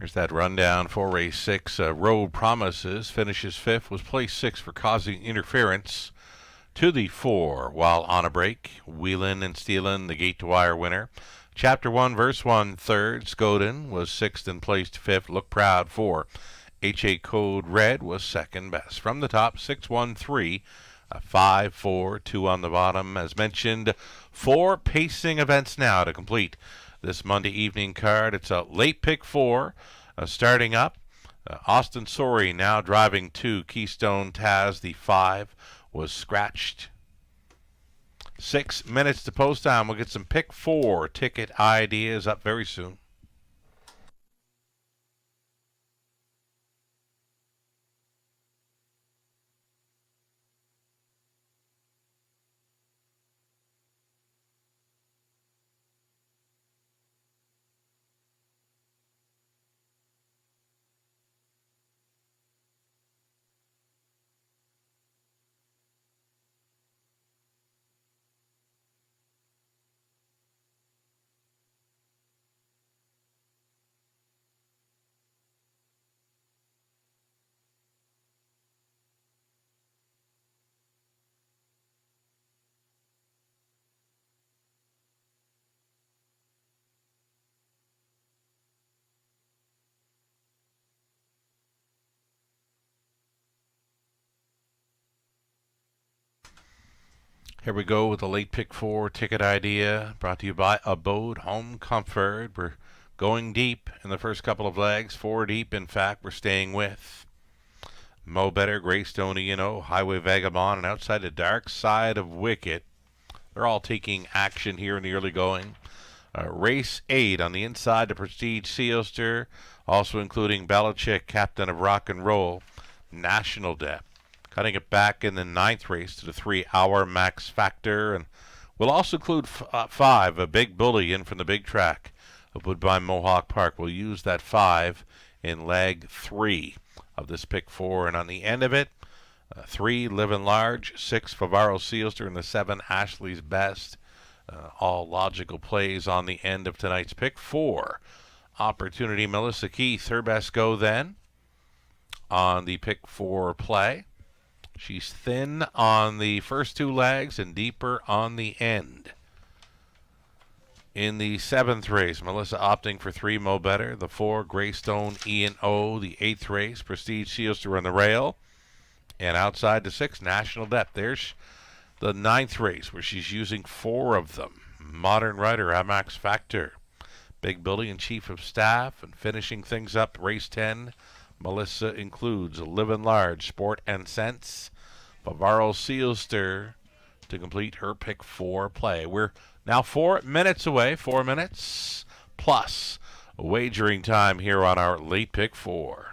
There's that rundown for race 6. Road Promises finishes 5th, was placed 6th for causing interference to the 4 while on a break. Wheelin' and Steelin', the gate to wire winner. Chapter 1, verse 1, third. Scoden was 6th and placed 5th. Look Proud 4. HA Code Red was second best. From the top, 6-1-3, 5-4-2 on the bottom. As mentioned, 4 pacing events now to complete this Monday evening card. It's a late pick 4 starting up. Austin Sorey now driving 2. Keystone Taz, the 5, was scratched. 6 minutes to post time. We'll get some pick 4 ticket ideas up very soon. Here we go with the late pick 4 ticket idea brought to you by Abode Home Comfort. We're going deep in the first couple of legs, 4 deep. In fact, we're staying with Mo Better, Greystone E&O, Highway Vagabond, and outside the Dark Side of Wicket. They're all taking action here in the early going. Race 8 on the inside, the Prestige Sealster, also including Belichick, Captain of Rock and Roll, National Debt. Cutting it back in the 9th race to the 3-hour Max Factor. And we'll also include 5, a Big Bully in from the big track of Woodbine Mohawk Park. We'll use that 5 in leg 3 of this pick 4. And on the end of it, 3, Living Large, 6, Favaro Sealster, and the 7, Ashley's Best. All logical plays on the end of tonight's pick 4. Opportunity, Melissa Keith, her best go then on the pick 4 play. She's thin on the first 2 legs and deeper on the end. In the 7th race, Melissa opting for 3, Mo Better. The 4, Greystone E&O. The 8th race, Prestige Sealster on the rail. And outside the 6, National Depth. There's the 9th race where she's using 4 of them. Modern Rider, Max Factor. Big Billy and Chief of Staff. And finishing things up, race 10, Melissa includes Living Large, Sport and Sense, Favaro Sealster to complete her pick 4 play. We're now 4 minutes away, 4 minutes plus wagering time here on our late pick 4.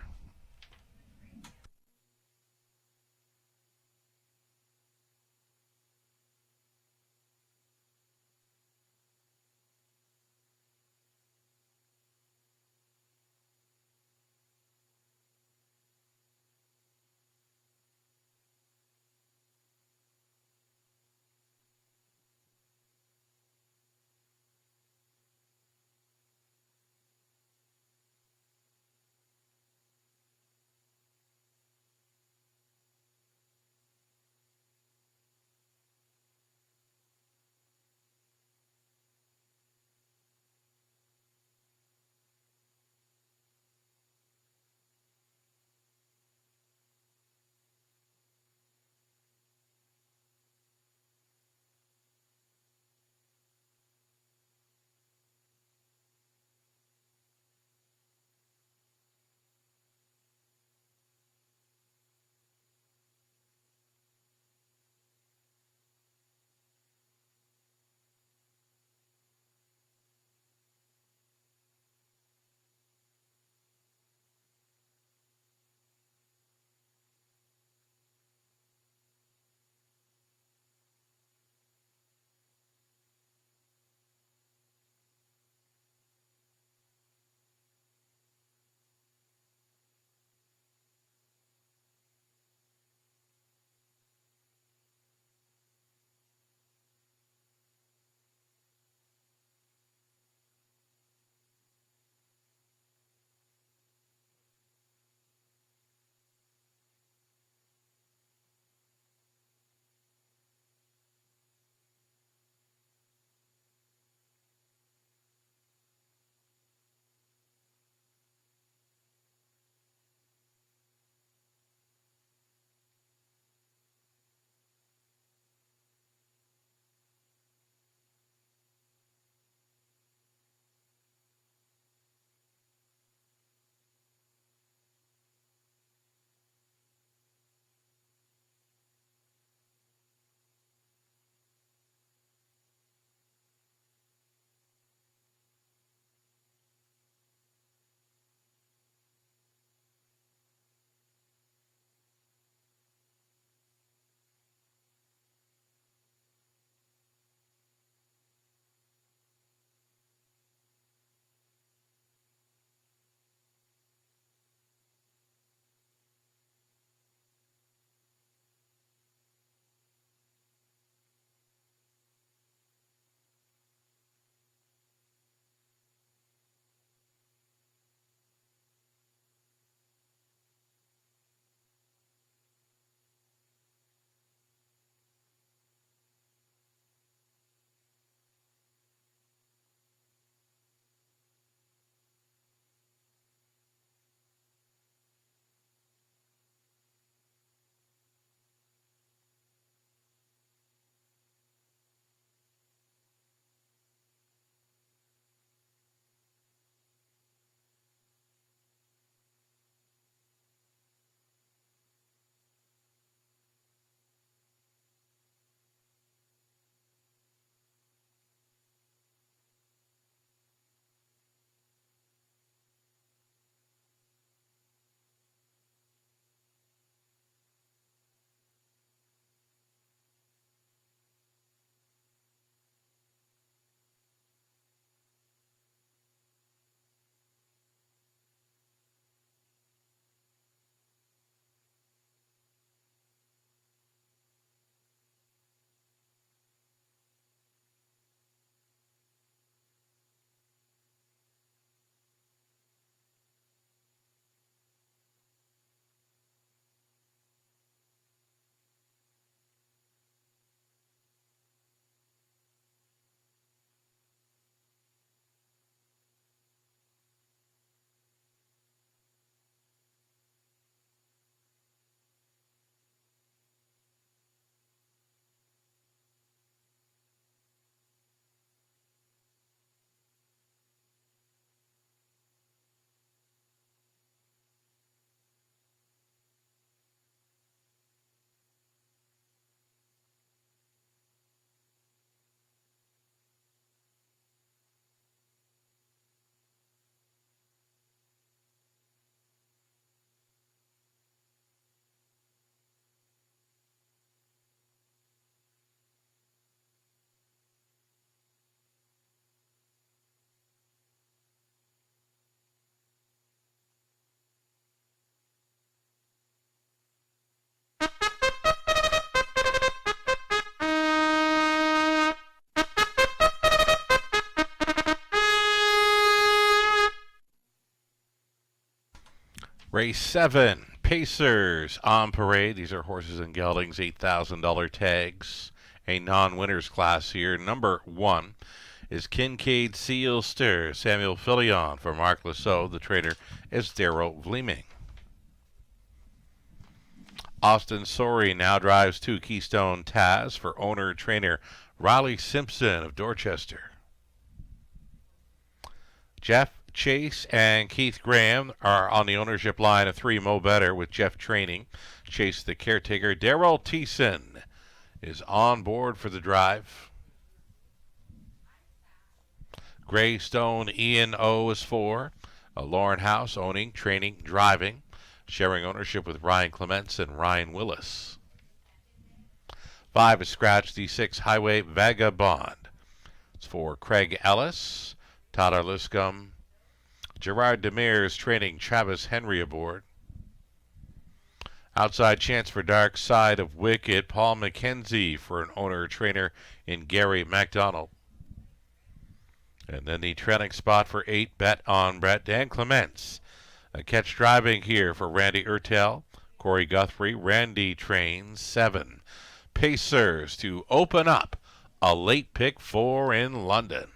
Race 7, Pacers on parade. These are horses and geldings, $8,000 tags. A non-winners class here. Number 1 is Kincaid Seal Stir, Samuel Filion for Mark Lasso. The trainer is Daryl Vleeming. Austin Sorey now drives 2 Keystone Taz for owner-trainer Riley Simpson of Dorchester. Jeff Chase and Keith Graham are on the ownership line of 3 Mo Better with Jeff training. Chase the caretaker. Darrell Thiessen is on board for the drive. Greystone Ian O is 4. Lauren House owning, training, driving. Sharing ownership with Ryan Clements and Ryan Willis. 5 is Scratch the 6 Highway Vagabond. It's for Craig Ellis, Tyler Liscombe, Gerard Demers training, Travis Henry aboard. Outside chance for Dark Side of Wicked, Paul McKenzie for an owner-trainer in Gary MacDonald. And then the trailing spot for 8, Bet on Brett, Dan Clements. A catch driving here for Randy Ertel, Corey Guthrie, Randy trains 7. Pacers to open up a late pick 4 in London.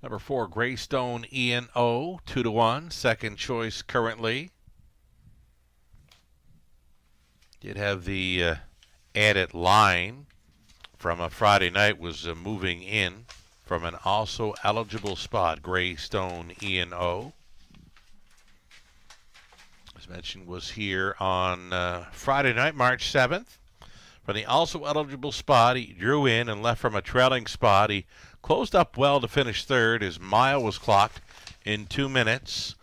Number 4, Greystone Ian O, 2-1, second choice currently. Did have the added line from a Friday night, was moving in from an also eligible spot. Greystone Ian O, as mentioned, was here on Friday night, March 7th. From the also eligible spot, he drew in and left from a trailing spot. He closed up well to finish third. His mile was clocked in 2 minutes,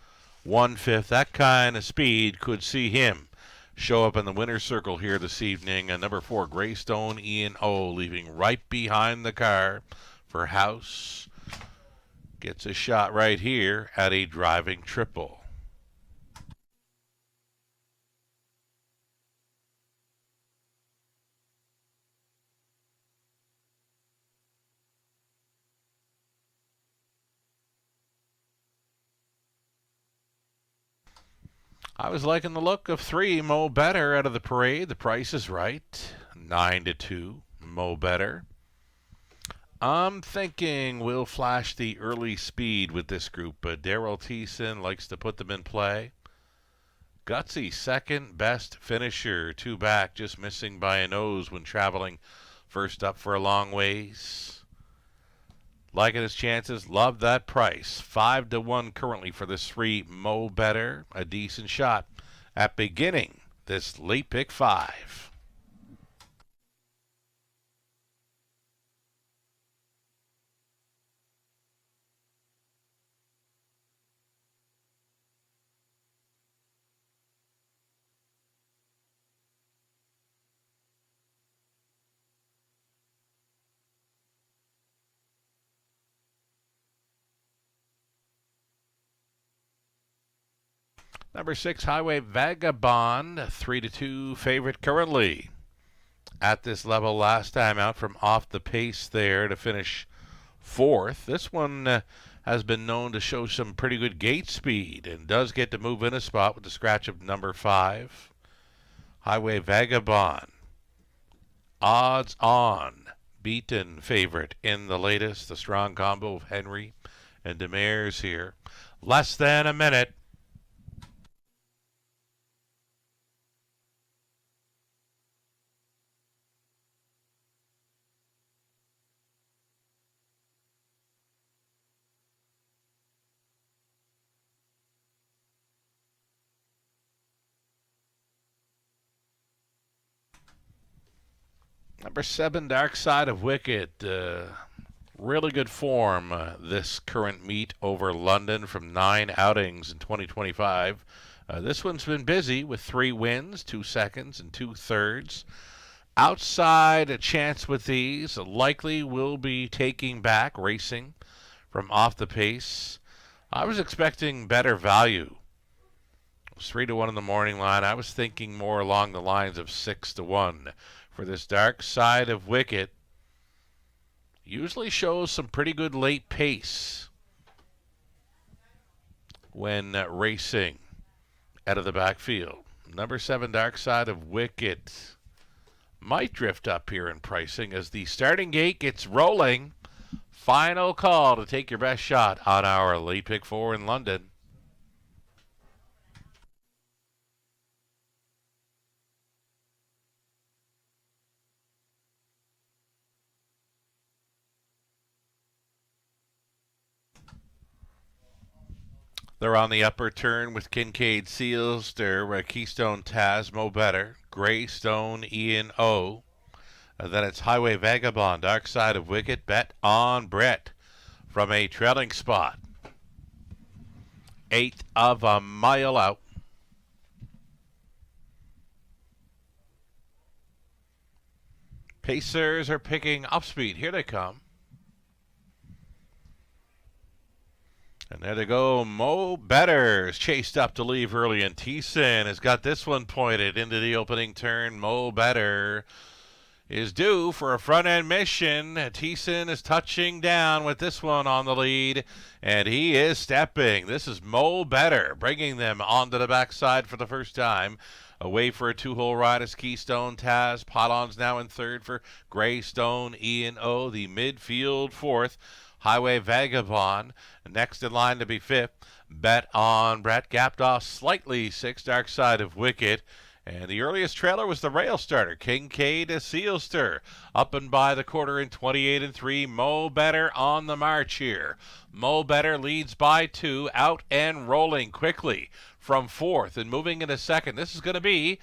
1/5. That kind of speed could see him show up in the winner's circle here this evening. And number 4, Greystone Ian O, leaving right behind the car for House. Gets a shot right here at a driving triple. I was liking the look of 3, Mo Better out of the parade. The price is right. 9-2, Mo Better. I'm thinking we'll flash the early speed with this group, but Daryl Thiessen likes to put them in play. Gutsy, second best finisher, 2 back, just missing by a nose when traveling first up for a long ways. Liking his chances, love that price. 5-1 currently for this 3, Mo Better. A decent shot at beginning this late pick 5. Number 6, Highway Vagabond, 3-2 favorite currently. At this level last time out from off the pace there to finish 4th. This one has been known to show some pretty good gate speed and does get to move in a spot with the scratch of number 5. Highway Vagabond, odds on, beaten favorite in the latest. The strong combo of Henry and Demers here. Less than a minute. Number 7, Dark Side of Wicked. Really good form this current meet over London from 9 outings in 2025. This one's been busy with 3 wins, 2 seconds, and 2 thirds. Outside a chance with these, likely will be taking back racing from off the pace. I was expecting better value. It was 3-1 in the morning line. I was thinking more along the lines of 6-1 for this Dark Side of Wicket. Usually shows some pretty good late pace when racing out of the backfield. Number 7, Dark Side of Wicket, might drift up here in pricing as the starting gate gets rolling. Final call to take your best shot on our late pick 4 in London. They're on the upper turn with Kincaid, Sealster, Keystone, Taz, Mo Better, Greystone, Ian O. Then it's Highway Vagabond, Dark Side of Wicket, Bet on Brett from a trailing spot. 1/8 of a mile out. Pacers are picking up speed. Here they come. And there they go. Mo Better's chased up to leave early, and Thiessen has got this one pointed into the opening turn. Mo Better is due for a front-end mission. Thiessen is touching down with this one on the lead, and he is stepping. This is Mo Better bringing them onto the backside for the first time. Away for a 2-hole ride is Keystone, Taz. Pollon's now in third for Greystone, Ian O. The midfield fourth. Highway Vagabond, next in line to be fifth. Bet on Brett, gapped off slightly, 6, Dark Side of Wicket. And the earliest trailer was the rail starter, Kincaid Sealster, up and by the quarter in 28-3. Mo Better on the march here. Mo Better leads by 2, out and rolling quickly from fourth and moving into second. This is going to be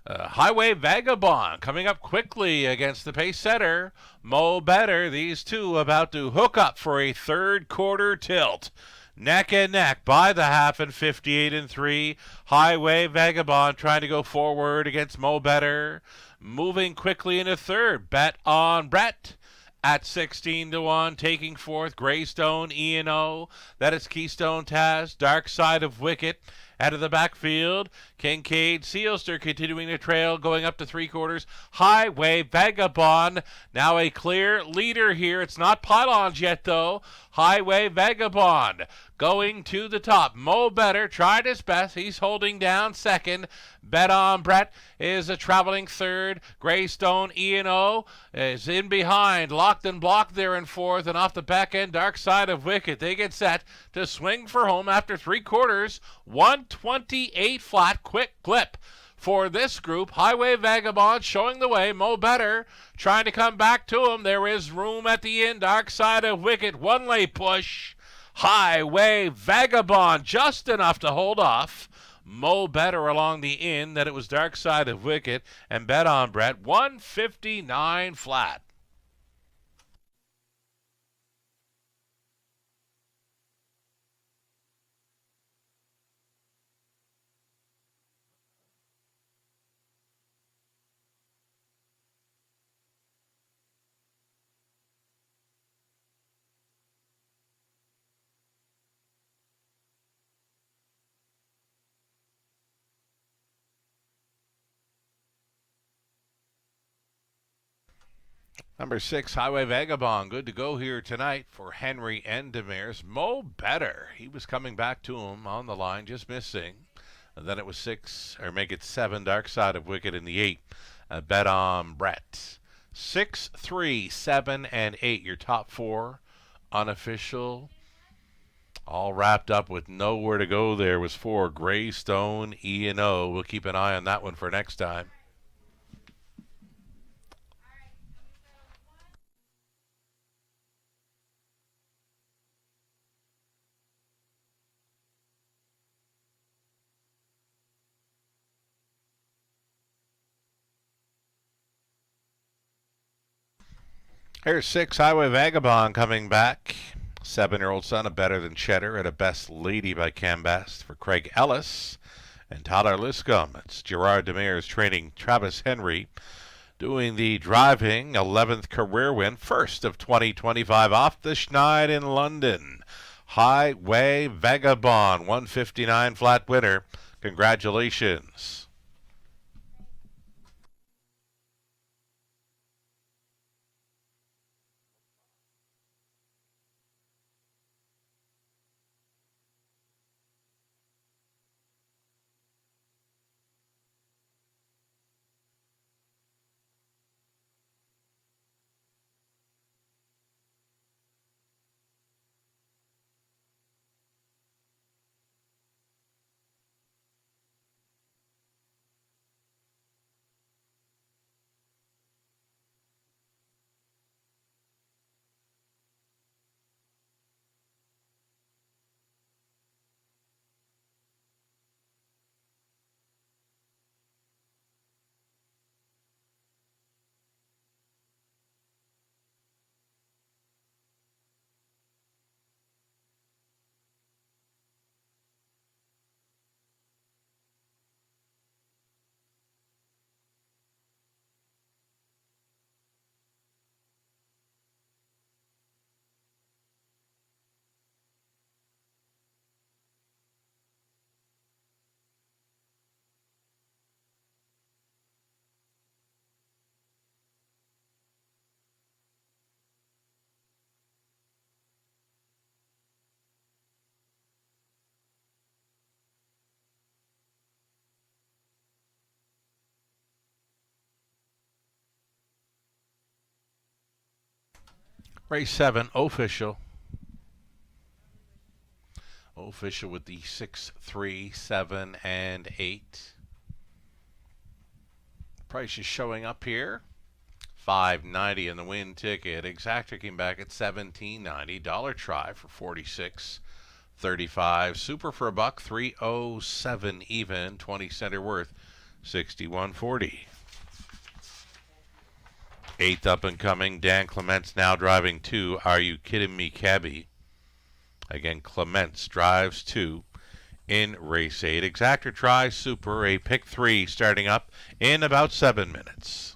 Highway Vagabond coming up quickly against the pace setter, Mo Better. These two about to hook up for a third quarter tilt. Neck and neck by the half in 58-3. Highway Vagabond trying to go forward against Mo Better. Moving quickly into third. Bet on Brett at 16-1. Taking fourth, Greystone, Ian O. That is Keystone, Taz. Dark Side of Wicket out of the backfield. Kincaid, Sealster continuing to trail, going up to 3/4. Highway Vagabond now a clear leader here. It's not Pylons yet, though. Highway Vagabond going to the top. Mo Better tried his best. He's holding down second. Bet on Brett is a traveling third. Greystone, Ian O. is in behind. Locked and blocked there in fourth. And off the back end, Dark Side of Wicket. They get set to swing for home after 3/4. 128 flat. Quick clip for this group. Highway Vagabond showing the way. Mo Better trying to come back to him. There is room at the end. Dark Side of Wicket. One late push. Highway Vagabond just enough to hold off Mo Better along the in. That it was Dark Side of Wicket and Bet on Brett. 159 flat. Number 6, Highway Vagabond, good to go here tonight for Henry and Demers. Mo Better, he was coming back to him on the line, just missing. And then it was 6, or make it 7, Dark Side of Wicket in the 8. Bet on Brett. 6, 3, 7, and 8, your top 4 unofficial. All wrapped up with nowhere to go there was 4, Greystone, E&O. We'll keep an eye on that one for next time. Here's 6 Highway Vagabond coming back. 7-year-old son of Better Than Cheddar at a Best Lady by Cam Best for Craig Ellis and Tyler Liscombe. It's Gerard Demers training Travis Henry, doing the driving 11th career win, first of 2025 off the Schneid in London. Highway Vagabond, 159 flat winner. Congratulations. Race 7, official. Official with the 6, 3, 7, and 8. Price is showing up here. $5.90 in the win ticket. Exactor came back at $17.90. Dollar try for $46.35. Super for $1, $3.07 even. 20 center worth, $61.40. 8th up and coming, Dan Clements now driving 2. Are You Kidding Me, Cabby? Again, Clements drives 2 in race 8. Exactor try, super, a pick 3 starting up in about 7 minutes.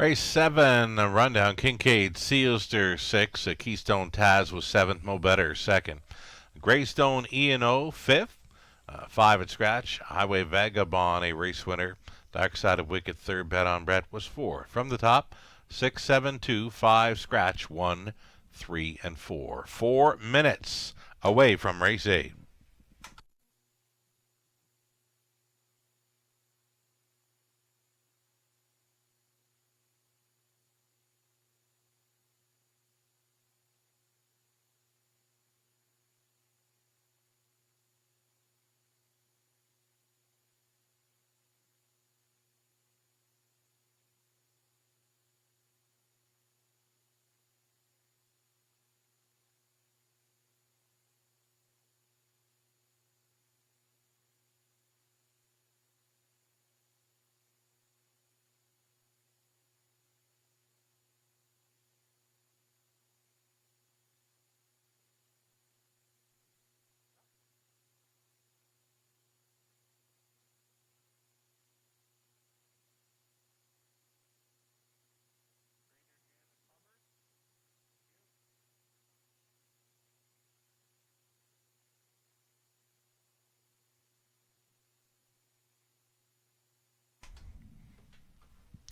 Race 7, a rundown. Kincaid, Sealster 6. Keystone Taz was 7th. Mo Better 2nd. Greystone E&O 5th. 5 at scratch. Highway Vagabond, a race winner. Dark Side of Wicked 3rd. Bet on Brett was 4. From the top, 6, 7, 2, 5 scratch, 1, 3, and 4. 4 minutes away from race 8.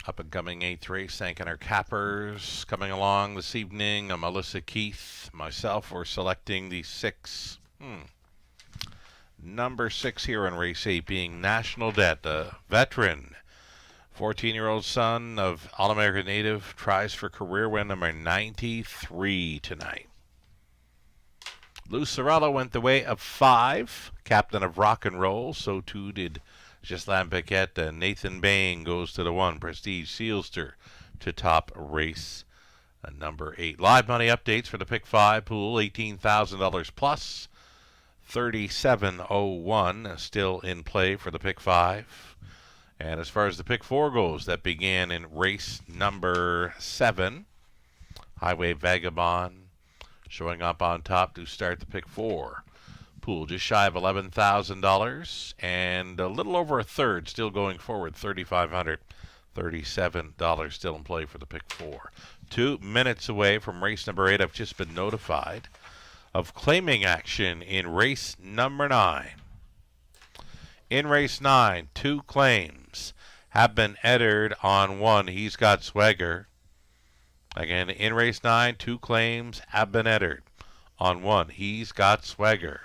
Up and coming 8th race, thanking our cappers coming along this evening. Melissa Keith, myself, we're selecting the 6. Number 6 here in race 8 being National Debt, a veteran. 14-year-old son of All-American native, tries for career win number 93 tonight. Lou Sorello went the way of 5, captain of Rock and Roll. So too did Gislain Paquette. Nathan Bain goes to the 1. Prestige Sealster to top race number 8. Live money updates for the Pick 5 pool, $18,000 plus. 3701 still in play for the Pick 5. And as far as the Pick 4 goes, that began in race number 7. Highway Vagabond showing up on top to start the Pick 4. Pool just shy of $11,000 and a little over a third still going forward, $3,537 still in play for the Pick 4. 2 minutes away from race number 8. I've just been notified of claiming action in race number 9. In race 9, 2 claims have been entered on 1. He's got swagger. Again, in race 9, 2 claims have been entered on 1. He's got swagger.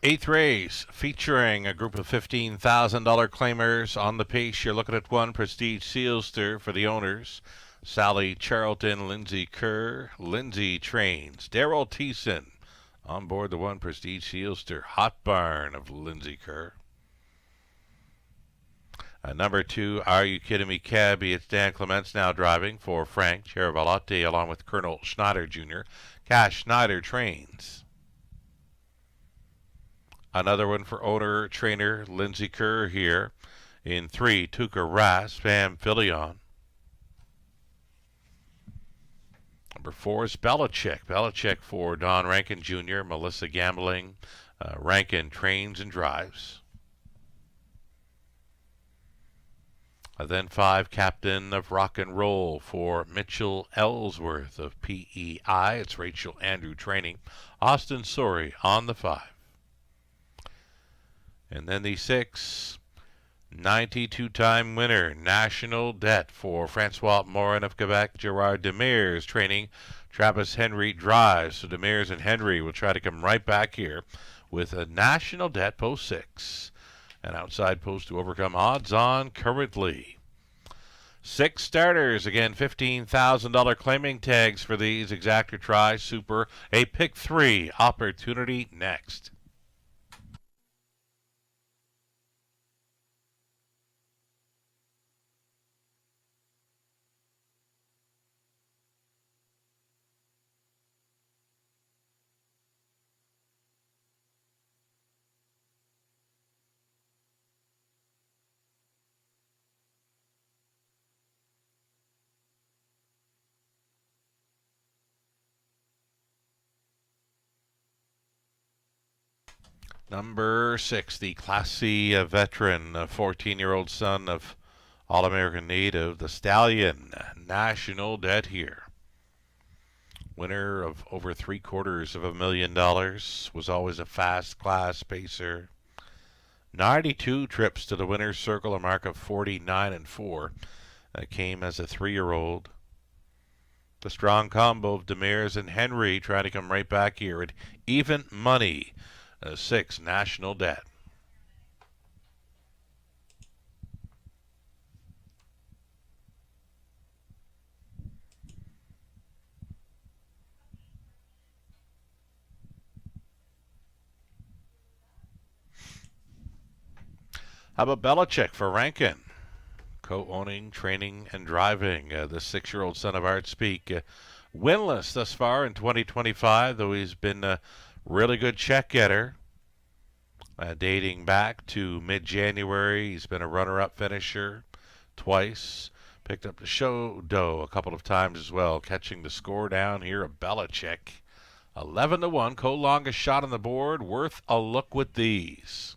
Eighth race featuring a group of $15,000 claimers on the pace. You're looking at one Prestige Sealster for the owners. Sally Charlton, Lindsay Kerr, Lindsay Trains, Daryl Thiessen on board the one Prestige Sealster. Hot Barn of Lindsay Kerr. Number 2, Are You Kidding Me Cabby? It's Dan Clements now driving for Frank Chiaravalotti along with Colonel Schneider Jr. Cash Schneider Trains. Another one for owner trainer Lindsay Kerr here. In 3, Tuka Rasp, Amphileon. Number 4 is Belichick. Belichick for Don Rankin Jr., Melissa Gambling, Rankin Trains and Drives. Then 5, Captain of Rock and Roll for Mitchell Ellsworth of PEI. It's Rachel Andrew Training. Austin Sorey on the 5. And then the 6, 92-time winner, National Debt for Francois Morin of Quebec. Gerard Demers Training. Travis Henry drives. So Demers and Henry will try to come right back here with a National Debt post 6. An outside post to overcome odds on currently. 6 starters, again $15,000 claiming tags for these. Exactor Try, Super, a pick 3 opportunity next. Number 6, the Class C veteran, 14-year-old son of All-American native, the Stallion. National Debt here. Winner of over $750,000. Was always a fast class pacer. 92 trips to the winner's circle, a mark of 49-4. Came as a 3-year-old. The strong combo of Demers and Henry trying to come right back here at even money. 6, National Debt. How about Belichick for Rankin? Co-owning, training, and driving. The 6-year-old son of Art Speak. Winless thus far in 2025, though he's been a really good check getter. Dating back to mid-January, he's been a runner-up finisher twice. Picked up the show dough a couple of times as well, catching the score down here of Belichick. 11-1, co-longest shot on the board. Worth a look with these.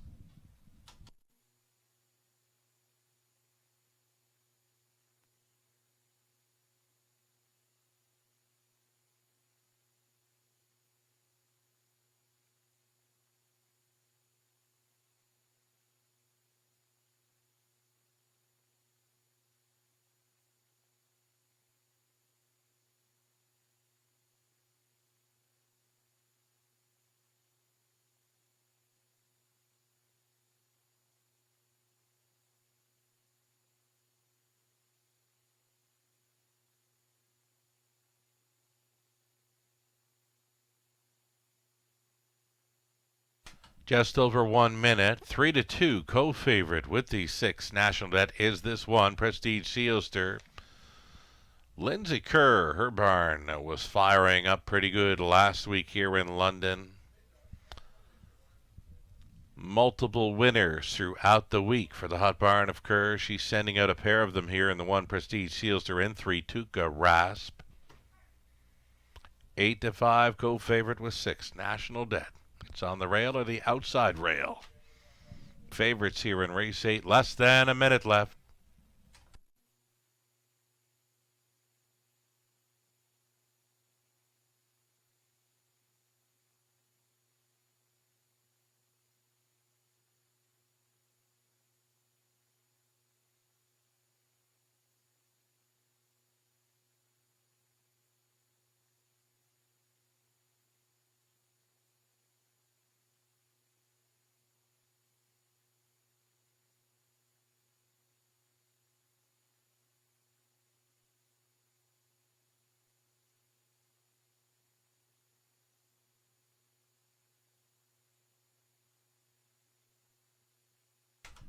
Just over 1 minute, 3-2 co-favorite with the 6 National Debt is this one, Prestige Sealster. Lindsay Kerr, her barn was firing up pretty good last week here in London. Multiple winners throughout the week for the Hot Barn of Kerr. She's sending out a pair of them here in the one Prestige Sealster in 3, Tuka Rasp. 8-5 co-favorite with 6 National Debt. It's on the rail or the outside rail. Favorites here in race 8. Less than a minute left.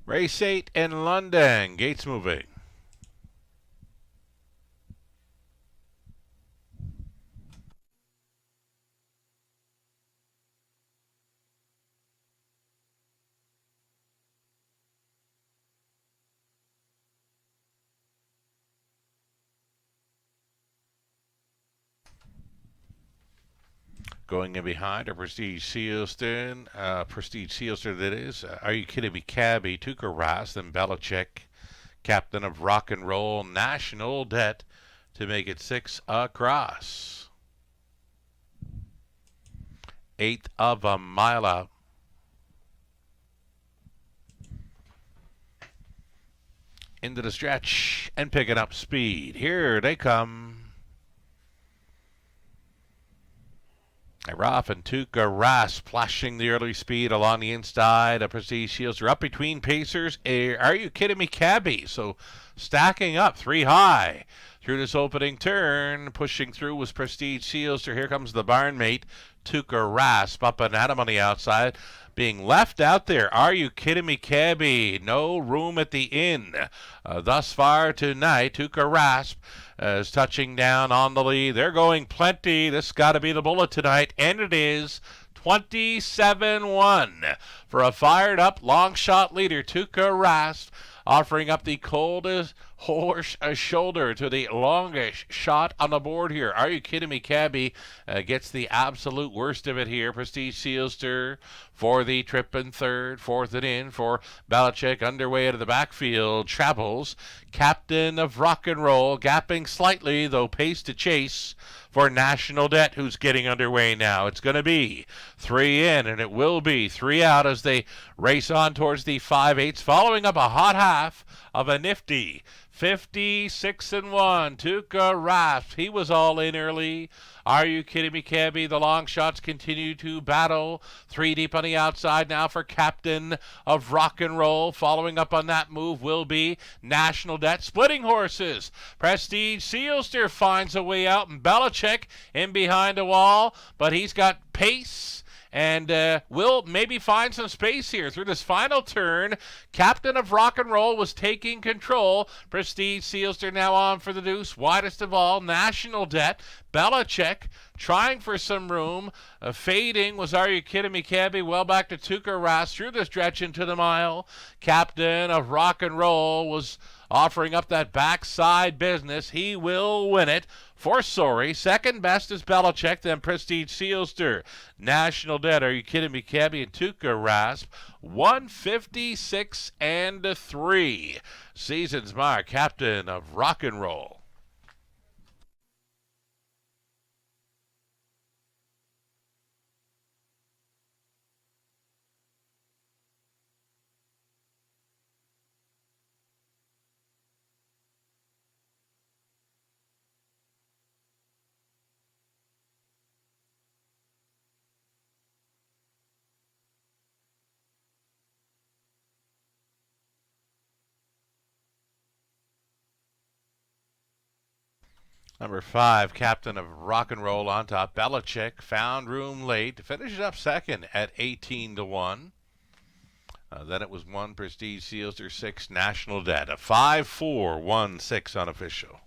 Race 8 in London. Gates moving. Going in behind, a Prestige Sealston, that is. Are You Kidding Me, Cabby, Tuka Ras, then Belichick, Captain of Rock and Roll, National Debt, to make it 6 across. 1/8 of a mile out. Into the stretch and picking up speed. Here they come. Rough and Tuka Ras splashing the early speed along the inside of Prestige Shields. They're up between pacers. Are You Kidding Me, Cabby? So stacking up 3 high through this opening turn. Pushing through was Prestige Shields. Here comes the barn mate, Tuka Ras, up and at him on the outside. Being left out there. Are You Kidding Me, Cabby? No room at the inn. Thus far tonight, Tuka Rasp is touching down on the lead. They're going plenty. This got to be the bullet tonight, and it is 27-1 for a fired up long shot leader. Tuka Rasp offering up the coldest horse shoulder to the longest shot on the board here. Are You Kidding Me, Cabby? Gets the absolute worst of it here. Prestige Sealster for the trip and third. Fourth and in for Belichick. Underway into the backfield. Travels. Captain of Rock and Roll. Gapping slightly, though pace to chase for National Debt, who's getting underway now. It's going to be 3 in, and it will be 3 out as they race on towards the 5/8, following up a hot half of a nifty 56-1. Tuka Rasp, he was all in early. Are You Kidding Me, Cabby? The long shots continue to battle. 3 deep on the outside now for Captain of Rock and Roll. Following up on that move will be National Debt. Splitting horses. Prestige Sealster finds a way out, and Belichick in behind a wall, but he's got pace and will maybe find some space here through this final turn. Captain of Rock and Roll was taking control. Prestige Sealster now on for the deuce. Widest of all, National Debt. Belichick trying for some room. Fading was Are You Kidding Me, Cabby? Well back to Tuka Ras through the stretch into the mile. Captain of Rock and Roll was offering up that backside business. He will win it for Sorry. Second best is Belichick, then Prestige Sealster. National Debt, Are You Kidding Me, Cabby? And Tuka Rasp. 156-3. Season's mark, Captain of Rock and Roll. Number 5, Captain of Rock and Roll on top. Belichick found room late to finish it up second at 18-1. Then it was 1 Prestige Sealster, 6 National Debt. A 5-4-1-6 unofficial.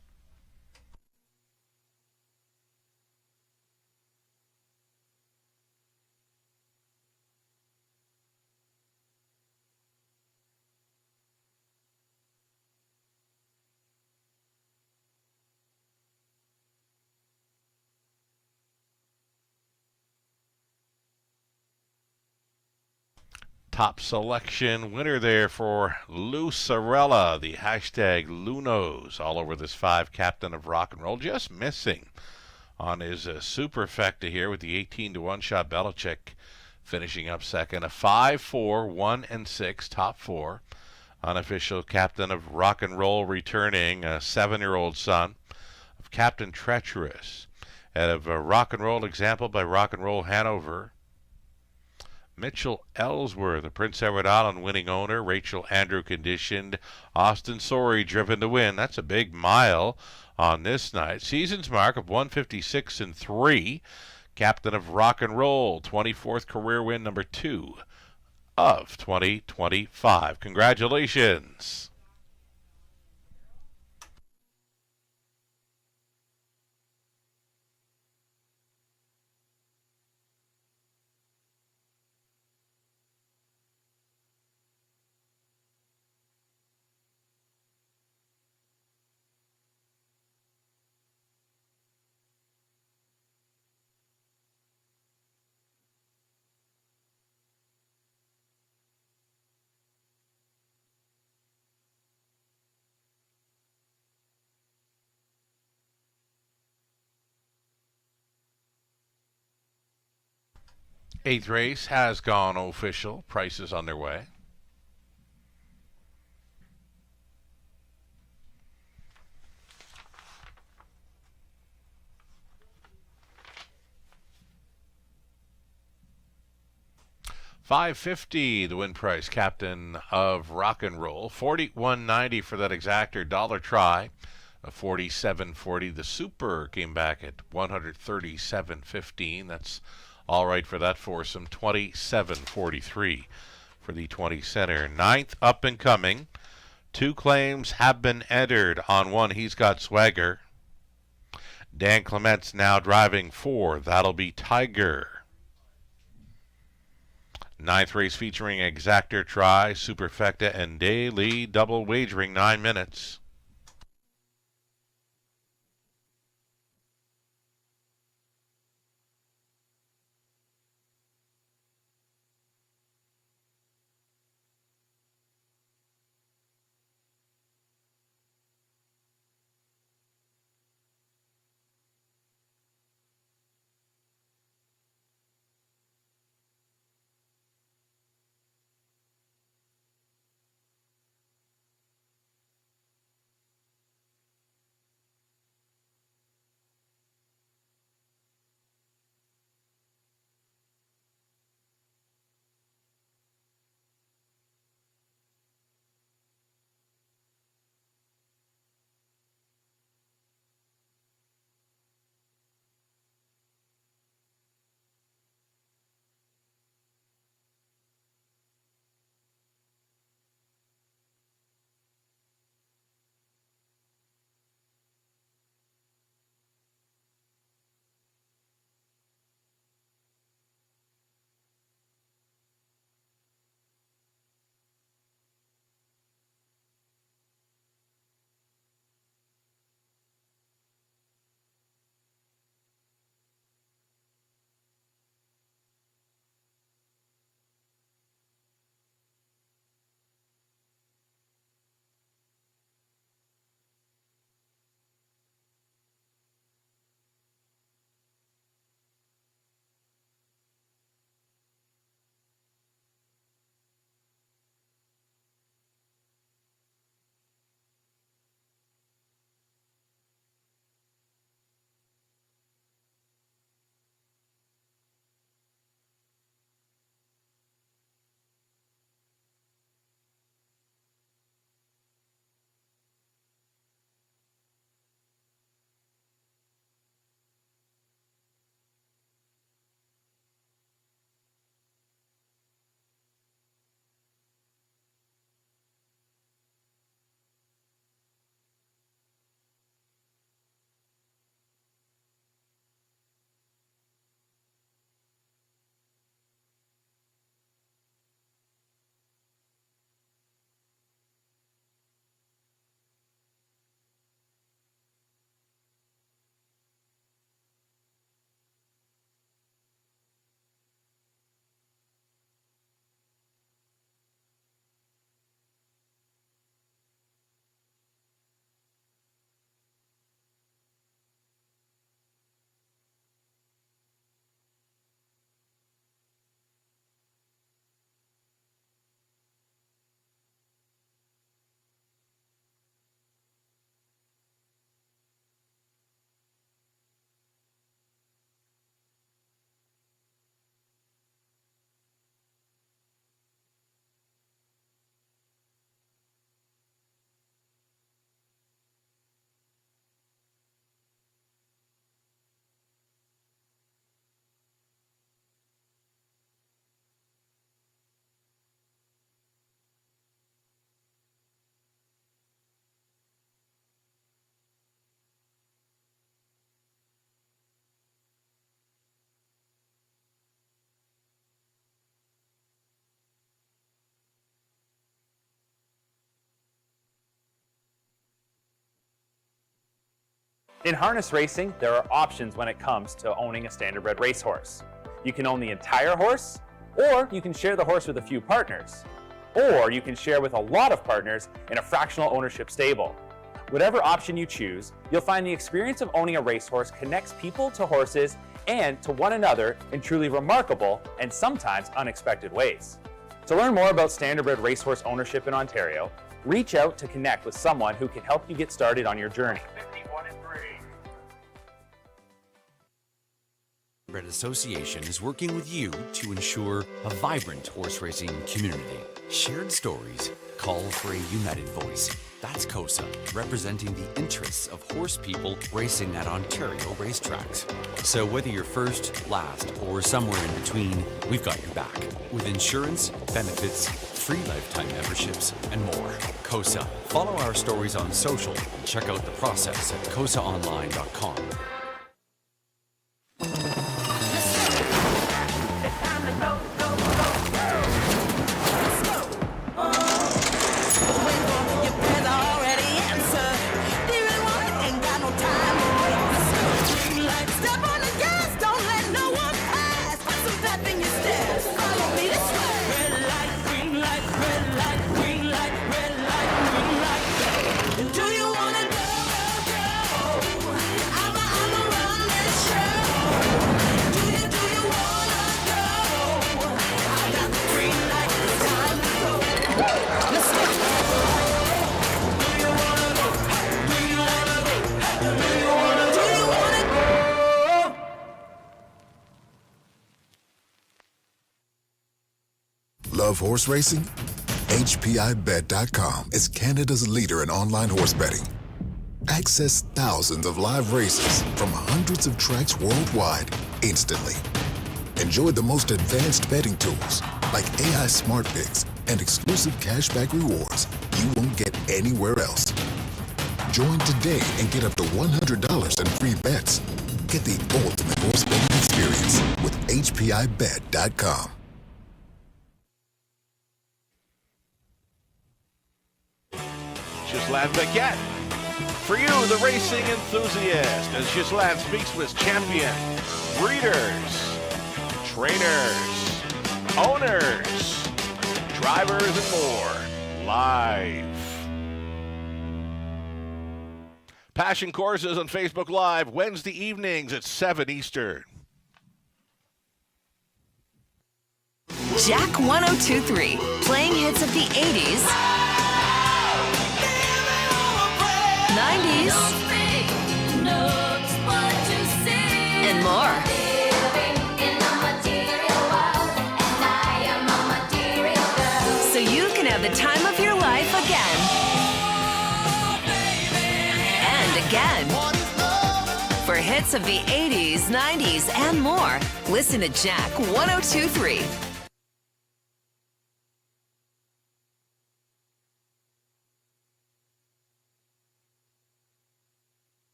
Top selection winner there for Lucarella, the hashtag Lunos, all over this 5 Captain of Rock and Roll. Just missing on his superfecta here with the 18-1 shot. Belichick finishing up second. A 5-4-1-6 top 4. Unofficial Captain of Rock and Roll returning, a 7-year-old son of Captain Treacherous. Out of a Rock and Roll example by Rock and Roll Hanover. Mitchell Ellsworth, the Prince Edward Island winning owner. Rachel Andrew conditioned. Austin Sorey driven to win. That's a big mile on this night. Season's mark of 156-3. Captain of Rock and Roll, 24th career win, number 2 of 2025. Congratulations. Eighth race has gone official. Prices on their way. $550 the win price, captain of rock and roll. $41.90 for that exactor dollar try. $47.40. The super came back at $137.15. That's all right for that foursome. $27.43 for the 20 center. Ninth up and coming. Two claims have been entered. On one, he's got swagger. Dan Clement's now driving for That'll Be Tiger. Ninth race featuring exactor try, superfecta, and daily double wagering, 9 minutes. In harness racing, there are options when it comes to owning a standardbred racehorse. You can own the entire horse, or you can share the horse with a few partners, or you can share with a lot of partners in a fractional ownership stable. Whatever option you choose, you'll find the experience of owning a racehorse connects people to horses and to one another in truly remarkable and sometimes unexpected ways. To learn more about standardbred racehorse ownership in Ontario, reach out to connect with someone who can help you get started on your journey. Standardbred Association is working with you to ensure a vibrant horse racing community. Shared stories call for a united voice. That's COSA, representing the interests of horse people racing at Ontario racetracks. So whether you're first, last, or somewhere in between, we've got your back. With insurance, benefits, free lifetime memberships, and more. COSA. Follow our stories on social and check out the process at cosaonline.com. Love horse racing? HPIBet.com is Canada's leader in online horse betting. Access thousands of live races from hundreds of tracks worldwide instantly. Enjoy the most advanced betting tools like AI Smart Picks and exclusive cashback rewards you won't get anywhere else. Join today and get up to $100 in free bets. Get the ultimate horse betting experience with HPIBet.com. Ghislain Baguette. For you, the racing enthusiast, as Ghislain speaks with champion, breeders, trainers, owners, drivers, and more, live. Passion Courses on Facebook Live, Wednesday evenings at 7 Eastern. Jack 1023, playing hits of the 80s, 90s, and more. So you can have the time of your life again. And again. For hits of the 80s, 90s, and more, listen to Jack 1023.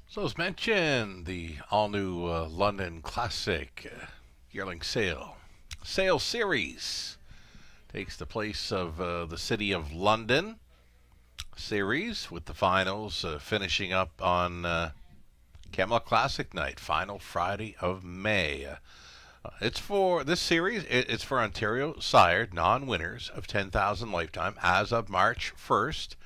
So as mentioned, the all-new London Classic yearling sale series takes the place of the City of London series, with the finals finishing up on Camelot Classic night, final Friday of May. It's for this series. It's for Ontario sired non-winners of 10,000 lifetime as of March 1st.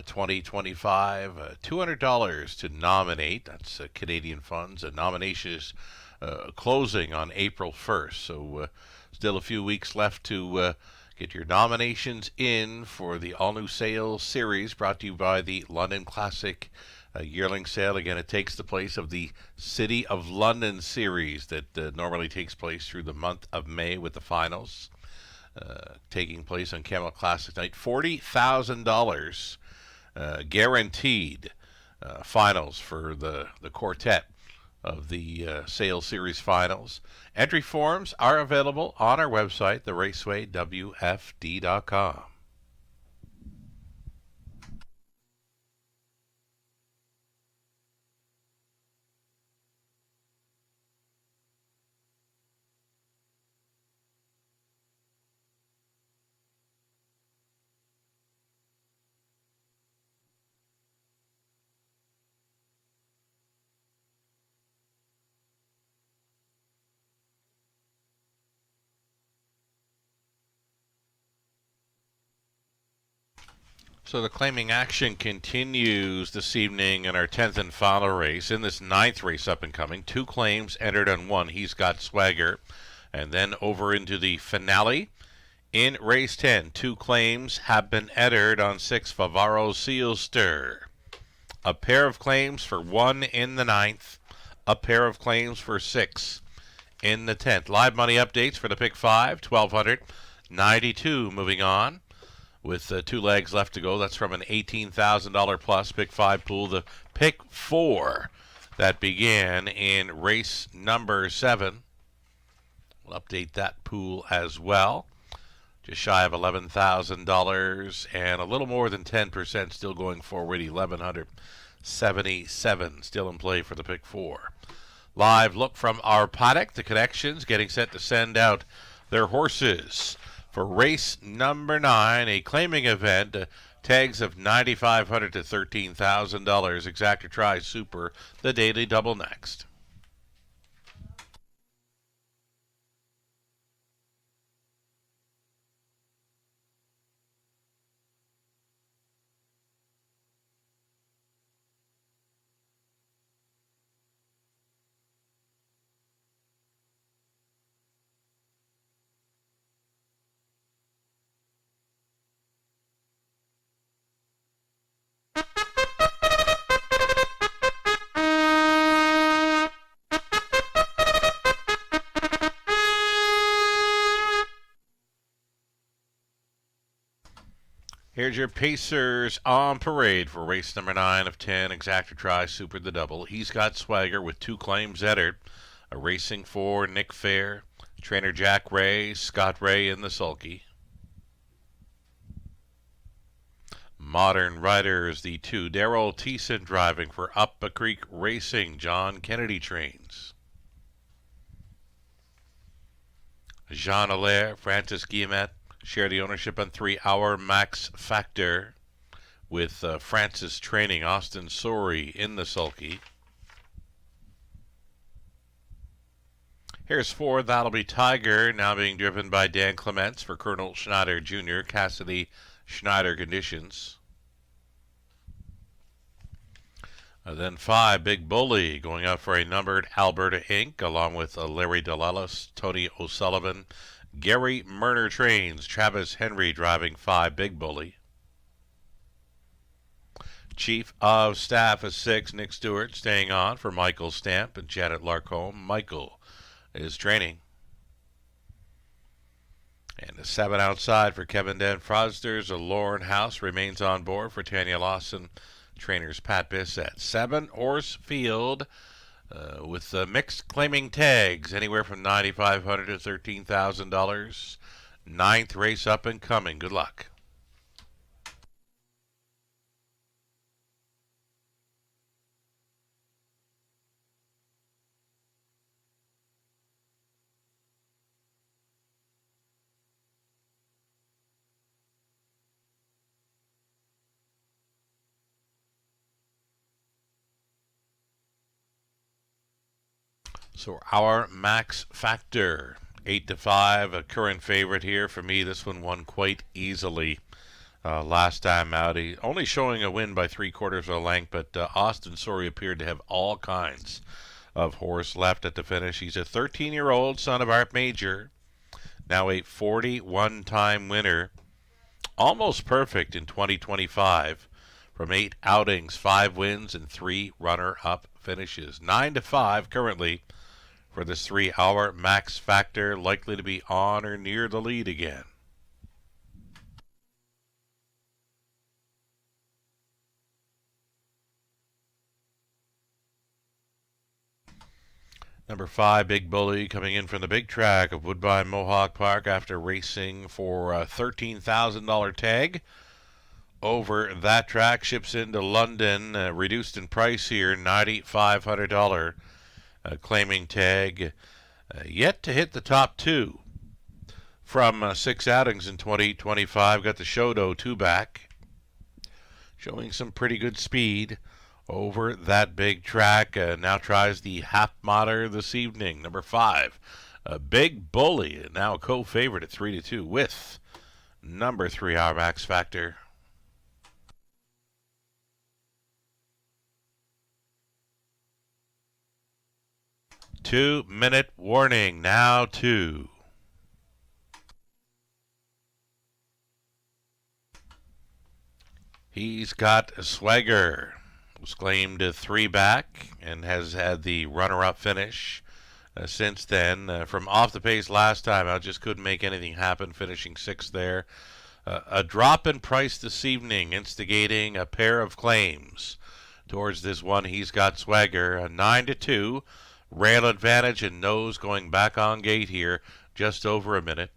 2025, $200 to nominate. That's Canadian funds. Nominations closing on April 1st. So still a few weeks left to get your nominations in for the all-new sales series brought to you by the London Classic yearling sale. Again, it takes the place of the City of London series that normally takes place through the month of May with the finals taking place on Camelot Classic night. $40,000 guaranteed finals for the quartet of the sales series finals. Entry forms are available on our website, theracewaywfd.com. So the claiming action continues this evening in our 10th and final race. In this 9th race up and coming, 2 claims entered on 1. He's got swagger. And then over into the finale. In race 10, 2 claims have been entered on 6. Favaro Seal Stir. A pair of claims for 1 in the 9th. A pair of claims for 6 in the 10th. Live money updates for the pick 5, 1,292 moving on. With 2 legs left to go, that's from an $18,000 plus pick 5 pool. The pick 4 that began in race number 7. We'll update that pool as well. Just shy of $11,000 and a little more than 10% still going forward. 1,177 still in play for the pick 4. Live look from our paddock. The connections getting set to send out their horses for race number 9, a claiming event. Tags of $9,500 to $13,000. Exactor Tri Super, the daily double next. Here's your Pacers on parade for race number 9 of 10. Exactor Tri Super the double. He's got swagger with 2 claims entered. A racing for Nick Fair, trainer Jack Ray, Scott Ray in the sulky. Modern Riders, the 2. Darrell Thiessen driving for Up a Creek Racing. John Kennedy trains. Jean Allaire, Francis Guillemette share the ownership on 3 Hour Max Factor with Francis training. Austin Sorey in the sulky. Here's 4. That'll be Tiger, now being driven by Dan Clements for Colonel Schneider Jr. Cassidy Schneider conditions. Then 5, Big Bully, going out for a numbered Alberta Inc., along with Larry DeLellis, Tony O'Sullivan, Gary Murner trains. Travis Henry driving 5, Big Bully. Chief of Staff is 6, Nick Stewart staying on for Michael Stamp and Janet Larcombe. Michael is training. And the 7 outside for Kevin Dan Frosters. Lauren House remains on board for Tanya Lawson. Trainers Pat Bissett. 7 horse field with mixed claiming tags anywhere from $9,500 to $13,000. 9th race up and coming. Good luck. So our Max Factor, 8-5, a current favorite here. For me, this one won quite easily last time out. He only showing a win by 3/4 of a length, but Austin Sorey appeared to have all kinds of horse left at the finish. He's a 13-year-old son of Art Major, now a 41-time winner, almost perfect in 2025 from 8 outings, 5 wins, and 3 runner-up finishes. 9-5 currently for this 3 Hour Max Factor, likely to be on or near the lead again. Number 5, Big Bully, coming in from the big track of Woodbine Mohawk Park after racing for a $13,000 tag. Over that track, ships into London, reduced in price here, $9,500. Claiming tag, yet to hit the top 2 from 6 outings in 2025. Got the Shodo 2 back, showing some pretty good speed over that big track. Now tries the half mile this evening. Number 5, Big Bully, now co-favorite at 3-2 with number 3 Hour Max Factor. 2-minute warning. Now 2. He's got a swagger. Was claimed 3 back and has had the runner-up finish since then. From off the pace last time, I just couldn't make anything happen, finishing 6th there. A drop in price this evening, instigating a pair of claims towards this one. He's got swagger, a 9-2 rail advantage, and nose going back on gate here, just over a minute.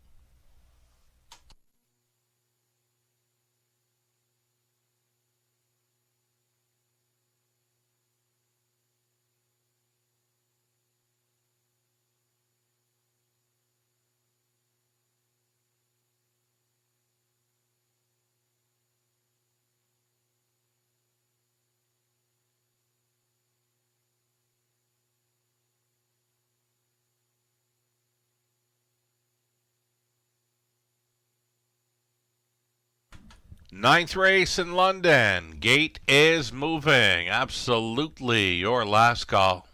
Ninth race in London. Gate is moving. Absolutely your last call.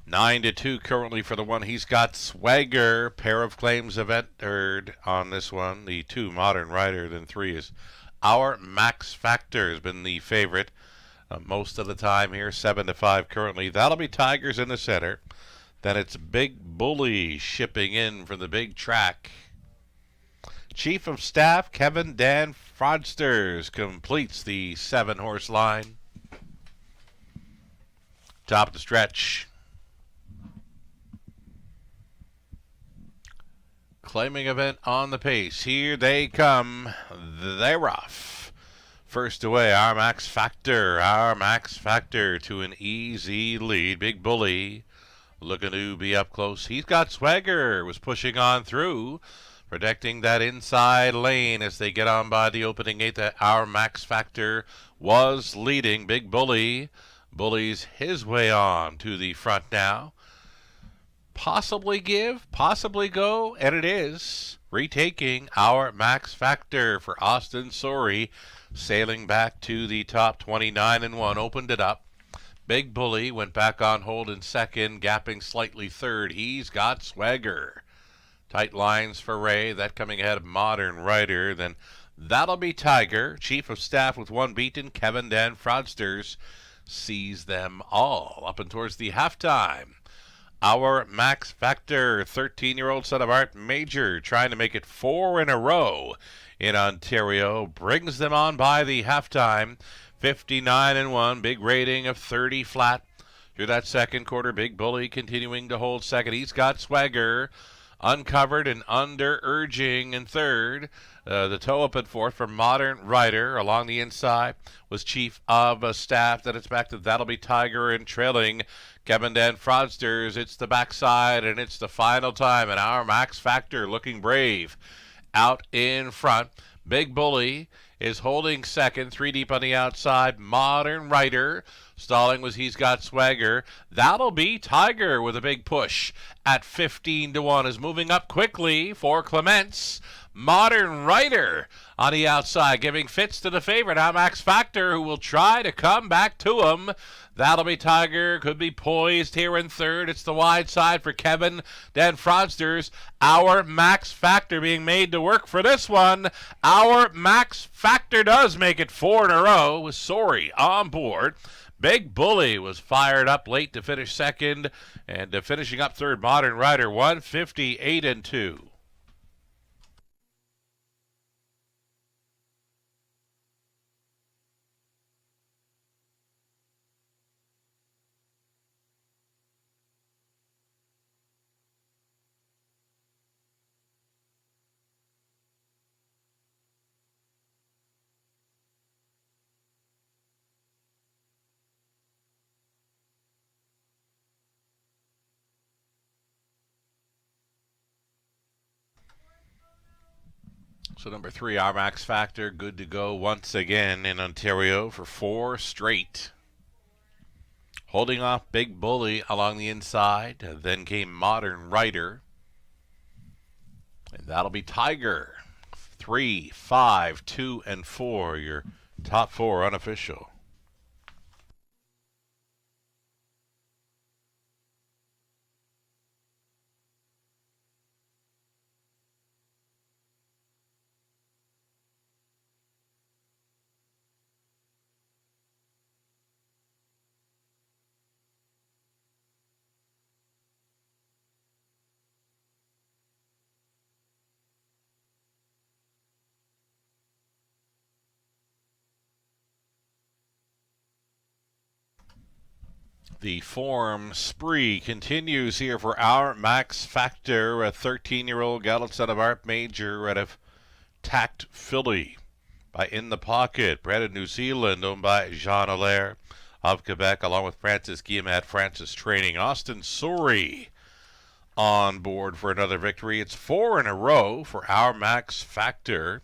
9-2 currently for the one. He's got swagger. Pair of claims have entered on this one. The 2 Modern Rider, then 3 is Our Max Factor has been the favorite most of the time here. 7-5 currently. That'll be Tigers in the center. Then it's Big Bully shipping in from the big track. Chief of Staff Kevin Dan Fraudsters completes the 7-horse line. Top of the stretch. Claiming event on the pace. Here they come. They're off. First away, Our Max Factor. Our Max Factor to an easy lead. Big Bully looking to be up close. He's got swagger. Was pushing on through, protecting that inside lane as they get on by the opening 8. That Our Max Factor was leading. Big Bully. Bully's his way on to the front now. Possibly give, possibly go, and it is. Retaking Our Max Factor for Austin Sorey. Sailing back to the top, 29-1. Opened it up. Big Bully went back on hold in second, gapping slightly third. He's got swagger. Tight lines for Ray. That coming ahead of Modern Rider. Then that'll be Tiger. Chief of Staff with 1 beaten. Kevin Dan Fraudsters sees them all up and towards the halftime. Our Max Factor, 13-year-old son of Art Major, trying to make it 4 in a row in Ontario, brings them on by the halftime. 59-1, big rating of 30 flat. Through that second quarter, Big Bully continuing to hold second. He's got swagger, uncovered and under urging in third. The toe up at fourth for Modern Rider. Along the inside was Chief of Staff. Then it's back to That'll Be Tiger and trailing Kevin Dan Fraudsters. It's the backside and it's the final time. And Our Max Factor looking brave out in front. Big Bully is holding second, 3 deep on the outside. Modern Rider stalling was He's Got Swagger. That'll be Tiger with a big push at 15-1 is moving up quickly for Clements. Modern Rider on the outside, giving fits to the favorite, Our Max Factor, who will try to come back to him. That'll be Tiger, could be poised here in third. It's the wide side for Kevin Dan Fraudsters. Our Max Factor being made to work for this one. Our Max Factor does make it 4 in a row with Sorey on board. Big Bully was fired up late to finish second, and finishing up third, Modern Rider, 158-2. So number 3, Our Max Factor, good to go once again in Ontario for 4 straight. Holding off Big Bully along the inside. Then came Modern Rider. And that'll be Tiger. 3, 5, 2, and 4. Your Top four unofficial. The form spree continues here for our Max Factor, a 13-year-old gelded son of Art Major out of Tact Filly by In the Pocket, bred in New Zealand, owned by Jean Allaire of Quebec, along with Francis Guillemette, Francis Training. Austin Surrey on board for another victory. It's 4 in a row for our Max Factor.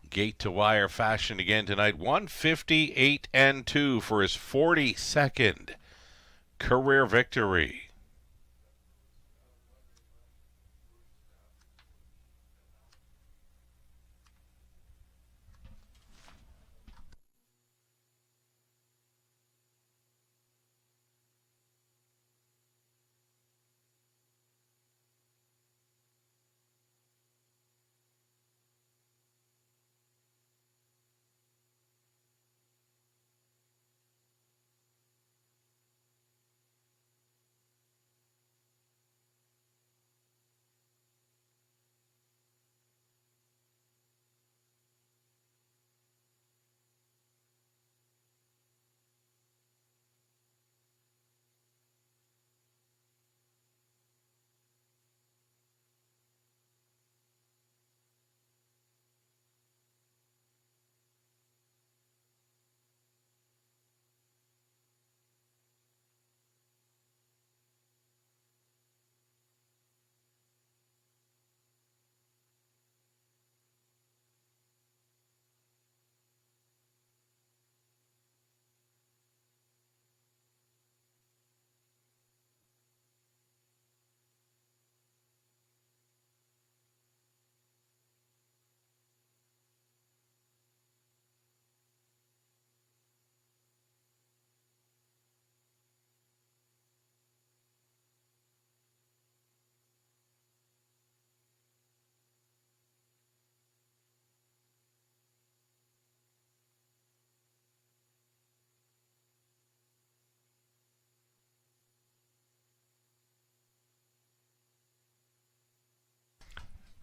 Gate to wire fashion again tonight. 158-2 for his 42nd career victory.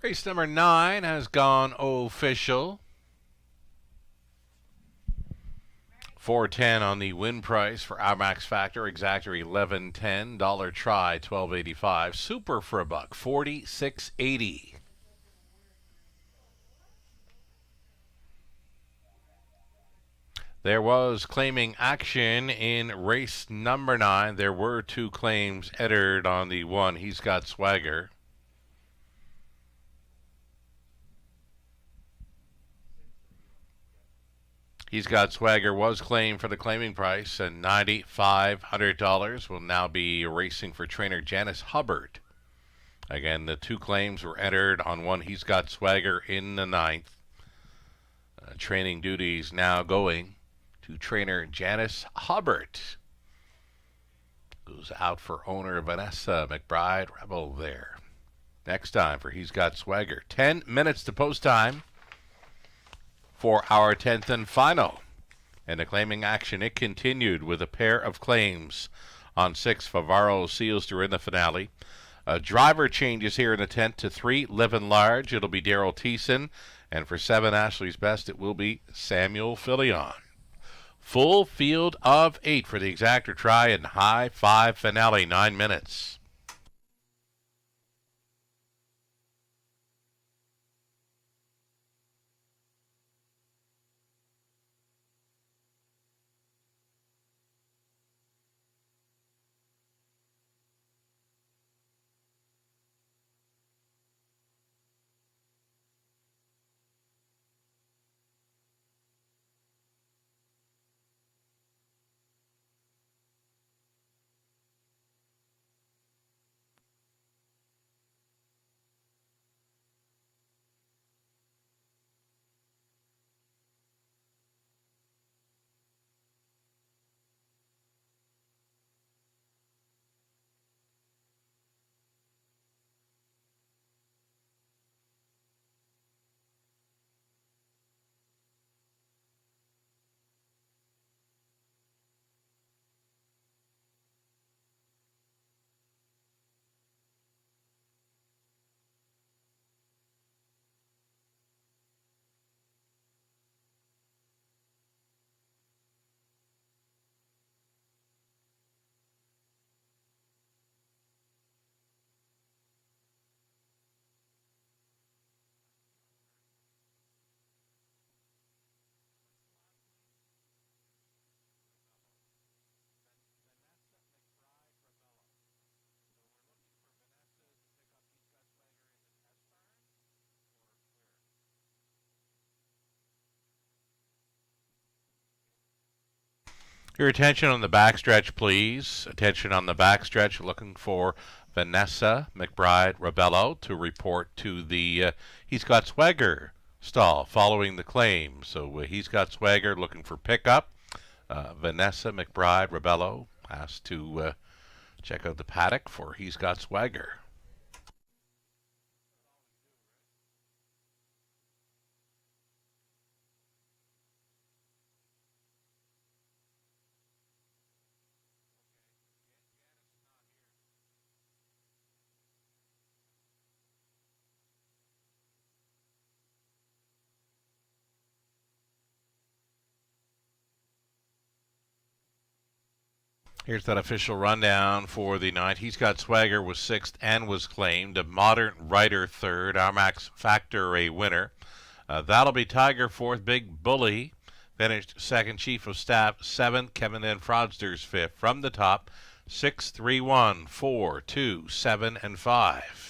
Race number 9 has gone official. 410 on the win price for our Max Factor. Exactor 1110. Dollar try 1285. Super for $1, 46.80. There was claiming action in race number 9. There were 2 claims entered on the one. He's got swagger. He's got swagger was claimed for the claiming price, and $9,500 will now be racing for trainer Janice Hubbard. Again, the 2 claims were entered on one. He's got swagger in the 9th. Training duties now going to trainer Janice Hubbard. Goes out for owner Vanessa McBride Rebel there. Next time for He's Got Swagger. 10 minutes to post time for our 10th and final. And the claiming action, it continued with a pair of claims on 6. Favaro Seals to in the finale. Driver changes here in the 10th to 3. Living Large, it'll be Daryl Thiessen. And for 7, Ashley's Best, it will be Samuel Filion. Full field of 8 for the exactor try and high 5 finale, 9 minutes. Your attention on the backstretch, please. Attention on the backstretch. Looking for Vanessa McBride Rabello to report to the He's Got Swagger stall following the claim. So He's Got Swagger looking for pickup. Vanessa McBride Rabello has to check out the paddock for He's Got Swagger. Here's that official rundown for the night. He's Got Swagger was 6th and was claimed. A Modern Rider 3rd. Armax Factor a winner. That'll be Tiger 4th. Big Bully finished 2nd. Chief of Staff 7th. Kevin and Fraudsters 5th. From the top, 6, 3, 1, 4, 2, 7, and 5.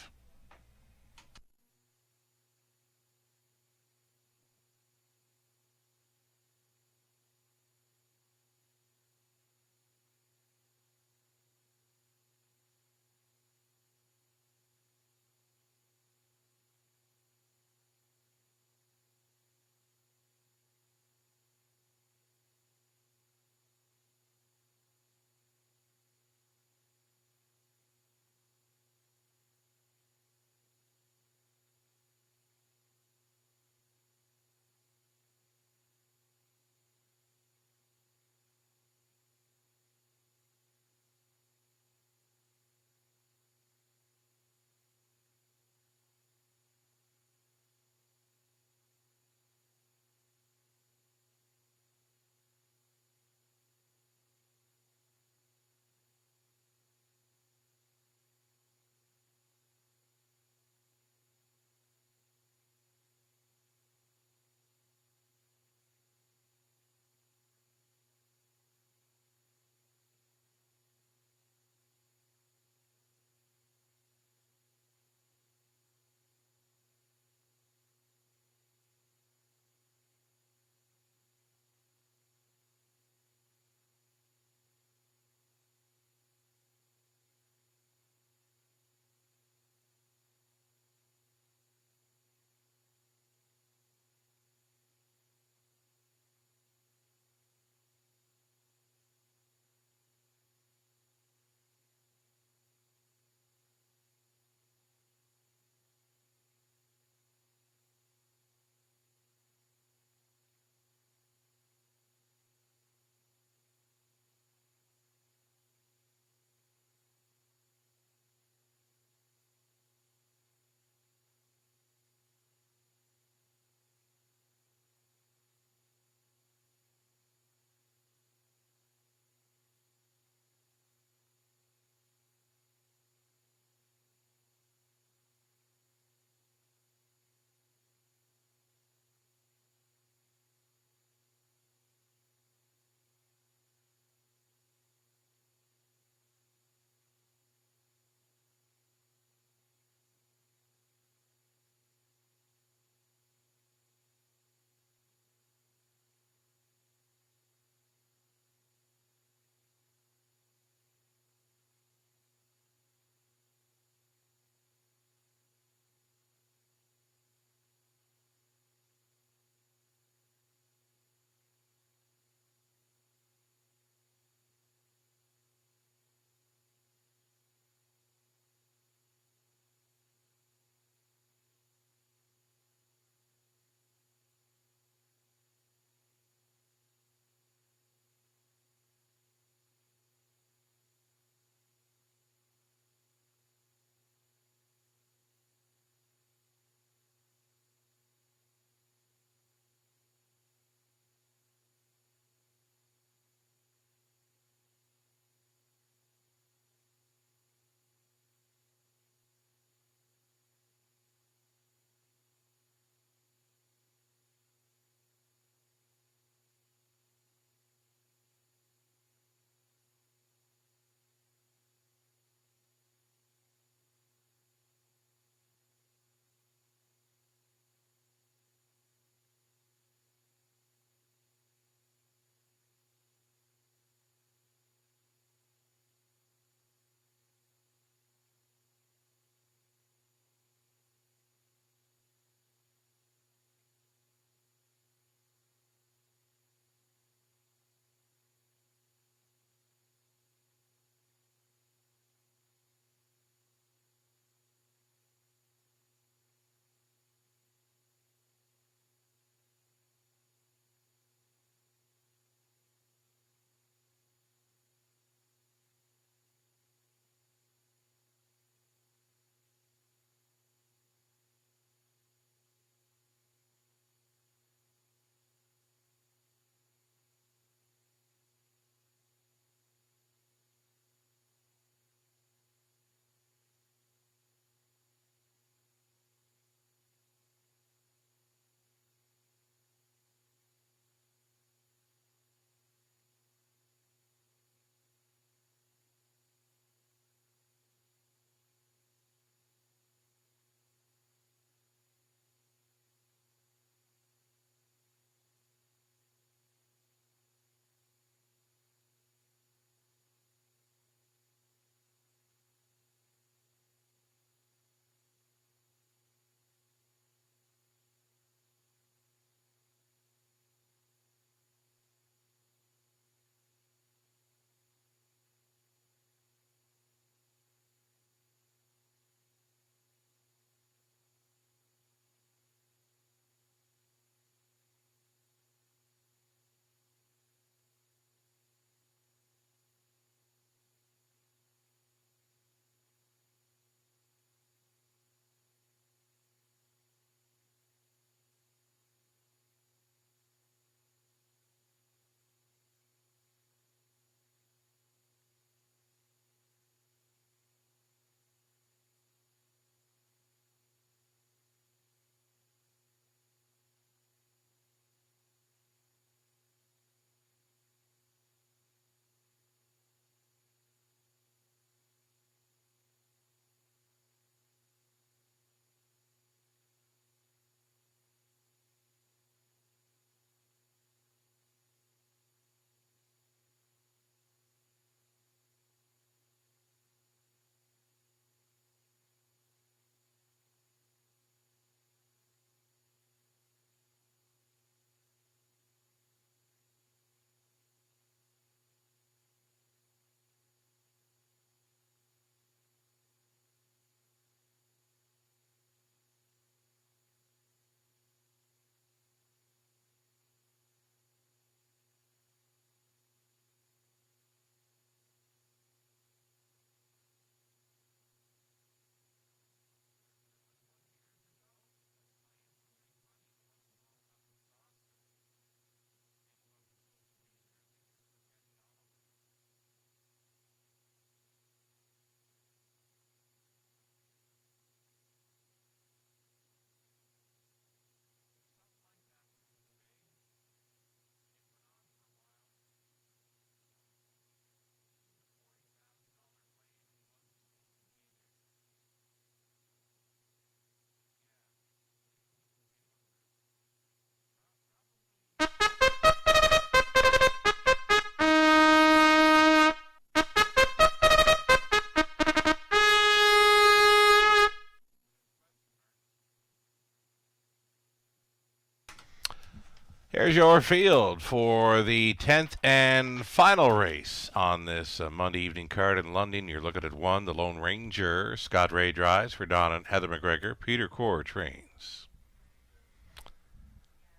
There's your field for the 10th and final race on this Monday evening card in London. You're looking at 1, the Lone Ranger. Scott Ray drives for Don and Heather McGregor. Peter Core trains.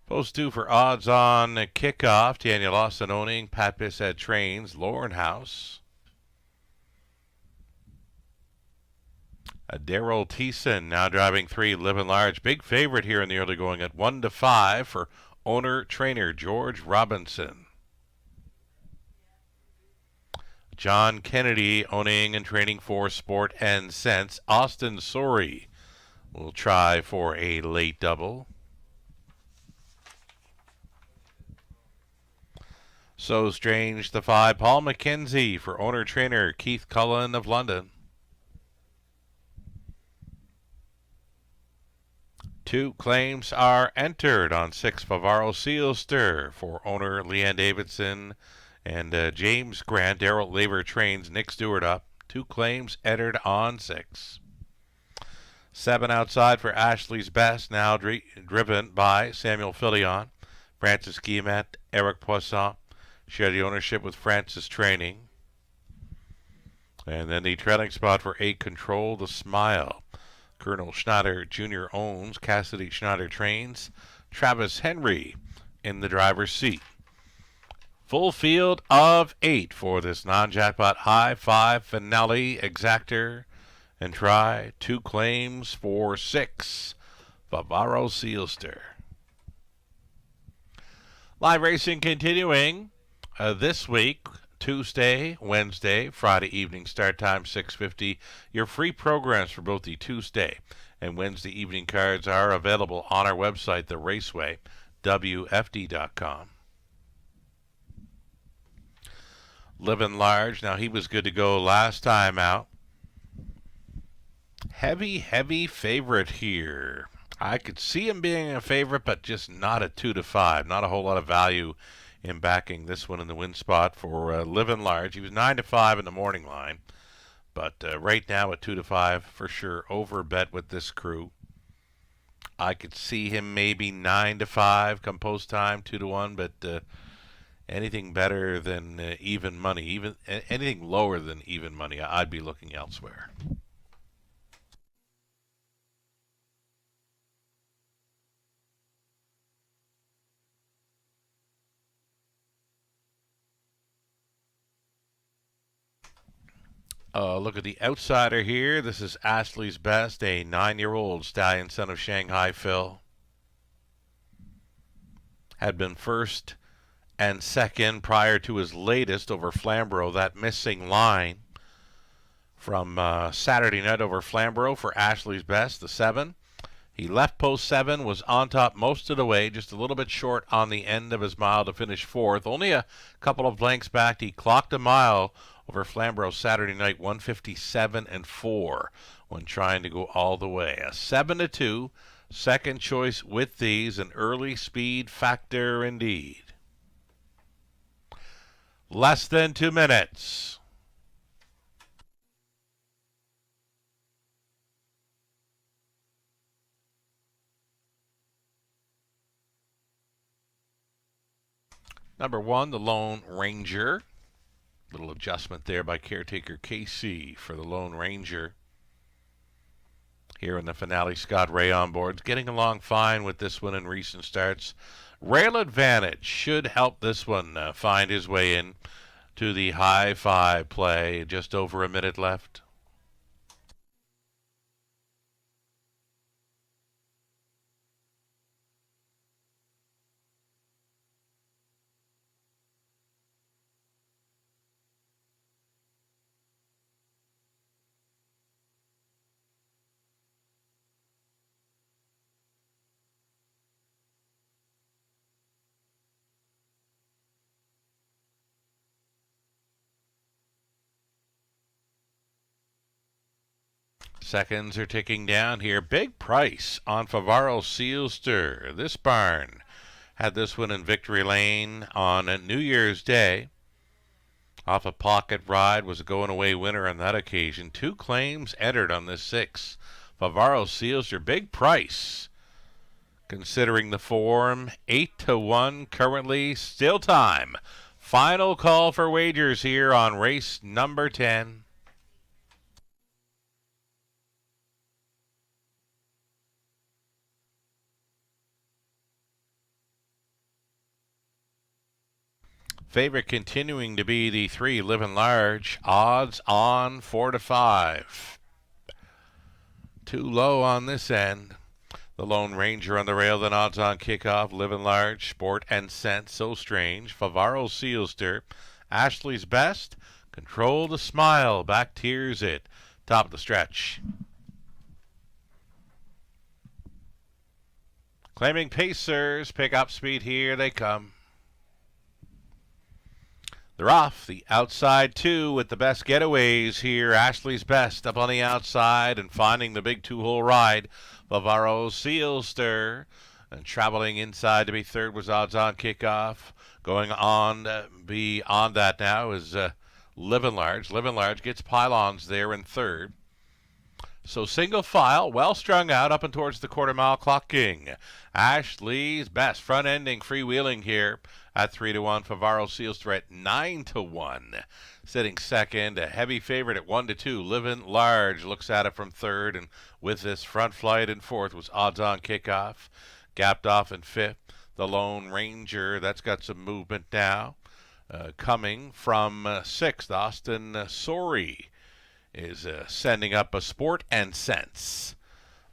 Post 2 for odds on kickoff. Daniel Austin owning. Pat Bissett trains. Lauren House. Daryl Thiessen now driving 3, Living Large. Big favorite here in the early going at 1-5 for owner-trainer George Robinson. John Kennedy owning and training for Sport and Sense. Austin Sorey will try for a late double. So Strange the 5, Paul McKenzie for owner-trainer Keith Cullen of London. 2 claims are entered on 6, Favaro Sealster for owner Leanne Davidson and James Grant. Darrell Laver trains Nick Stewart up. 2 claims entered on 6. 7 outside for Ashley's Best, now driven by Samuel Filion. Francis Guillemette, Eric Poisson share the ownership with Francis Training. And then the trailing spot for 8, Control the Smile. Colonel Schneider Jr. owns. Cassidy Schneider trains. Travis Henry in the driver's seat. Full field of 8 for this non-jackpot high 5 finale exactor and try. 2 claims for 6. Favaro Sealster. Live racing continuing this week. Tuesday, Wednesday, Friday evening start time 6:50. Your free programs for both the Tuesday and Wednesday evening cards are available on our website, The Raceway, WFD.com. Living Large, now he was good to go last time out. Heavy favorite here. I could see him being a favorite, but just not at 2-5. Not a whole lot of value in backing this one in the win spot for Living Large. He was 9-5 in the morning line, but right now at 2-5 for sure. Over bet with this crew. I could see him maybe 9-5 come post time, 2-1, but anything better than even money, even anything lower than even money, I'd be looking elsewhere. Look at the outsider here. This is Ashley's Best, a 9-year-old stallion, son of Shanghai Phil. Had been first and second prior to his latest over Flamborough. That missing line from Saturday night over Flamborough for Ashley's Best, the 7. He left post 7, was on top most of the way, just a little bit short on the end of his mile to finish 4th. Only a couple of blanks back. He clocked a mile over Flamborough Saturday night, 1:57.4 when trying to go all the way. A 7-2, second choice with these, an early speed factor indeed. Less than 2 minutes. Number 1, the Lone Ranger. Little adjustment there by caretaker Casey for the Lone Ranger. Here in the finale, Scott Ray on board. Getting along fine with this one in recent starts. Rail Advantage should help this one find his way in to the high 5 play. Just over a minute left. Seconds are ticking down here. Big price on Favaro Sealster. This barn had this one in Victory Lane on New Year's Day. Off a pocket ride, was a going-away winner on that occasion. 2 claims entered on this 6. Favaro Sealster, big price. considering the form. 8-1 currently. Still time. Final call for wagers here on race number 10. Favorite continuing to be the 3, Living Large. Odds on 4-5. Too low on this end. The Lone Ranger on the rail, then odds on kickoff. Living Large, Sport and Sense, So Strange. Favaro Sealster, Ashley's Best. Control the Smile, Back Tears It. Top of the stretch. Claiming Pacers, pick up speed, here they come. They're off the outside 2 with the best getaways here. Ashley's Best up on the outside and finding the big 2-hole ride. Favaro Sealster, and traveling inside to be third was odds on kickoff. Going on beyond that now is Living Large. Living Large gets pylons there in third. So single file, well strung out up and towards the quarter-mile clocking. Ashley's Best front-ending, freewheeling here at 3-1. Favaro Sealster at 9-1. Sitting second, a heavy favorite at 1-2. Living Large looks at it from third, and with this front flight in fourth was odds on kickoff. Gapped off in fifth. The Lone Ranger, that's got some movement now. Coming from sixth, Austin Sorey is sending up a Sport and Sense.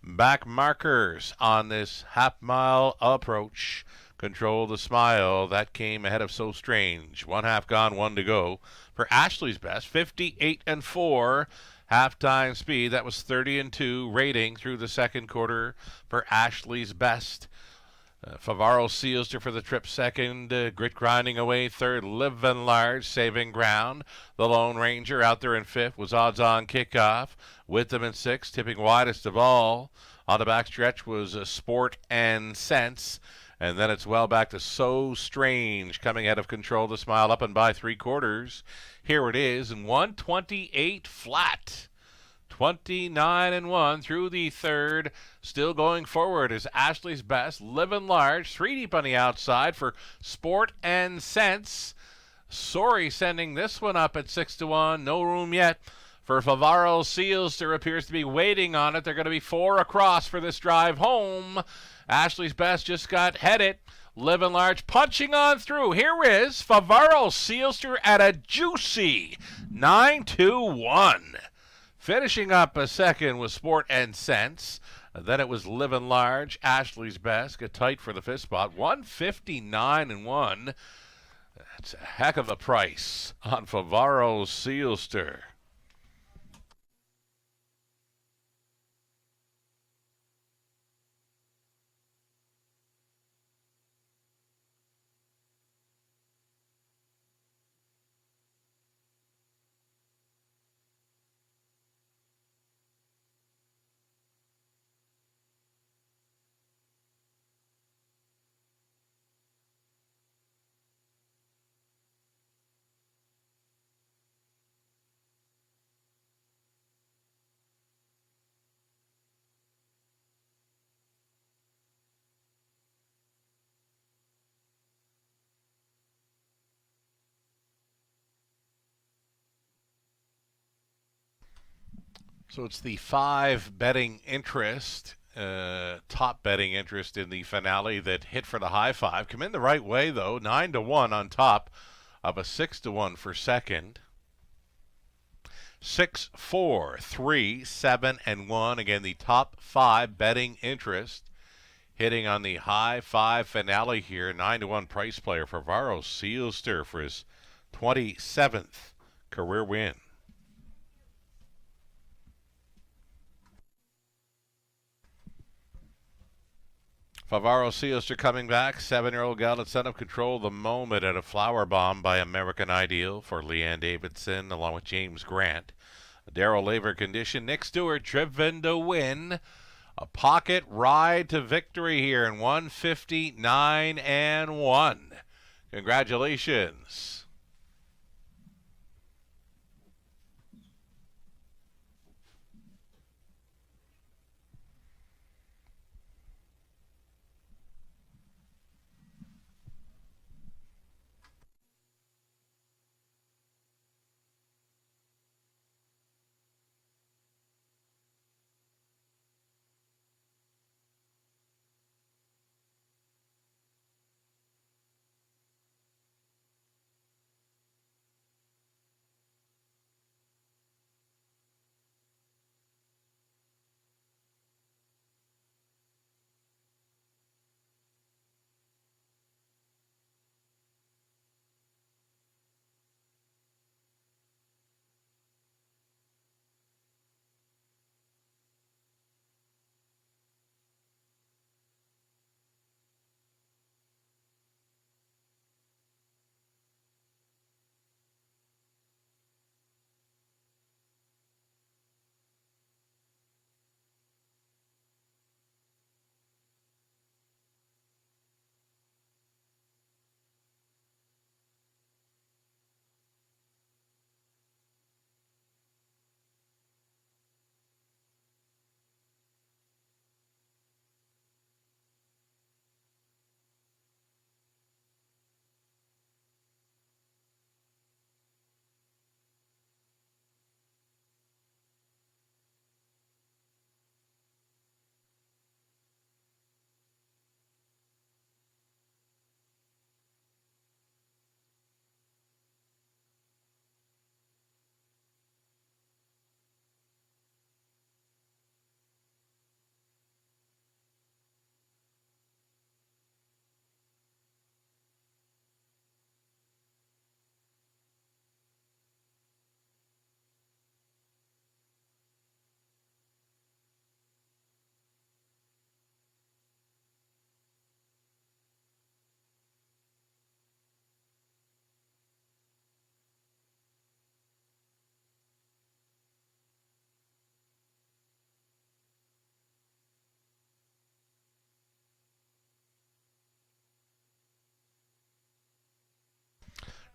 Back markers on this half-mile approach. Control the Smile, that came ahead of So Strange. 1 half gone, 1 to go. For Ashley's Best, 58-4. Halftime speed, that was 30-2. Rating through the second quarter for Ashley's Best. Favaro Sealster for the trip second. Grit grinding away third. Living Large saving ground. The Lone Ranger out there in fifth was odds on kickoff. With them in sixth, tipping widest of all. On the backstretch was Sport and Sense. And then it's well back to So Strange coming out of Control the Smile up and by 3/4. Here it is in 128 flat. 29-1 through the third. Still going forward is Ashley's Best. Living Large, 3 deep on the outside for Sport and Sense. Sorry sending this one up at 6-1. No room yet for Favaro Sealster. Appears to be waiting on it. They're going to be 4 across for this drive home. Ashley's Best just got headed. Living Large punching on through. Here is Favaro Sealster at a juicy 9-1. Finishing up a second was Sport and Sense. Then it was Living Large. Ashley's Best got tight for the fifth spot. 159-1. That's a heck of a price on Favaro Sealster. So it's the 5 betting interest, top betting interest in the finale that hit for the high 5. Come in the right way, though. 9-1 on top of a 6-1 for second. 6, 4, 3, 7, and 1. Again, the top 5 betting interest hitting on the high 5 finale here. 9-1 price player for Favaro Sealster for his 27th career win. Favaro Sealster coming back. 7-year-old gal that set up Control the Moment at a flower bomb by American Ideal for Leanne Davidson along with James Grant. Darrell Laver condition. Nick Stewart driven to win. A pocket ride to victory here in 159-1. Congratulations.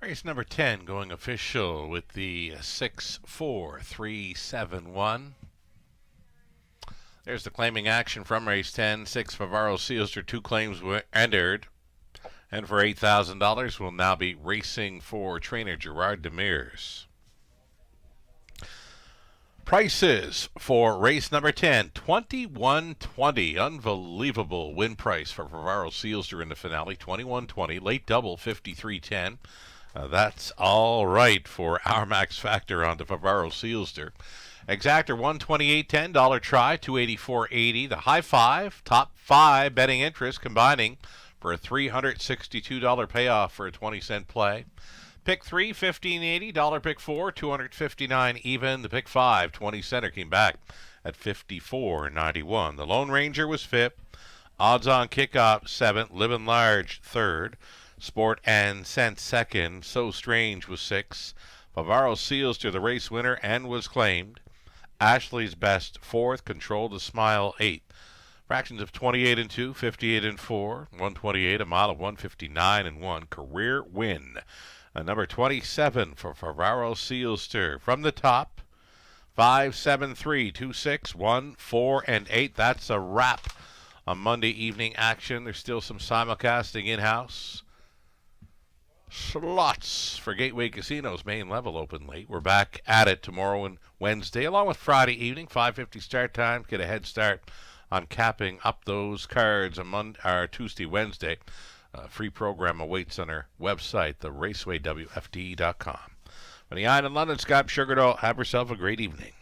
Race number 10 going official with the 6-4-3-7-1. There's the claiming action from race 10. 6 Favaro Sealster, 2 claims were entered. And for $8,000, we'll now be racing for trainer Gerard Demers. Prices for race number 10, $21.20. Unbelievable win price for Favaro Sealster in the finale, $21.20. Late double, $53.10. That's all right for our max factor on the Favaro Sealster. Exactor $128.10, dollar try $284.80. The high five, top 5 betting interest combining for a $362 payoff for a 20-cent play. Pick 3, $15.80. Dollar pick 4, $259 even. The pick 5, 20-center came back at $54.91. The Lone Ranger was 5th. Odds on kickoff 7th. Living Large 3rd. Sport and Sense 2nd. So Strange was 6th. Favaro Sealster the race winner and was claimed. Ashley's Best 4th. Control the Smile 8th. Fractions of 28 and 2, 58 and 4, 128, a mile of 159 and 1. Career win. Number 27 for Favaro Sealster. From the top, 5, 7, 3, 2, 6, 1, 4, and 8. That's a wrap on Monday evening action. There's still some simulcasting in-house. Slots for Gateway Casino's main level open late. We're back at it tomorrow and Wednesday, along with Friday evening, 5:50 start time. Get a head start on capping up those cards on Tuesday, Wednesday. Free program awaits on our website, theRaceWayWFD.com. From the Eye in London, Scott Sugardoll, have yourself a great evening.